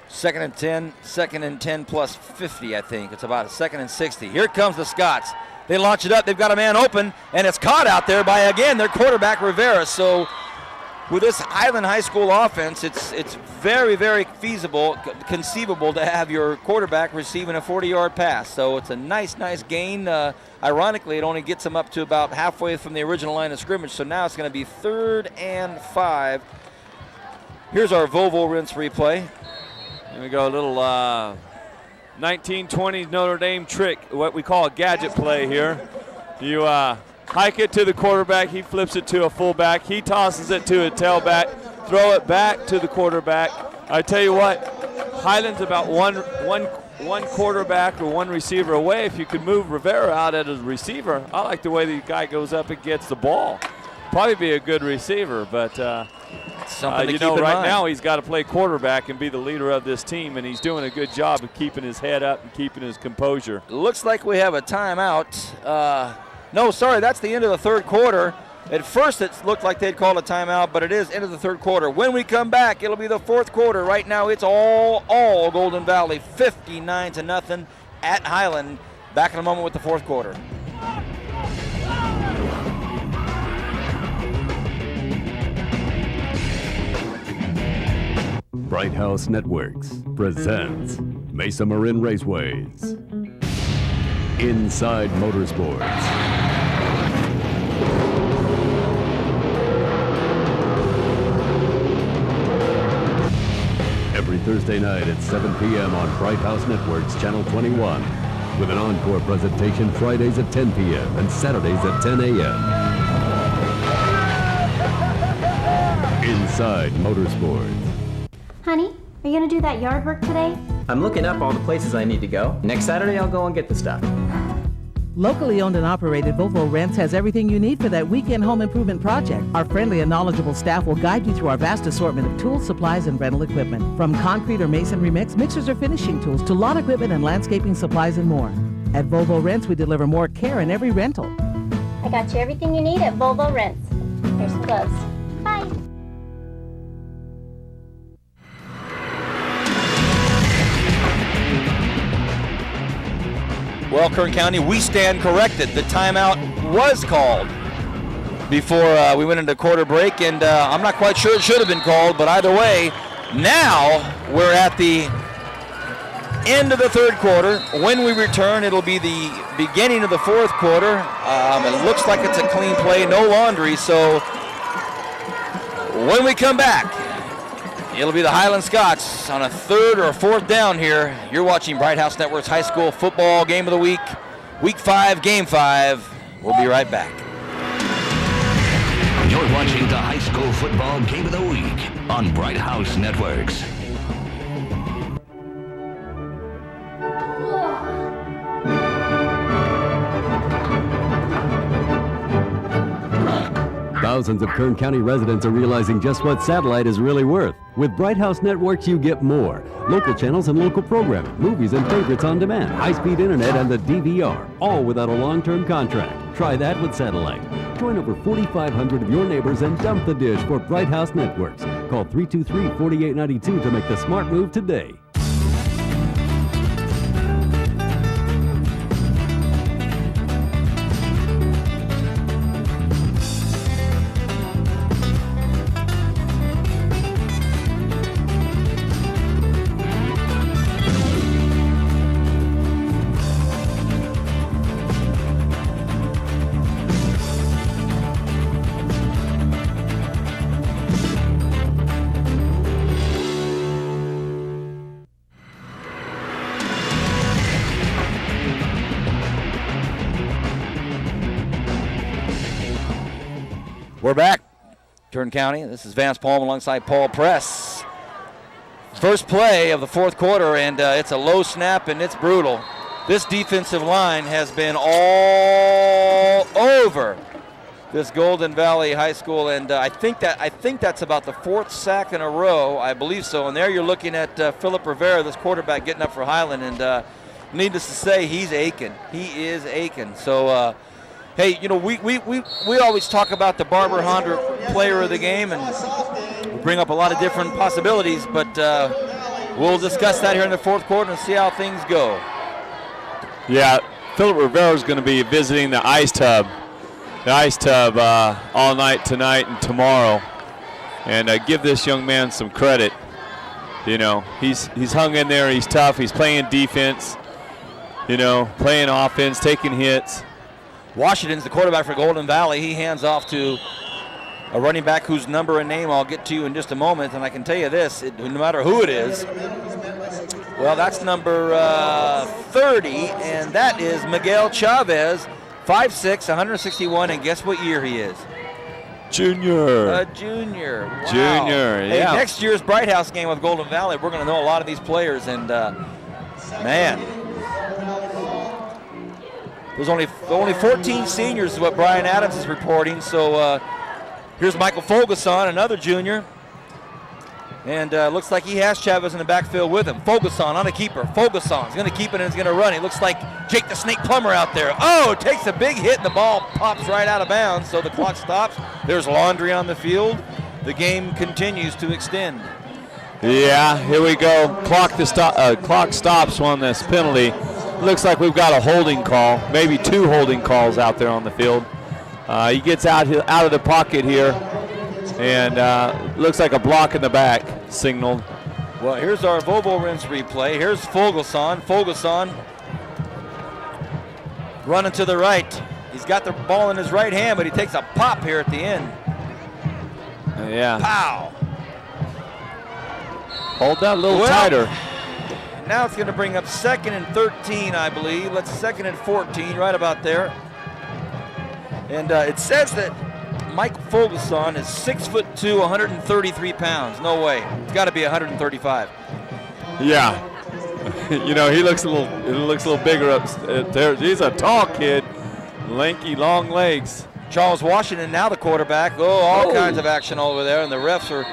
Speaker 3: Second and 10 plus 50, I think. It's about a 2nd and 60. Here comes the Scots. They launch it up. They've got a man open, and it's caught out there by, again, their quarterback, Rivera. So with this Highland High School offense, it's very, very conceivable to have your quarterback receiving a 40-yard pass. So it's a nice gain. Ironically, it only gets them up to about halfway from the original line of scrimmage. So now it's going to be 3rd and 5. Here's our Volvo rinse replay.
Speaker 4: Here we go, a little 1920s Notre Dame trick, what we call a gadget play here. You hike it to the quarterback, he flips it to a fullback, he tosses it to a tailback, throw it back to the quarterback. I tell you what, Highland's about one quarterback or one receiver away. If you could move Rivera out as a receiver, I like the way the guy goes up and gets the ball. Probably be a good receiver, but
Speaker 3: something to keep in
Speaker 4: right
Speaker 3: mind.
Speaker 4: now he's got to play quarterback and be the leader of this team, and he's doing a good job of keeping his head up and keeping his composure.
Speaker 3: Looks like we have a timeout. No, sorry, that's the end of the third quarter. At first it looked like they'd called a timeout, but it is end of the third quarter. When we come back, it'll be the fourth quarter. Right now it's all Golden Valley, 59-0 at Highland. Back in a moment with the fourth quarter.
Speaker 10: Bright House Networks presents Mesa Marin Raceways. Inside Motorsports. Every Thursday night at 7 p.m. on Bright House Networks, Channel 21. With an encore presentation Fridays at 10 p.m. and Saturdays at 10 a.m. Inside Motorsports.
Speaker 7: Honey, are you gonna do that yard work today?
Speaker 8: I'm looking up all the places I need to go. Next Saturday, I'll go and get the stuff.
Speaker 9: Locally owned and operated, Volvo Rents has everything you need for that weekend home improvement project. Our friendly and knowledgeable staff will guide you through our vast assortment of tools, supplies, and rental equipment. From concrete or masonry mix, mixers or finishing tools, to lawn equipment and landscaping supplies and more. At Volvo Rents, we deliver more care in every rental.
Speaker 7: I got you everything you need at Volvo Rents. Here's some gloves. Bye.
Speaker 3: Well, Kern County, we stand corrected. The timeout was called before we went into quarter break, and I'm not quite sure it should have been called, but either way, now we're at the end of the third quarter. When we return, it'll be the beginning of the fourth quarter. It looks like it's a clean play, no laundry, so when we come back, it'll be the Highland Scots on a third or a fourth down here. You're watching Bright House Network's High School Football Game of the Week, Week 5, Game 5. We'll be right back.
Speaker 2: You're watching the High School Football Game of the Week on Bright House Networks.
Speaker 10: Thousands of Kern County residents are realizing just what satellite is really worth. With Bright House Networks, you get more. Local channels and local programming, movies and favorites on demand, high-speed internet, and the DVR, all without a long-term contract. Try that with satellite. Join over 4,500 of your neighbors and dump the dish for Bright House Networks. Call 323-4892 to make the smart move today.
Speaker 3: We're back. Kern County. This is Vance Palm alongside Paul Press. First play of the fourth quarter, and it's a low snap, and it's brutal. This defensive line has been all over this Golden Valley High School, and I think that's about the fourth sack in a row. I believe so. And there you're looking at Philip Rivera, this quarterback, getting up for Highland, and needless to say, he's aching. He is aching. So. Hey, you know, we always talk about the Barber Honda player of the game, and we bring up a lot of different possibilities, but we'll discuss that here in the fourth quarter and see how things go.
Speaker 4: Yeah, Philip Rivera is going to be visiting the ice tub all night tonight and tomorrow, and give this young man some credit. You know, he's hung in there, he's tough, he's playing defense, you know, playing offense, taking hits.
Speaker 3: Washington's the quarterback for Golden Valley. He hands off to a running back whose number and name I'll get to you in just a moment. And I can tell you this, no matter who it is, well, that's number 30, and that is Miguel Chavez, 5'6", 161, and guess what year he is?
Speaker 4: Junior.
Speaker 3: A junior. Wow.
Speaker 4: Junior, yeah.
Speaker 3: Hey, next year's Bright House game with Golden Valley, we're going to know a lot of these players, and man. There's only 14 seniors is what Brian Adams is reporting. So here's Michael Fogelson, another junior. And looks like he has Chavez in the backfield with him. Fogelson on a keeper. Fogelson's going to keep it and is going to run. He looks like Jake the Snake Plummer out there. Oh, takes a big hit and the ball pops right out of bounds. So the clock stops. There's Laundry on the field. The game continues to extend.
Speaker 4: Yeah, here we go. Clock stops on this penalty. Looks like we've got a holding call, maybe two holding calls out there on the field. He gets out of the pocket here, and looks like a block in the back signaled.
Speaker 3: Well, here's our Volvo Rinse replay. Here's Fogelson. Fogelson running to the right. He's got the ball in his right hand, but he takes a pop here at the end.
Speaker 4: Yeah.
Speaker 3: Pow.
Speaker 4: Hold that a little tighter.
Speaker 3: Now it's going to bring up 2nd and 13, I believe. Let's 2nd and 14, right about there. And it says that Michael Fogelson is 6'2", 133 pounds. No way. It's got to be 135.
Speaker 4: Yeah. You know, he looks a little bigger up there. He's a tall kid, lanky, long legs.
Speaker 3: Charles Washington now the quarterback. Oh, all kinds of action over there, and the refs are.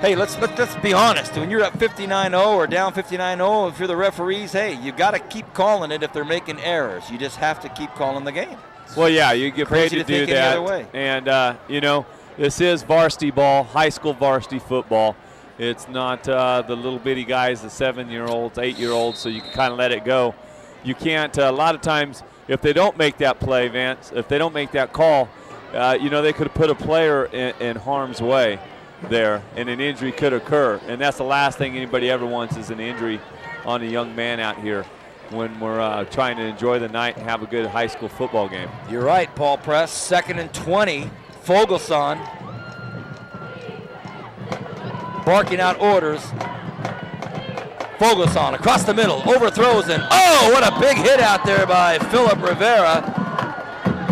Speaker 3: Hey, let's be honest. When you're up 59-0 or down 59-0, if you're the referees, hey, you got to keep calling it if they're making errors. You just have to keep calling the game.
Speaker 4: Well, yeah, you get paid to do that.
Speaker 3: Any other way.
Speaker 4: And you know, this is varsity ball, high school varsity football. It's not the little bitty guys, the 7-year-olds, 8-year-olds, so you can kind of let it go. You can't. A lot of times, if they don't make that play, Vance, if they don't make that call, you know, they could have put a player in harm's way there, and an injury could occur. And that's the last thing anybody ever wants is an injury on a young man out here when we're trying to enjoy the night and have a good high school football game.
Speaker 3: You're right, Paul Press. 2nd and 20. Fogelson barking out orders. Fogelson across the middle, overthrows, and oh, what a big hit out there by Philip Rivera.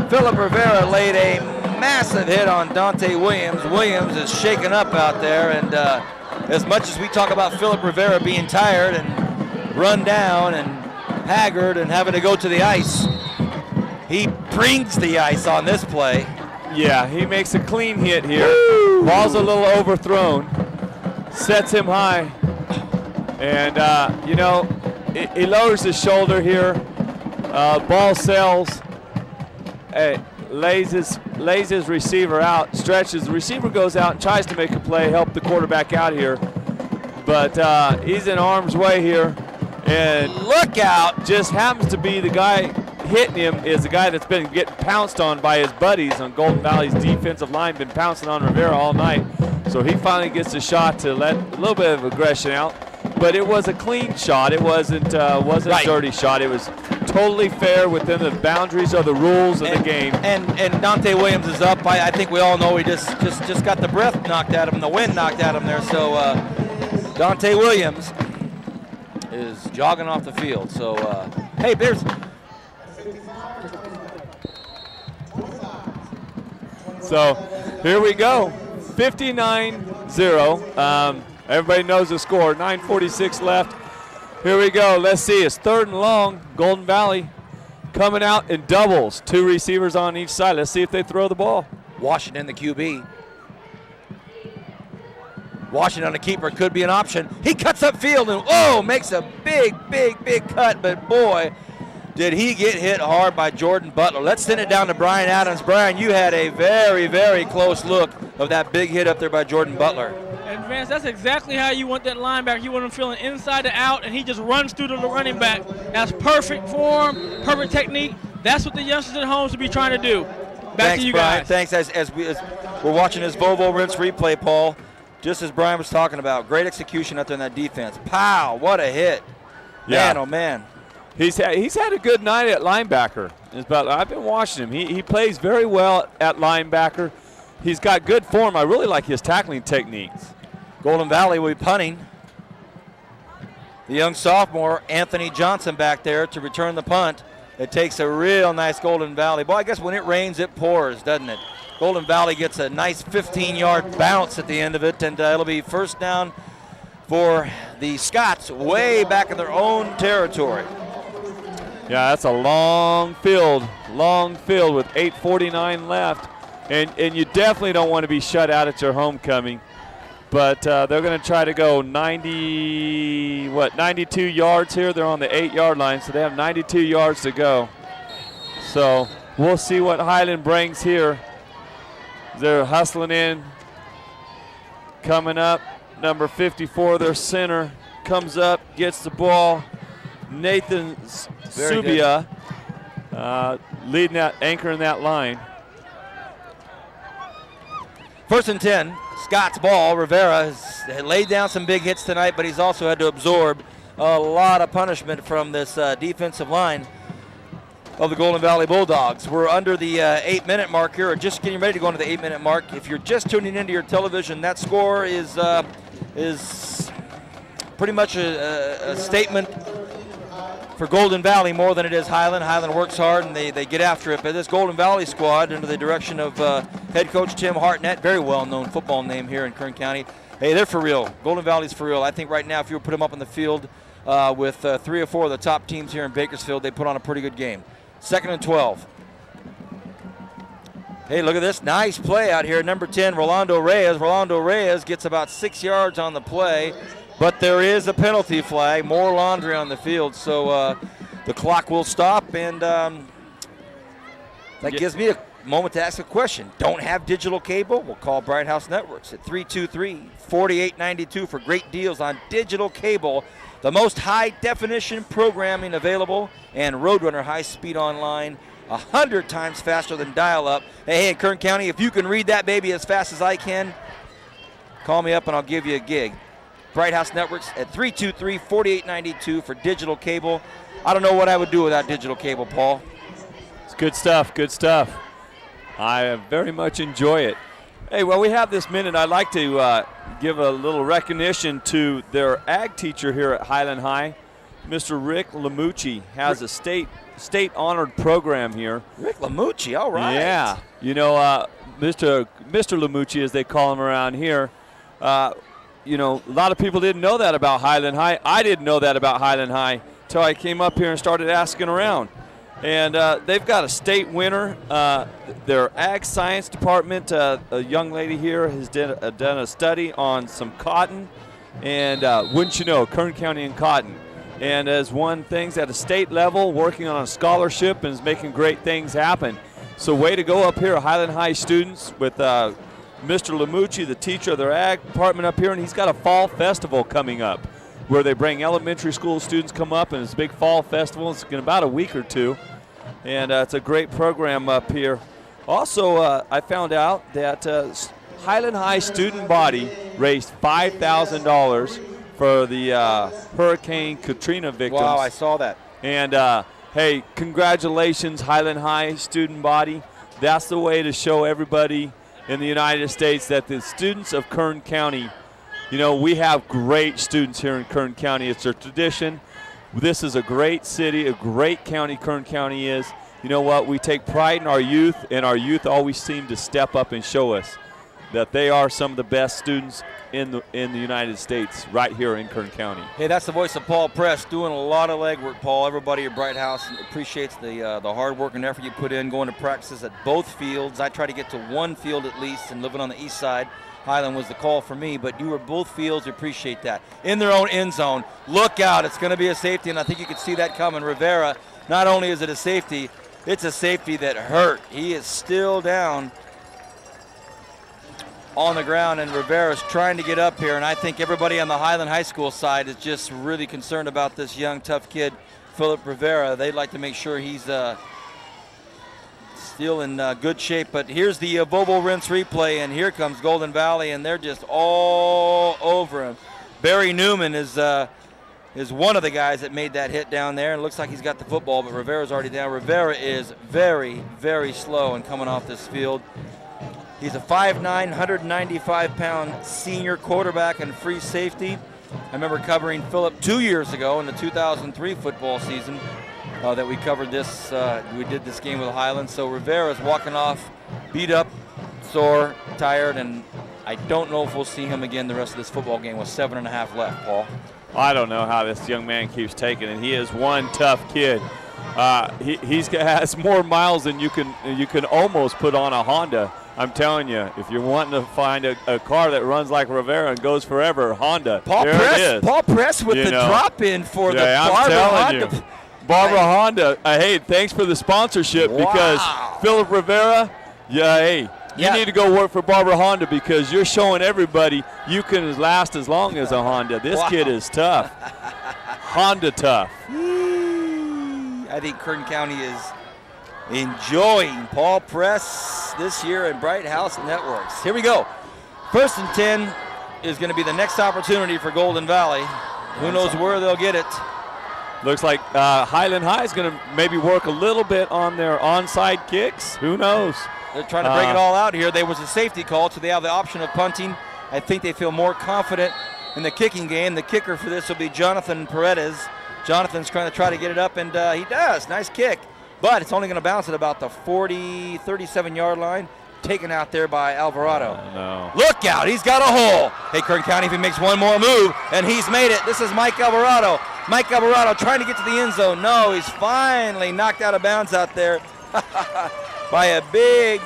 Speaker 3: Philip Rivera laid a massive hit on Dante Williams. Williams is shaken up out there, and as much as we talk about Philip Rivera being tired and run down and haggard and having to go to the ice, he brings the ice on this play.
Speaker 4: Yeah, he makes a clean hit here. Ball's a little overthrown. Sets him high. And, he lowers his shoulder here. Ball sails. Lays his receiver out, stretches. The receiver goes out and tries to make a play, help the quarterback out here. But he's in harm's way here. And look out, just happens to be the guy hitting him is the guy that's been getting pounced on by his buddies on Golden Valley's defensive line, been pouncing on Rivera all night. So he finally gets a shot to let a little bit of aggression out. But it was a clean shot. It wasn't a dirty shot. It was totally fair within the boundaries of the rules of the game.
Speaker 3: And Dante Williams is up. I think we all know he just got the breath knocked out of him, the wind knocked out of him there. So Dante Williams is jogging off the field. So, hey, there's...
Speaker 4: So here we go, 59-0. Everybody knows the score, 9:46 left. Here we go, let's see, it's 3rd and long. Golden Valley coming out in doubles, 2 receivers on each side. Let's see if they throw the ball.
Speaker 3: Washington, the QB. Washington, a keeper, could be an option. He cuts upfield and, makes a big cut, but boy, did he get hit hard by Jordan Butler. Let's send it down to Brian Adams. Brian, you had a very close look of that big hit up there by Jordan Butler.
Speaker 6: And Vance, that's exactly how you want that linebacker. You want him feeling inside to out, and he just runs through the running back. That's perfect form, perfect technique. That's what the youngsters at home should be trying to do. Back to you
Speaker 3: Brian.
Speaker 6: guys.
Speaker 3: Thanks. As we're watching this Volvo Rinse replay, Paul, just as Brian was talking about, great execution out there in that defense. Pow, what a hit.
Speaker 4: Yeah.
Speaker 3: Man, oh man.
Speaker 4: He's had a good night at linebacker. I've been watching him. He plays very well at linebacker. He's got good form. I really like his tackling techniques.
Speaker 3: Golden Valley will be punting. The young sophomore, Anthony Johnson, back there to return the punt. It takes a real nice Golden Valley. Boy, I guess when it rains, it pours, doesn't it? Golden Valley gets a nice 15-yard bounce at the end of it, and it'll be first down for the Scots way back in their own territory.
Speaker 4: Yeah, that's a long field with 8:49 left. And you definitely don't want to be shut out at your homecoming. But they're going to try to go 92 yards here. They're on the 8-yard line, so they have 92 yards to go. So we'll see what Highland brings here. They're hustling in. Coming up, number 54, their center, comes up, gets the ball. Nathan Subia leading that, anchoring that line.
Speaker 3: 1st and 10, Scott's ball. Rivera has laid down some big hits tonight, but he's also had to absorb a lot of punishment from this defensive line of the Golden Valley Bulldogs. We're under the 8-minute mark here, or just getting ready to go into the 8-minute mark. If you're just tuning into your television, that score is pretty much a statement for Golden Valley more than it is Highland. Highland works hard and they get after it. But this Golden Valley squad, under the direction of head coach Tim Hartnett, very well-known football name here in Kern County. Hey, they're for real. Golden Valley's for real. I think right now if you were to put them up on the field with 3 or 4 of the top teams here in Bakersfield, they put on a pretty good game. 2nd and 12. Hey, look at this. Nice play out here. Number 10, Rolando Reyes. Rolando Reyes gets about 6 yards on the play. But there is a penalty flag, more laundry on the field, so the clock will stop, and that gives me a moment to ask a question. Don't have digital cable? We'll call Bright House Networks at 323-4892 for great deals on digital cable, the most high-definition programming available, and Roadrunner high-speed online, 100 times faster than dial-up. Hey, in Kern County, if you can read that baby as fast as I can, call me up and I'll give you a gig. Bright House Networks at 323-4892 for digital cable. I don't know what I would do without digital cable, Paul.
Speaker 4: It's good stuff, good stuff. I very much enjoy it. Hey, well, we have this minute. I'd like to give a little recognition to their ag teacher here at Highland High. Mr. Rick Lamucci has a state-honored program here.
Speaker 3: Rick Lamucci, all right.
Speaker 4: Yeah. You know, Mr. Lamucci, as they call him around here, you know, a lot of people didn't know that about Highland High. I didn't know that about Highland High until I came up here and started asking around. And they've got a state winner. Their ag science department, a young lady here has done a study on some cotton. And wouldn't you know, Kern County and cotton. And as one thing's at a state level, working on a scholarship and is making great things happen. So way to go up here, Highland High students with Mr. Lamucci, the teacher of their ag department up here. And he's got a fall festival coming up where they bring elementary school students come up, and it's a big fall festival. It's in about a week or two. And it's a great program up here. Also, I found out that Highland High student body raised $5,000 for the Hurricane Katrina victims.
Speaker 3: Wow, I saw that.
Speaker 4: And, hey, congratulations, Highland High student body. That's the way to show everybody in the United States that the students of Kern County, you know, we have great students here in Kern County. It's a tradition. This is a great city, a great county Kern County is. You know what? We take pride in our youth, and our youth always seem to step up and show us that they are some of the best students in the United States right here in Kern County.
Speaker 3: Hey, that's the voice of Paul Press doing a lot of legwork, Paul. Everybody at Bright House appreciates the hard work and effort you put in going to practices at both fields. I try to get to one field at least, and living on the east side, Highland was the call for me, but you were both fields. Appreciate that. In their own end zone. Look out. It's going to be a safety, and I think you could see that coming. Rivera, not only is it a safety, it's a safety that hurt. He is still down on the ground, and Rivera's trying to get up here, and I think everybody on the Highland High School side is just really concerned about this young, tough kid, Philip Rivera. They'd like to make sure he's still in good shape. But here's the Volvo Rinse replay, and here comes Golden Valley, and they're just all over him. Barry Newman is one of the guys that made that hit down there, and it looks like he's got the football, but Rivera's already down. Rivera is very, very slow in coming off this field. He's a 5'9", 195-pound senior quarterback and free safety. I remember covering Philip 2 years ago in the 2003 football season that we covered this. We did this game with Highland. So Rivera's walking off, beat up, sore, tired, and I don't know if we'll see him again the rest of this football game with 7.5 left, Paul.
Speaker 4: I don't know how this young man keeps taking it. He is one tough kid. He has more miles than you can almost put on a Honda. I'm telling you, if you're wanting to find a car that runs like Rivera and goes forever, Honda.
Speaker 3: Paul Press with the drop in for the Barbara Honda.
Speaker 4: Barbara Honda. Hey, thanks for the sponsorship because Philip Rivera. You need to go work for Barbara Honda because you're showing everybody you can last as long as a Honda. This kid is tough. Honda tough.
Speaker 3: I think Kern County is enjoying Paul Press this year in Bright House Networks. Here we go. 1st and 10 is going to be the next opportunity for Golden Valley. Who knows where they'll get it.
Speaker 4: Looks like Highland High is going to maybe work a little bit on their onside kicks. Who knows?
Speaker 3: They're trying to break it all out here. There was a safety call, so they have the option of punting. I think they feel more confident in the kicking game. The kicker for this will be Jonathan Paredes. Jonathan's trying to get it up, and he does. Nice kick. But it's only going to bounce at about the 37-yard line, taken out there by Alvarado.
Speaker 4: No.
Speaker 3: Look out, he's got a hole. Hey, Kern County, if he makes one more move, and he's made it. This is Mike Alvarado. Mike Alvarado trying to get to the end zone. No, he's finally knocked out of bounds out there by a big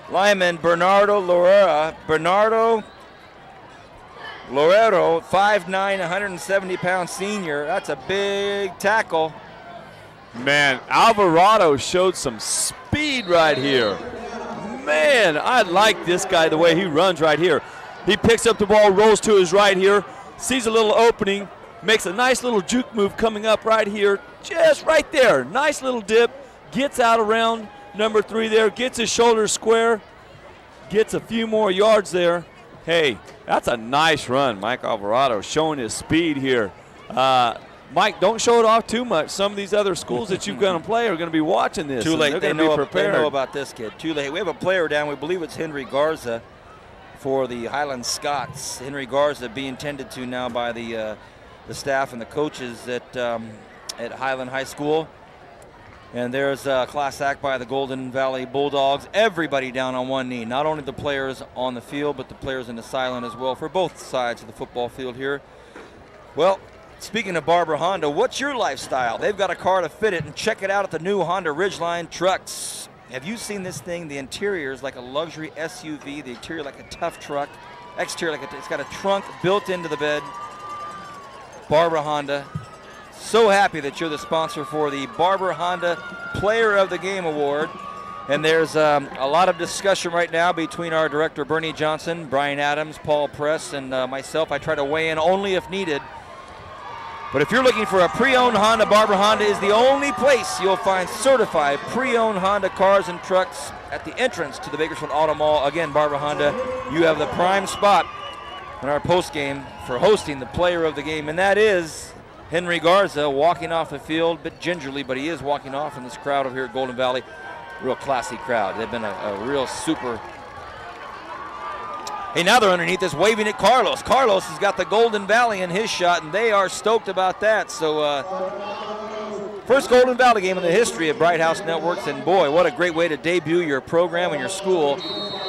Speaker 3: lineman, Bernardo Lorero. Bernardo Lorero, 5'9", 170-pound senior. That's a big tackle.
Speaker 4: Man, Alvarado showed some speed right here. Man, I like this guy, the way he runs right here. He picks up the ball, rolls to his right here, sees a little opening, makes a nice little juke move coming up right here, just right there. Nice little dip, gets out around number 3 there, gets his shoulders square, gets a few more yards there. Hey, that's a nice run. Mike Alvarado showing his speed here. Mike, don't show it off too much. Some of these other schools that you're going to play are going to be watching this.
Speaker 3: Too late. They know
Speaker 4: about
Speaker 3: this kid. Too late. We have a player down. We believe it's Henry Garza for the Highland Scots. Henry Garza being tended to now by the staff and the coaches at Highland High School. And there's a class act by the Golden Valley Bulldogs. Everybody down on one knee. Not only the players on the field, but the players in the sideline as well for both sides of the football field here. Well, Speaking of Barber Honda, what's your lifestyle? They've got a car to fit it, and check it out at the new Honda Ridgeline trucks. Have you seen this thing? The interior is like a luxury SUV. The interior like a tough truck. Exterior like it's got a trunk built into the bed. Barber Honda. So happy that you're the sponsor for the Barber Honda Player of the Game Award. And there's a lot of discussion right now between our director, Bernie Johnson, Brian Adams, Paul Press, and myself. I try to weigh in only if needed. But if you're looking for a pre-owned Honda, Barber Honda is the only place you'll find certified pre-owned Honda cars and trucks at the entrance to the Bakersfield Auto Mall. Again, Barber Honda, you have the prime spot in our post game for hosting the Player of the Game, and that is Henry Garza walking off the field, a bit gingerly, but he is walking off in this crowd over here at Golden Valley. Real classy crowd. They've been a real super. Hey, now they're underneath this, waving at Carlos. Carlos has got the Golden Valley in his shot, and they are stoked about that. So, first Golden Valley game in the history of Bright House Networks, and boy, what a great way to debut your program and your school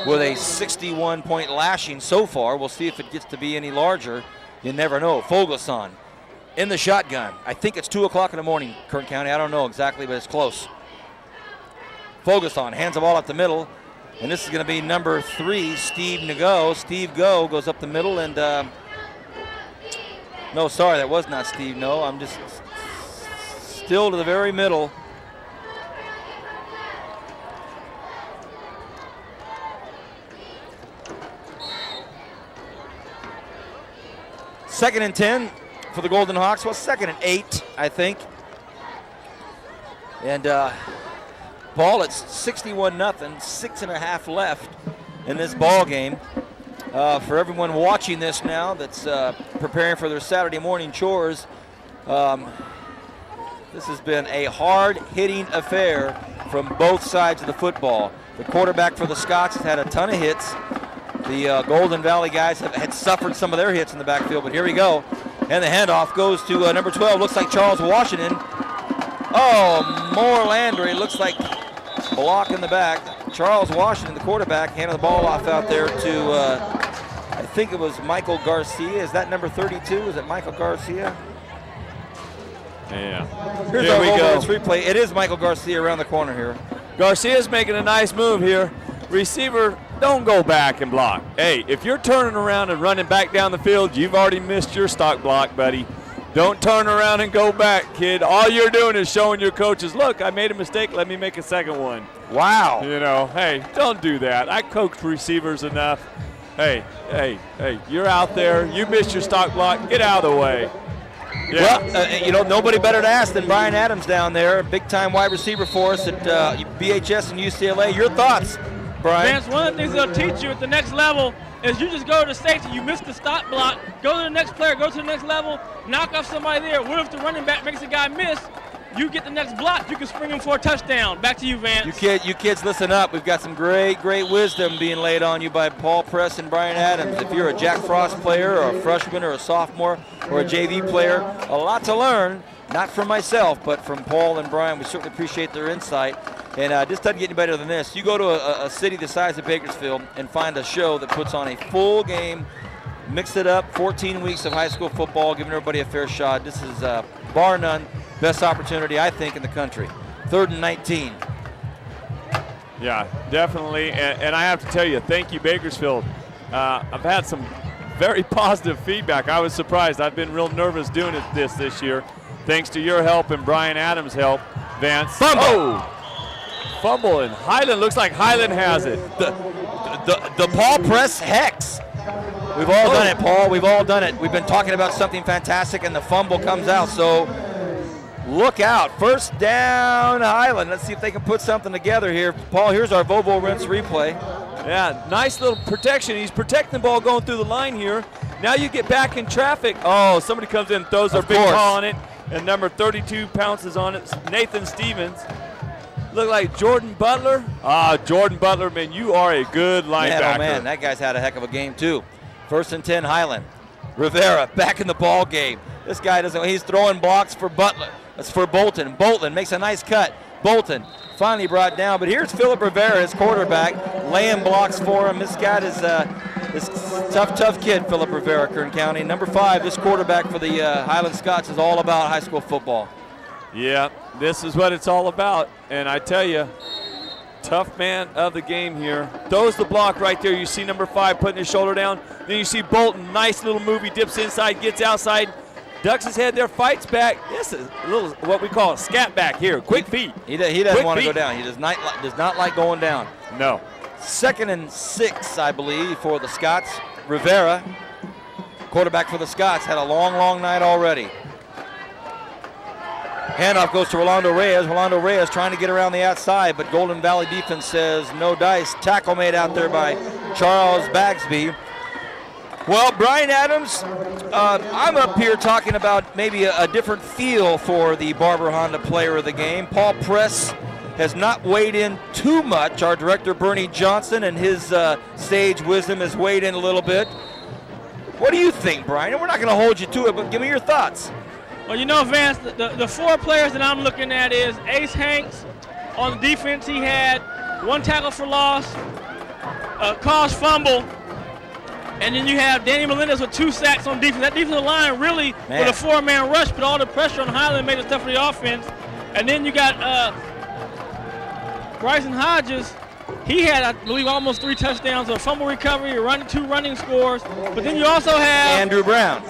Speaker 3: with a 61-point lashing so far. We'll see if it gets to be any larger. You never know. Fogelson in the shotgun. I think it's 2 o'clock in the morning, Kern County. I don't know exactly, but it's close. Fogelson hands the ball up the middle. And this is going to be number 3, Steve Nago. Steve Go goes up the middle, and no, sorry, that was not Steve. No, I'm just still to the very middle. Second and 10 for the Golden Hawks. Well, second and 8, I think. And ball, it's 61-0, 6.5 left in this ball game. For everyone watching this now that's preparing for their Saturday morning chores, this has been a hard-hitting affair from both sides of the football. The quarterback for the Scots has had a ton of hits. The Golden Valley guys had suffered some of their hits in the backfield, but here we go. And the handoff goes to number 12. Looks like Charles Washington. Oh, Moore Landry. Looks like block in the back. Charles Washington, the quarterback, handed the ball off out there to, I think it was Michael Garcia. Is that number 32? Is it Michael Garcia?
Speaker 4: Yeah.
Speaker 3: Here's
Speaker 4: Here
Speaker 3: our
Speaker 4: we go.
Speaker 3: replay. It is Michael Garcia around the corner here.
Speaker 4: Garcia's making a nice move here. Receiver, don't go back and block. Hey, if you're turning around and running back down the field, you've already missed your stock block, buddy. Don't turn around and go back, kid. All you're doing is showing your coaches, look, I made a mistake. Let me make a second one.
Speaker 3: Wow.
Speaker 4: You know, hey, don't do that. I coached receivers enough. Hey, you're out there. You missed your stock block. Get out of the way. Yeah.
Speaker 3: Well, nobody better to ask than Brian Adams down there, big-time wide receiver for us at BHS and UCLA. Your thoughts, Brian?
Speaker 6: Vance, one of the things they'll teach you at the next level is you just go to the safety, you miss the stop block, go to the next player, go to the next level, knock off somebody there. What if the running back makes a guy miss? You get the next block, you can spring him for a touchdown. Back to you, Vance.
Speaker 3: You kids, listen up. We've got some great wisdom being laid on you by Paul Press and Brian Adams. If you're a Jack Frost player or a freshman or a sophomore or a JV player, a lot to learn, not from myself, but from Paul and Brian. We certainly appreciate their insight. And this doesn't get any better than this. You go to a city the size of Bakersfield and find a show that puts on a full game, mix it up, 14 weeks of high school football, giving everybody a fair shot. This is, bar none, best opportunity, I think, in the country. 3rd and 19.
Speaker 4: Yeah, definitely. And I have to tell you, thank you, Bakersfield. I've had some very positive feedback. I was surprised. I've been real nervous doing this year. Thanks to your help and Brian Adams' help, Vance.
Speaker 3: Fumble!
Speaker 4: Oh! Fumble, and Highland, looks like Highland has it.
Speaker 3: The Paul Press hex. We've all done it, Paul. We've all done it. We've been talking about something fantastic, and the fumble comes out. So look out. First down, Highland. Let's see if they can put something together here. Paul, here's our Volvo Rinse replay.
Speaker 4: Yeah, nice little protection. He's protecting the ball going through the line here. Now you get back in traffic. Oh, somebody comes in and throws their big paw on it, and number 32 pounces on it, Nathan Stevens. Look like Jordan Butler. Jordan Butler, man, you are a good linebacker.
Speaker 3: Man, that guy's had a heck of a game, too. 1st and 10, Highland. Rivera back in the ball game. This guy he's throwing blocks for Butler. That's for Bolton. Bolton makes a nice cut. Bolton finally brought down, but here's Philip Rivera, his quarterback, laying blocks for him. This guy is This tough kid, Philip Rivera, Kern County. Number 5, this quarterback for the Highland Scots is all about high school football.
Speaker 4: Yeah, this is what it's all about. And I tell you, tough man of the game here. Throws the block right there. You see number 5 putting his shoulder down. Then you see Bolton, nice little move. He dips inside, gets outside, ducks his head there, fights back. This is a little what we call a scat back here. Quick feet.
Speaker 3: He doesn't want to go down. He does not like going down.
Speaker 4: No.
Speaker 3: 2nd and 6, I believe, for the Scots. Rivera, quarterback for the Scots, had a long night already. Handoff goes to Rolando Reyes. Rolando Reyes trying to get around the outside, but Golden Valley defense says no dice. Tackle made out there by Charles Bagsby. Well, Brian Adams, I'm up here talking about maybe a different feel for the Barber Honda player of the game. Paul Press has not weighed in too much. Our director, Bernie Johnson, and his sage wisdom has weighed in a little bit. What do you think, Brian? And we're not going to hold you to it, but give me your thoughts.
Speaker 6: Well, Vance, the 4 players that I'm looking at is Ace Hanks. On the defense, he had 1 tackle for loss, a caused fumble, and then you have Danny Melendez with 2 sacks on defense. That defensive line really, with a 4-man rush, put all the pressure on Highland, made it tough for the offense. And then you got Bryson Hodges. He had, I believe, almost 3 touchdowns, a fumble recovery, 2 running scores. But then you also have
Speaker 3: Andrew Brown,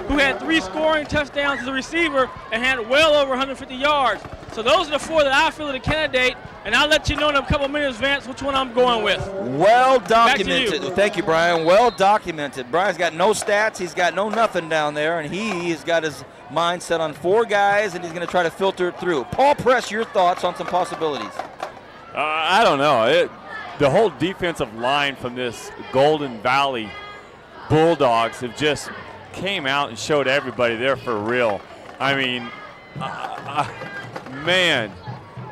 Speaker 6: who had 3 scoring touchdowns as a receiver and had well over 150 yards. So those are the 4 that I feel are the candidate, and I'll let you know in a couple minutes, Vance, which one I'm going with.
Speaker 3: Well documented. Thank you, Brian. Well documented. Brian's got no stats. He's got no nothing down there, and he's got his mind set on 4 guys, and he's going to try to filter it through. Paul Press, your thoughts on some possibilities?
Speaker 4: I don't know. The whole defensive line from this Golden Valley Bulldogs have just came out and showed everybody they're for real. I mean, man.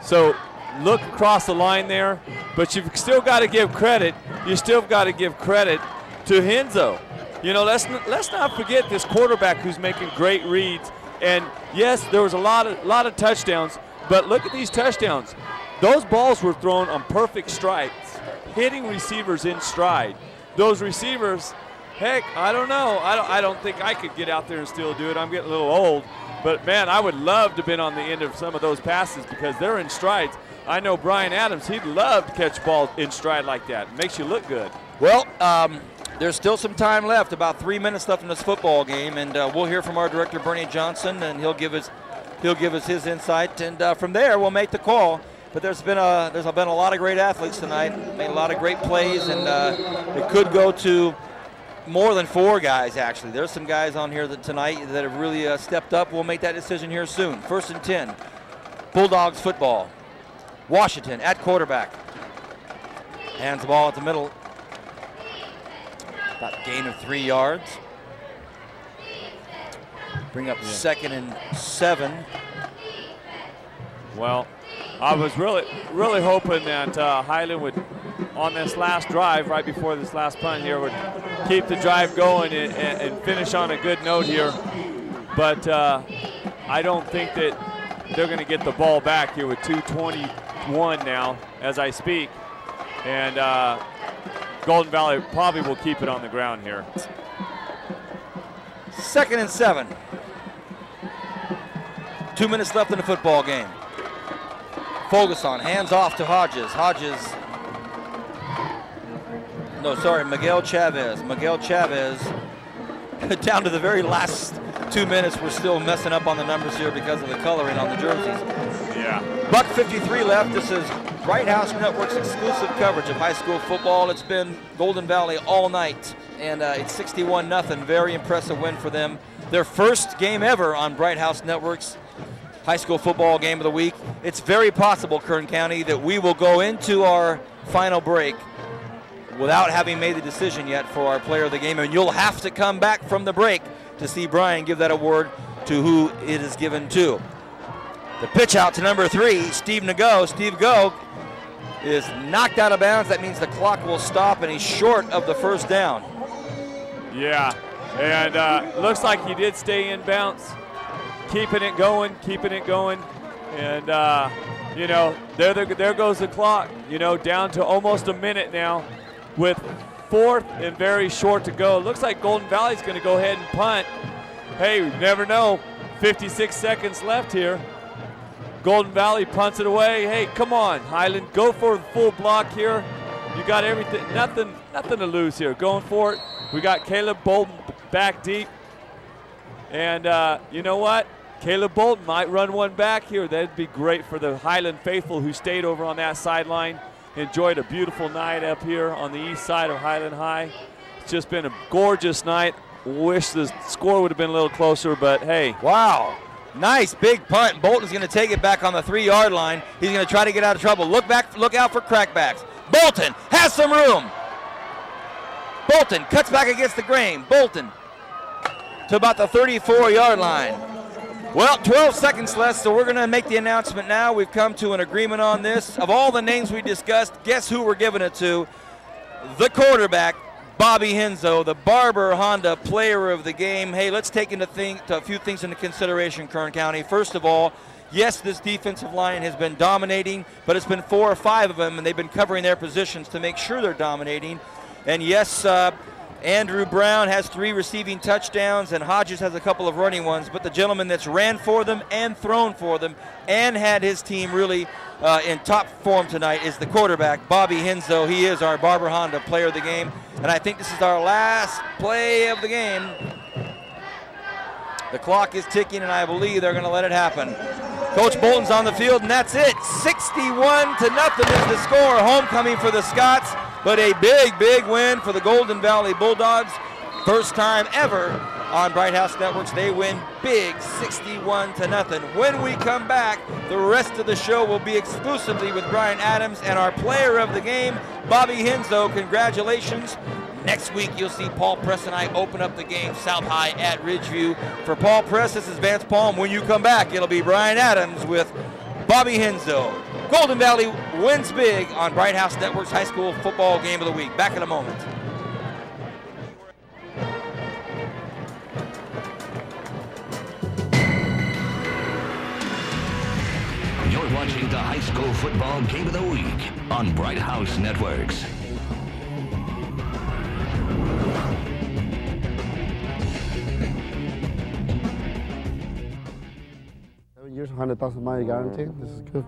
Speaker 4: So look across the line there, but you've still got to give credit. You still got to give credit to Henzo. Let's not forget this quarterback who's making great reads. And yes, there was a lot of touchdowns, but look at these touchdowns. Those balls were thrown on perfect stripes, hitting receivers in stride. Those receivers, heck, I don't know. I don't think I could get out there and still do it. I'm getting a little old. But, man, I would love to have been on the end of some of those passes because they're in strides. I know Brian Adams, he'd love to catch balls in stride like that. It makes you look good.
Speaker 3: Well, there's still some time left, about 3 minutes left in this football game, and we'll hear from our director, Bernie Johnson, and he'll give us his insight. And from there, we'll make the call. But there's been a lot of great athletes tonight, made a lot of great plays, and it could go to more than 4 guys, actually. There's some guys on here tonight that have really stepped up. We'll make that decision here soon. 1st and 10, Bulldogs football. Washington at quarterback. Hands the ball at the middle. About a gain of 3 yards. Bring up 2nd and 7.
Speaker 4: Well, I was really hoping that Highland would, on this last drive, right before this last punt here, would keep the drive going and finish on a good note here. But I don't think that they're going to get the ball back here with 2:21 now as I speak. And Golden Valley probably will keep it on the ground here.
Speaker 3: 2nd and 7. 2 minutes left in the football game. Fogelson, hands off to Hodges. Miguel Chavez. Miguel Chavez, down to the very last 2 minutes, we're still messing up on the numbers here because of the coloring on the jerseys.
Speaker 4: Yeah.
Speaker 3: $1:53 left. This is Bright House Network's exclusive coverage of high school football. It's been Golden Valley all night, and it's 61-0. Very impressive win for them. Their first game ever on Bright House Network's high school football game of the week. It's very possible, Kern County, that we will go into our final break without having made the decision yet for our player of the game, and you'll have to come back from the break to see Brian give that award to who it is given to. The pitch out to number 3, Steve Nago. Steve Go is knocked out of bounds. That means the clock will stop, and he's short of the first down.
Speaker 4: Yeah, and looks like he did stay in bounds. Keeping it going, and there goes the clock. Down to almost a minute now, with 4th and very short to go. Looks like Golden Valley's going to go ahead and punt. Hey, you never know. 56 seconds left here. Golden Valley punts it away. Hey, come on, Highland, go for the full block here. You got everything, nothing to lose here. Going for it. We got Caleb Bolton back deep. And you know what? Caleb Bolton might run one back here. That'd be great for the Highland faithful who stayed over on that sideline. Enjoyed a beautiful night up here on the east side of Highland High. It's just been a gorgeous night. Wish the score would have been a little closer, but hey.
Speaker 3: Wow. Nice big punt. Bolton's going to take it back on the 3-yard line. He's going to try to get out of trouble. Look out for crackbacks. Bolton has some room. Bolton cuts back against the grain. Bolton to about the 34-yard line. Well, 12 seconds left, so we're going to make the announcement now. We've come to an agreement on this. Of all the names we discussed, guess who we're giving it to? The quarterback, Bobby Henzo, the Barber Honda Player of the Game. Hey, let's take a few things into consideration, Kern County. First of all, yes, this defensive line has been dominating, but it's been 4 or 5 of them, and they've been covering their positions to make sure they're dominating. And yes, Andrew Brown has 3 receiving touchdowns, and Hodges has a couple of running ones, but the gentleman that's ran for them and thrown for them and had his team really in top form tonight is the quarterback, Bobby Henzo. He is our Barber Honda Player of the Game, and I think this is our last play of the game. The clock is ticking, and I believe they're going to let it happen. Coach Bolton's on the field, and that's it. 61-0 is the score. Homecoming for the Scots, but a big, big win for the Golden Valley Bulldogs. First time ever on Bright House Networks. They win big, 61-0. When we come back, the rest of the show will be exclusively with Brian Adams and our player of the game, Bobby Henzo. Congratulations. Next week, you'll see Paul Press and I open up the game South High at Ridgeview. For Paul Press, this is Vance Palm. When you come back, it'll be Brian Adams with Bobby Henzo. Golden Valley wins big on Bright House Network's High School Football Game of the Week. Back in a moment.
Speaker 2: You're watching the High School Football Game of the Week on Bright House Networks.
Speaker 14: 7 years, 100,000 mile guarantee. This is good.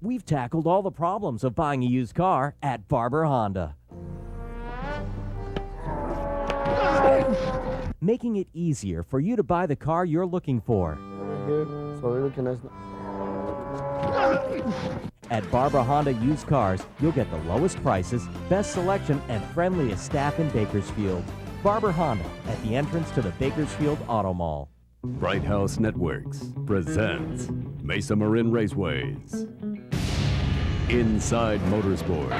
Speaker 15: We've tackled all the problems of buying a used car at Barber Honda. Making it easier for you to buy the car you're looking for.
Speaker 14: Here, so we're looking at.
Speaker 15: At Barber Honda Used Cars, you'll get the lowest prices, best selection, and friendliest staff in Bakersfield. Barber Honda at the entrance to the Bakersfield Auto Mall.
Speaker 10: Bright House Networks presents Mesa Marin Raceways. Inside Motorsports.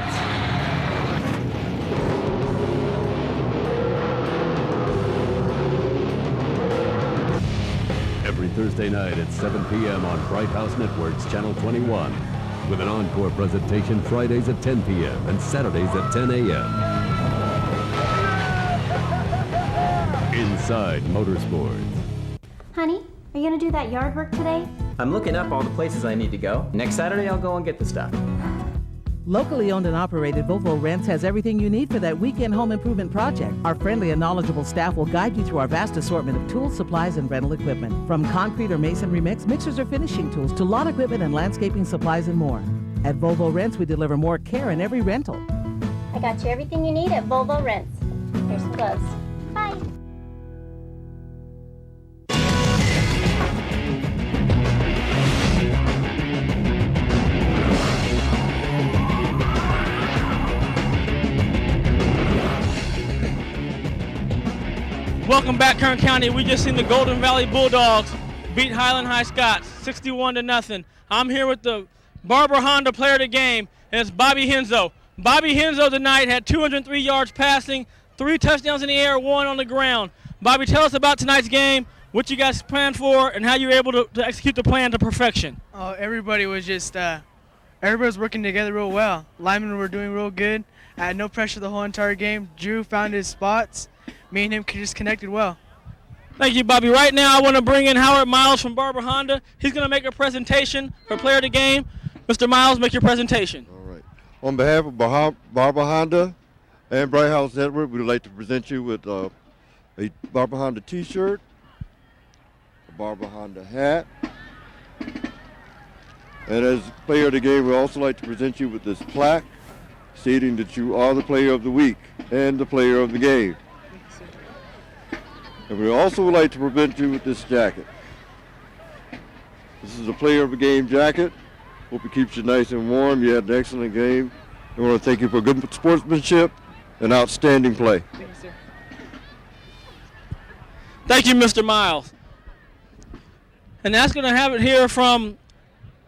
Speaker 10: Every Thursday night at 7 p.m. on Bright House Networks, Channel 21. With an encore presentation Fridays at 10 p.m. and Saturdays at 10 a.m. Inside Motorsports.
Speaker 7: Honey, are you gonna do that yard work today?
Speaker 8: I'm looking up all the places I need to go. Next Saturday, I'll go and get the stuff.
Speaker 9: Locally owned and operated Volvo Rents has everything you need for that weekend home improvement project. Our friendly and knowledgeable staff will guide you through our vast assortment of tools, supplies, and rental equipment. From concrete or masonry mix, mixers or finishing tools, to lawn equipment and landscaping supplies and more. At Volvo Rents, we deliver more care in every rental.
Speaker 7: I got you everything you need at Volvo Rents. Here's some gloves. Bye.
Speaker 6: Welcome back, Kern County. We just seen the Golden Valley Bulldogs beat Highland High Scots 61-0. I'm here with the Barber Honda Player of the Game, and it's Bobby Henzo. Bobby Henzo tonight had 203 yards passing, 3 touchdowns in the air, 1 on the ground. Bobby, tell us about tonight's game, what you guys planned for, and how you were able to execute the plan to perfection.
Speaker 17: Everybody was just everybody was working together real well. Linemen were doing real good. I had no pressure the whole entire game. Drew found his spots. Me and him just connected well.
Speaker 6: Thank you, Bobby. Right now, I want to bring in Howard Miles from Barber Honda. He's going to make a presentation for Player of the Game. Mr. Miles, make your presentation.
Speaker 18: All right.
Speaker 14: On behalf of Barber Honda and Bright House Network, we'd like to present you with a Barber Honda t-shirt, a Barber Honda hat, and as player of the game, we'd also like to present you with this plaque stating that you are the player of the week and the player of the game. And we also would like to present you with this jacket. This is a player of the game jacket. Hope it keeps you nice and warm. You had an excellent game. We want to thank you for good sportsmanship and outstanding play.
Speaker 6: Thank you, sir. Thank you, Mr. Miles. And that's going to have it here from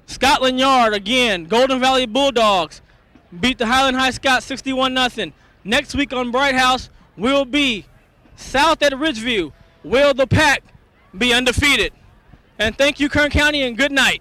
Speaker 6: Scotland Yard again. Golden Valley Bulldogs beat the Highland High Scots 61-0. Next week on Bright House will be South at Ridgeview. Will the Pack be undefeated? And thank you, Kern County, and good night.